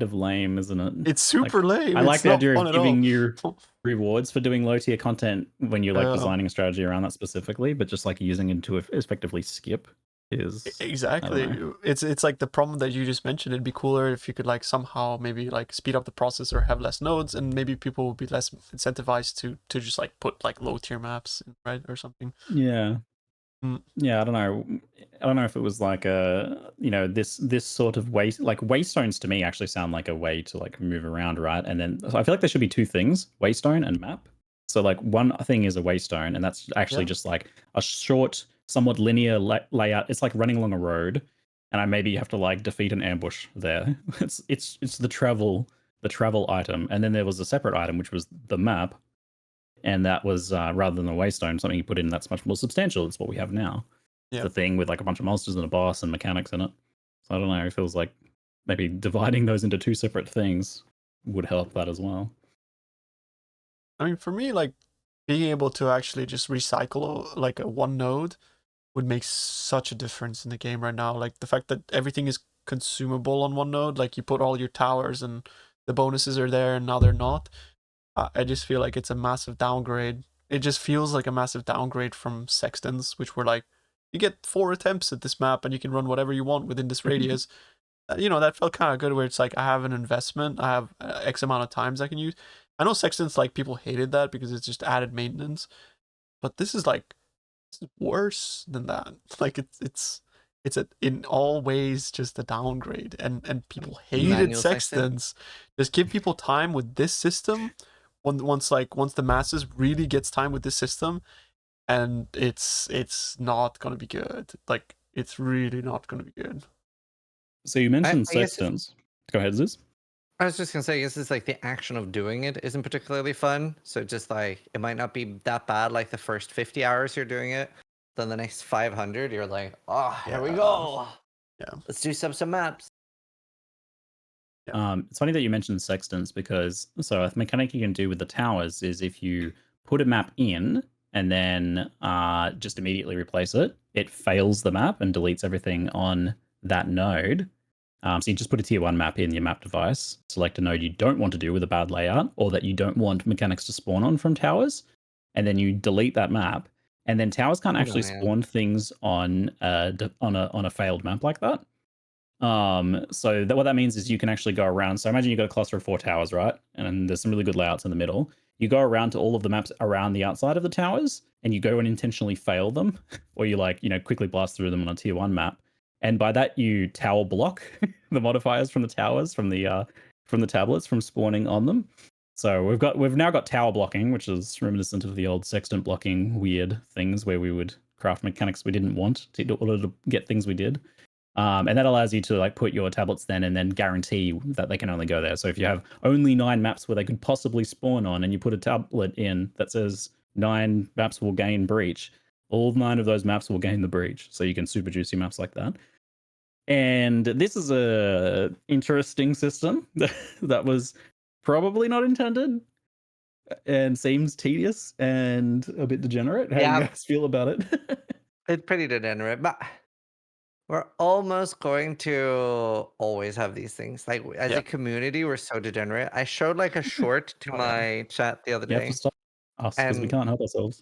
of lame, isn't it? It's super lame. I like It's the not idea fun of at all. giving you rewards for doing low tier content when you're like Yeah. designing a strategy around that specifically, but just like using it to effectively skip is I don't Exactly. know. It's like the problem that you just mentioned. It'd be cooler if you could like somehow maybe like speed up the process or have less nodes, and maybe people would be less incentivized to just like put like low tier maps in, right, or something. Yeah. Mm. Yeah, I don't know. I don't know if it was like a this sort of waste, like waystones to me actually sound like a way to like move around, right? And then so I feel like there should be two things: waystone and map. So like one thing is a waystone, and that's actually Yeah. just like a short, somewhat linear layout. It's like running along a road, and I maybe have to like defeat an ambush there. It's the travel item, and then there was a separate item which was the map, and that was rather than a waystone, something you put in that's much more substantial. It's what we have now. It's Yeah. the thing with like a bunch of monsters and a boss and mechanics in it. So I don't know. It feels like maybe dividing those into two separate things would help that as well. I mean, for me, like being able to actually just recycle like a one node would make such a difference in the game right now. Like the fact that everything is consumable on one node, like you put all your towers and the bonuses are there, and now they're not. I just feel like it's a massive downgrade. It just feels like a massive downgrade from Sextons, which were like, you get 4 attempts at this map and you can run whatever you want within this radius. That felt kind of good where it's like, I have an investment, I have X amount of times I can use. I know Sextons, like, people hated that because it's just added maintenance, but this is like, this is worse than that. Like, it's in all ways just a downgrade, and people hated Manual sexton. Sextons. Just give people time with this system. Once the masses really gets time with this system, and it's not gonna be good. Like, it's really not gonna be good. So you mentioned I guess sextants. Go ahead, Ziz. I was just gonna say, I guess it's like the action of doing it isn't particularly fun. So just like it might not be that bad like the first 50 hours you're doing it. Then the next 500, you're like, oh, here we Yeah. go. Yeah. Let's do some maps. It's funny that you mentioned sextants because so a mechanic you can do with the towers is if you put a map in and then just immediately replace it, it fails the map and deletes everything on that node. So you just put a tier 1 map in your map device, select a node you don't want to do with a bad layout or that you don't want mechanics to spawn on from towers, and then you delete that map. And then towers can't actually spawn things on a failed map like that. So what that means is you can actually go around. So imagine you've got a cluster of 4 towers, right? And there's some really good layouts in the middle. You go around to all of the maps around the outside of the towers, and you go and intentionally fail them, or you quickly blast through them on a tier 1 map. And by that you tower block the modifiers from the towers, from the tablets from spawning on them. So we've now got tower blocking, which is reminiscent of the old sextant blocking weird things where we would craft mechanics we didn't want in order to get things we did. And that allows you to like put your tablets then and then guarantee that they can only go there. So if you have only 9 maps where they could possibly spawn on, and you put a tablet in that says 9 maps will gain breach, all 9 of those maps will gain the breach. So you can super juicy maps like that. And this is a interesting system that was probably not intended and seems tedious and a bit degenerate. How do you guys feel about it? It's pretty degenerate, but we're almost going to always have these things. Like as a community, we're so degenerate. I showed like a short to my chat the other You have day. to stop us because we can't help ourselves.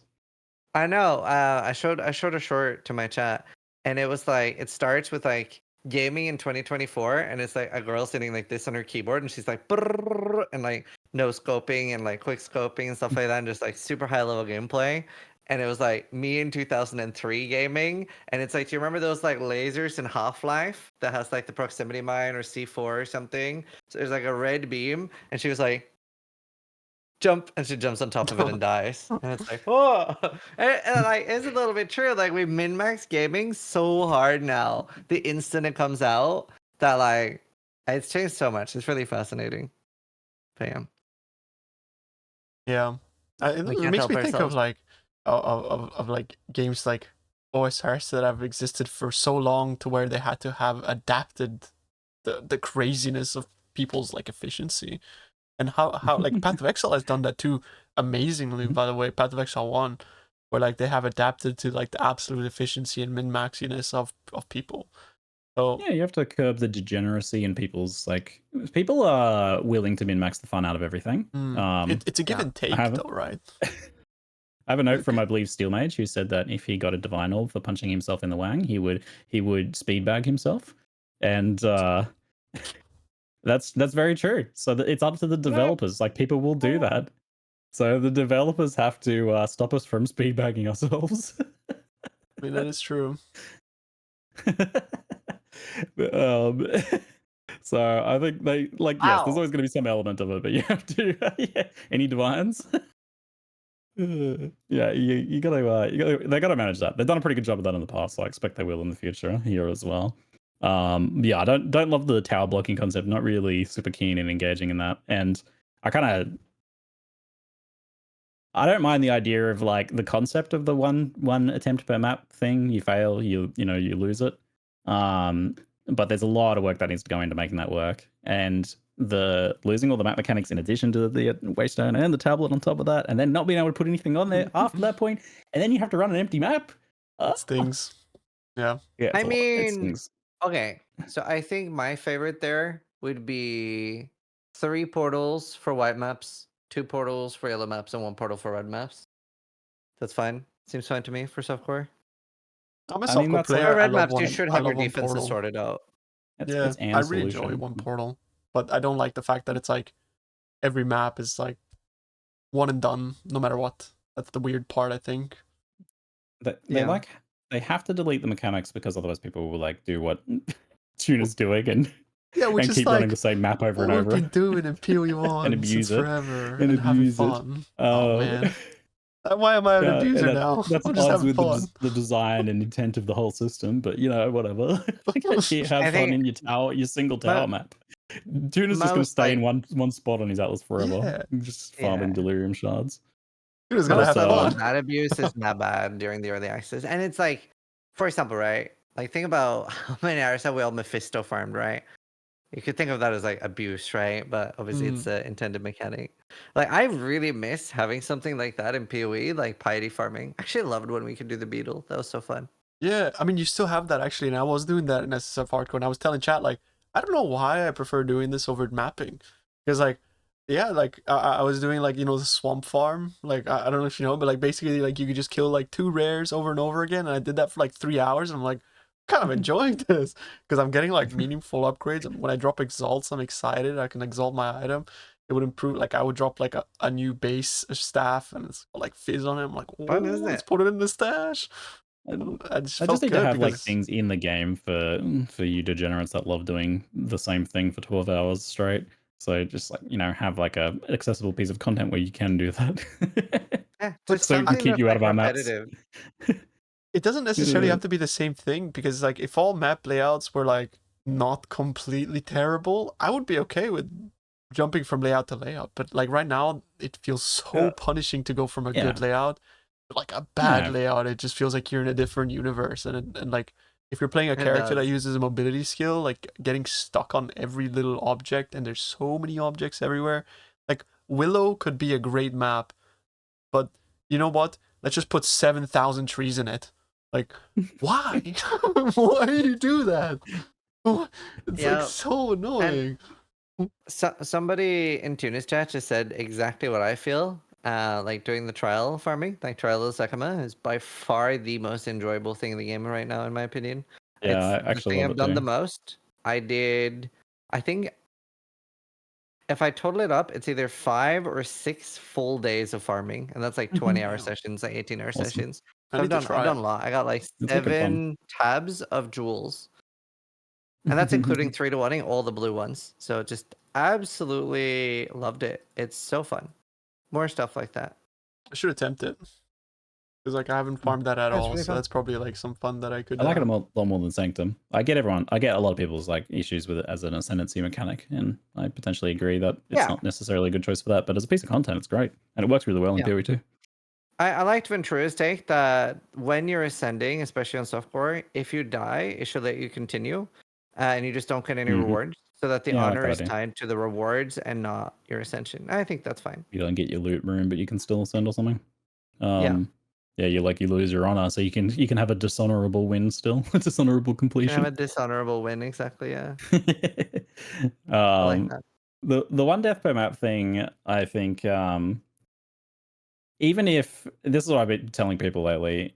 I know. I showed a short to my chat, and it was like it starts with like gaming in 2024, and it's like a girl sitting like this on her keyboard, and she's like brrrr, and like no scoping and like quick scoping and stuff like that, and just like super high level gameplay. And it was like me in 2003 gaming, and it's like, do you remember those like lasers in Half-Life that has like the proximity mine or C4 or something? So there's like a red beam, and she was like, jump, and she jumps on top of it and dies. And it's like, oh, and like it's a little bit true. Like we min-max gaming so hard now. The instant it comes out, that like it's changed so much. It's really fascinating. Bam. Yeah, it We makes can't me help think of ourselves. like of like games like OSRs that have existed for so long to where they had to have adapted the craziness of people's like efficiency. And how like Path of Exile has done that too amazingly, by the way. Path of Exile 1, where like they have adapted to like the absolute efficiency and min-maxiness of people. So Yeah, you have to curb the degeneracy in people's like. People are willing to min max the fun out of everything. it's a give and take though, right? I have a note from, I believe, Steel Mage, who said that if he got a divine orb for punching himself in the wang, he would speed bag himself, and that's very true. So it's up to the developers. Like, people will do that. So the developers have to stop us from speed bagging ourselves. I mean, that is true. So I think they like, yes, there's always going to be some element of it, but you have to. Yeah. Any divines? Yeah, you gotta they gotta manage that. They've done a pretty good job of that in the past, so I expect they will in the future here as well. Yeah, I don't love the tower blocking concept. Not really super keen in engaging in that, and I don't mind the idea of like the concept of the one attempt per map thing. You fail, you lose it. But there's a lot of work that needs to go into making that work, and the losing all the map mechanics in addition to the waystone and the tablet on top of that, and then not being able to put anything on there after that point, and then you have to run an empty map. Stings. Yeah. I mean, okay, so I think my favorite there would be 3 portals for white maps, 2 portals for yellow maps, and 1 portal for red maps. That's fine. Seems fine to me for softcore. I'm a softcore player. For red maps, you should have your defenses sorted out. It's I really enjoy 1 portal, but I don't like the fact that it's like every map is like one and done, no matter what. That's the weird part, I think. They have to delete the mechanics because otherwise people will like do what Tuna's doing and which is keep like, running the same map over and over. We've been doing it PoE1 and abuse it forever and having fun. Oh man. Why am I an abuser now? That's odds with the design and intent of the whole system, but whatever. You have fun in your tower, your single tower map. Tuna's just going to stay in one spot on his Atlas forever, just farming delirium shards. Tuna's going to have fun. That abuse is not bad during the early access, and it's like, for example, right? Like, think about how many hours have we all Mephisto farmed, right? You could think of that as like abuse, right? But obviously it's the intended mechanic. Like, I really miss having something like that in PoE, like piety farming. Actually, I loved when we could do the beetle. That was so fun. Yeah, I mean, you still have that actually, and I was doing that in SSF Hardcore, and I was telling chat, like, I don't know why I prefer doing this over mapping. Because, like, yeah, like, I was doing, like, the swamp farm. Like, I don't know if you know, but, like, basically, like, you could just kill, like, 2 rares over and over again, and I did that for, like, 3 hours, and I'm like, kind of enjoying this because I'm getting like meaningful upgrades. When I drop exalts, I'm excited. I can exalt my item. It would improve. Like, I would drop like a new base staff and it's got, like fizz on it. I'm like, let's put it in the stash. And I just need to have like things in the game for you degenerates that love doing the same thing for 12 hours straight. So just like have like a accessible piece of content where you can do that. So we can keep you out of our maps. It doesn't necessarily have to be the same thing because, like, if all map layouts were, like, not completely terrible, I would be okay with jumping from layout to layout. But, like, right now, it feels so punishing to go from a good layout to, like, a bad layout. It just feels like you're in a different universe. And like, if you're playing a character that uses a mobility skill, like, getting stuck on every little object, and there's so many objects everywhere. Like, Willow could be a great map, but you know what? Let's just put 7,000 trees in it. Like, why? Why do you do that? It's like so annoying. Somebody in Tunis chat just said exactly what I feel. Like doing the trial farming, like Trial of Sekima is by far the most enjoyable thing in the game right now, in my opinion. Yeah, it's I actually the thing I've done the most. I think if I total it up, it's either 5 or 6 full days of farming, and that's like 20-hour sessions, like 18-hour sessions. So I've done a lot. I got like 7 tabs of jewels, and that's including 3-to-1ing all the blue ones. So just absolutely loved it. It's so fun. More stuff like that. I should attempt it because like I haven't farmed that at all. Really so that's probably like some fun that I could. I like it a lot more than Sanctum. I get a lot of people's like issues with it as an ascendancy mechanic, and I potentially agree that it's not necessarily a good choice for that. But as a piece of content, it's great, and it works really well in PoE too. I liked Ventura's take that when you're ascending, especially on softcore, if you die, it should let you continue, and you just don't get any rewards, so that the Yeah, I like honor that is idea. tied to the rewards and not your ascension. I think that's fine. You don't get your loot room, but you can still ascend or something. Yeah. Yeah, you lose your honor, so you can have a dishonorable win still, dishonorable Can have completion. a dishonorable win, exactly. Yeah, I like um, that. the one death per map thing, I think, even if this is what I've been telling people lately,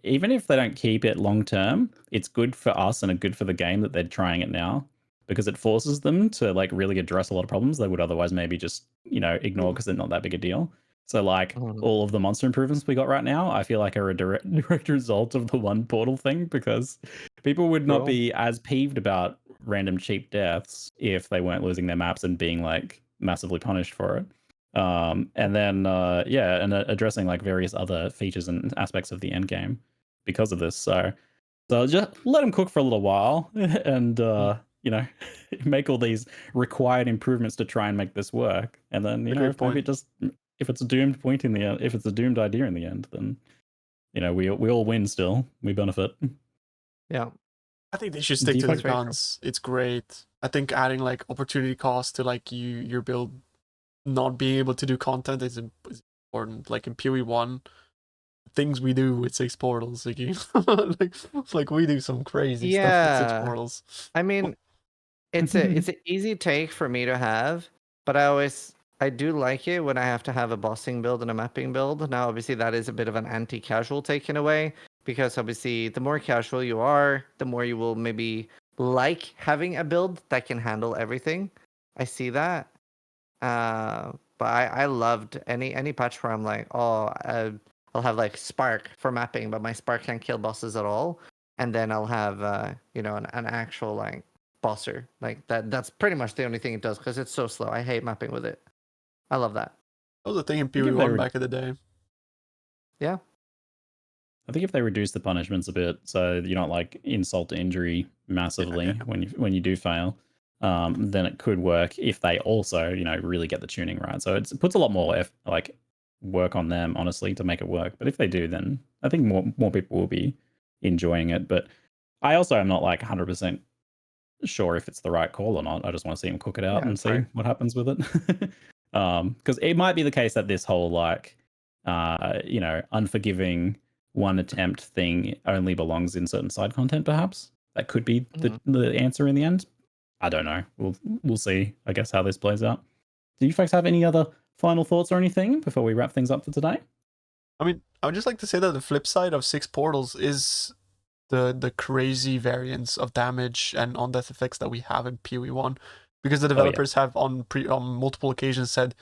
even if they don't keep it long term, it's good for us and good for the game that they're trying it now, because it forces them to like really address a lot of problems they would otherwise maybe just ignore because they're not that big a deal. So like Mhm. all of the monster improvements we got right now, I feel like are a direct result of the one portal thing, because people would not Cool. be as peeved about random cheap deaths if they weren't losing their maps and being like massively punished for it. And then addressing like various other features and aspects of the end game because of this. So just let them cook for a little while and make all these required improvements to try and make this work. And then A great if point. maybe if it's a doomed point in the end, if it's a doomed idea in the end, then we all win still. We benefit. Yeah. I think they should Do stick you to the find- guns. It's great. I think adding like opportunity cost to like your build not being able to do content is important. Like in PoE1, things we do with 6 portals, like like we do some crazy stuff with 6 Yeah. portals. I mean, it's an easy take for me to have, but I do like it when I have to have a bossing build and a mapping build. Now, obviously, that is a bit of an anti-casual take in a way, because obviously, the more casual you are, the more you will maybe like having a build that can handle everything. I see that. But I loved any patch where I'm like, oh, I'll have like Spark for mapping, but my Spark can't kill bosses at all, and then I'll have an actual like bosser like that. That's pretty much the only thing it does because it's so slow. I hate mapping with it. I love that. That was a thing in think if they PoE1 were- back in the day. Yeah. I think if they reduce the punishments a bit, so you don't like insult to injury massively when you do fail, then it could work. If they also really get the tuning right, so it puts a lot more work on them honestly to make it work. But if they do, then I think more people will be enjoying it. But I also am not like 100% sure if it's the right call or not. I just want to see them cook it out Yeah, and it's see fair. what happens with it. Because it might be the case that this whole unforgiving one attempt thing only belongs in certain side content. Perhaps that could be the answer in the end. I don't know. We'll see. I guess how this plays out. Do you folks have any other final thoughts or anything before we wrap things up for today? I mean, I would just like to say that the flip side of 6 portals is the crazy variance of damage and on death effects that we have in PoE1, because the developers have on multiple occasions said,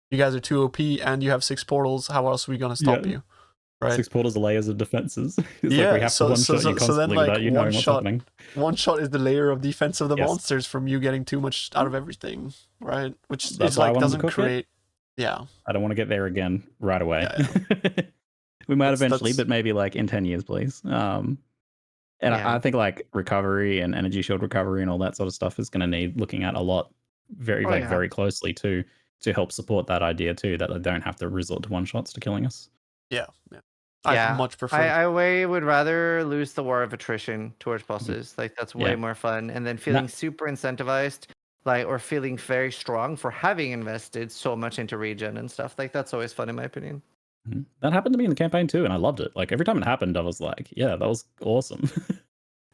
you guys are too OP and you have 6 portals, how else are we gonna stop you? Right? 6 portals are layers of defenses. It's like we have to one shot you constantly then, like, without you knowing what's happening. One shot is the layer of defense of the Yes. monsters from you getting too much out of everything, right? Which That's is why I like wanted to doesn't cook it. create. Yeah, I don't want to get there again right away. Yeah. We might That's- eventually, that's- but maybe like in 10 years, please. And Yeah. I think like recovery and energy shield recovery and all that sort of stuff is going to need looking at a lot, very closely to help support that idea too, that they don't have to resort to one shots to killing us. yeah. I much prefer. I way would rather lose the war of attrition towards bosses. Like that's way Yeah. more fun, and then feeling super incentivized, like, or feeling very strong for having invested so much into regen and stuff. Like that's always fun in my opinion. That happened to me in the campaign too, and I loved it. Like every time it happened, I was like, yeah, that was awesome.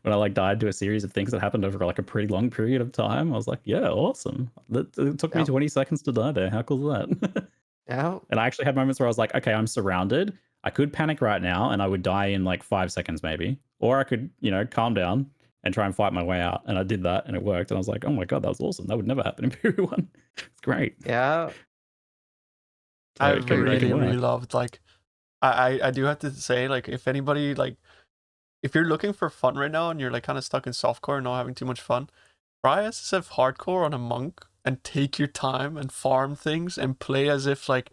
When I like died to a series of things that happened over like a pretty long period of time, I was like, yeah, awesome. It took me 20 seconds to die there. How cool is that? Yeah. And I actually had moments where I was like, okay, I'm surrounded. I could panic right now and I would die in like 5 seconds maybe. Or I could, calm down and try and fight my way out. And I did that and it worked. And I was like, oh my God, that was awesome. That would never happen in Period 1. It's great. Yeah. I it can really work. loved, like, I do have to say, like, if anybody, like, if you're looking for fun right now and you're like kind of stuck in softcore and not having too much fun, try SSF hardcore on a monk and take your time and farm things and play as if like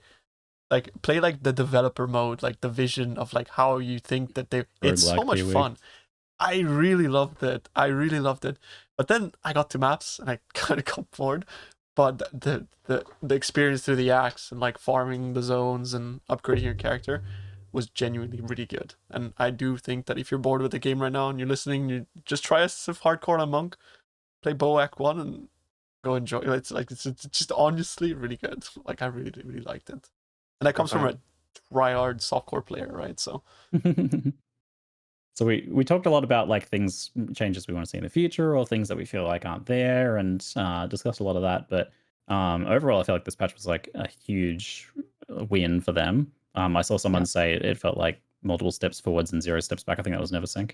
play like the developer mode, like the vision of like how you think that it's so much fun. I really loved it. But then I got to maps and I kind of got bored. But the experience through the axe and like farming the zones and upgrading your character, was genuinely really good. And I do think that if you're bored with the game right now and you're listening, you just try SSF Hardcore on Monk, play Bo Act 1 and go enjoy it. It's like, it's just honestly really good. Like, I really, really liked it. And that comes from a tryhard softcore player, right? So So we talked a lot about like things, changes we want to see in the future, or things that we feel like aren't there, and discussed a lot of that. But overall, I feel like this patch was like a huge win for them. I saw someone say it felt like multiple steps forwards and 0 steps back. I think that was NeverSync,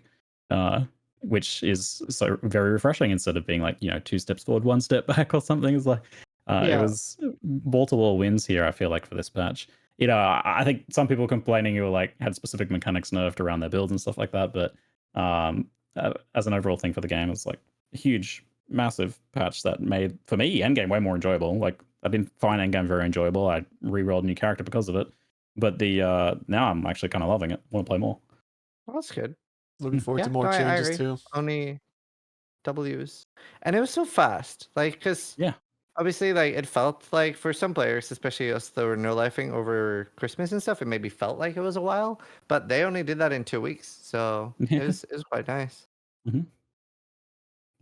which is so very refreshing instead of being like 2 steps forward, 1 step back or something. It's like it was multiple wins here. I feel like for this patch. I think some people complaining who like had specific mechanics nerfed around their builds and stuff like that, but as an overall thing for the game, it's like a huge, massive patch that made, for me, endgame way more enjoyable. Like, I didn't find endgame very enjoyable. I re-rolled a new character because of it, but now I'm actually kind of loving it. Want to play more. Well, that's good. looking forward to more I changes agree. too. Only W's, and it was so fast. Like, because Yeah. obviously, like, it felt like for some players, especially us that were no lifing over Christmas and stuff, it maybe felt like it was a while, but they only did that in 2 weeks, so it was quite nice.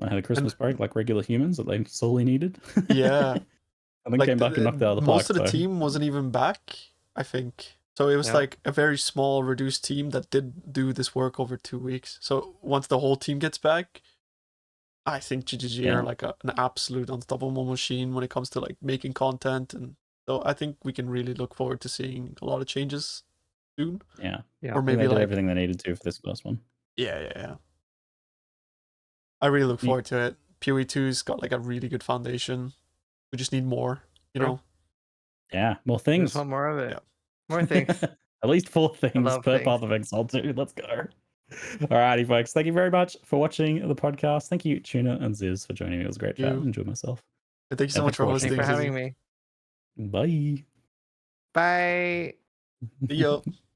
I had a Christmas break like regular humans that they solely needed. Yeah. And then Like came back and knocked out of the park. most of the team wasn't even back, I think. So it was like a very small, reduced team that did do this work over 2 weeks. So once the whole team gets back, I think GGG are like an absolute unstoppable machine when it comes to like making content, and so I think we can really look forward to seeing a lot of changes soon. Yeah. Or maybe they did like everything they needed to for this first one. Yeah. I really look forward to it. PoE2's got like a really good foundation. We just need more, you know. Yeah, more things. Just want more of it. More things. At least 4 things per Path of Exile 2. Let's go. Alrighty, folks. Thank you very much for watching the podcast. Thank you, Tuna and Ziz, for joining me. It was a great chat. I enjoyed myself. And thank you so much for hosting. Thanks for having me. Bye. Bye. Yo.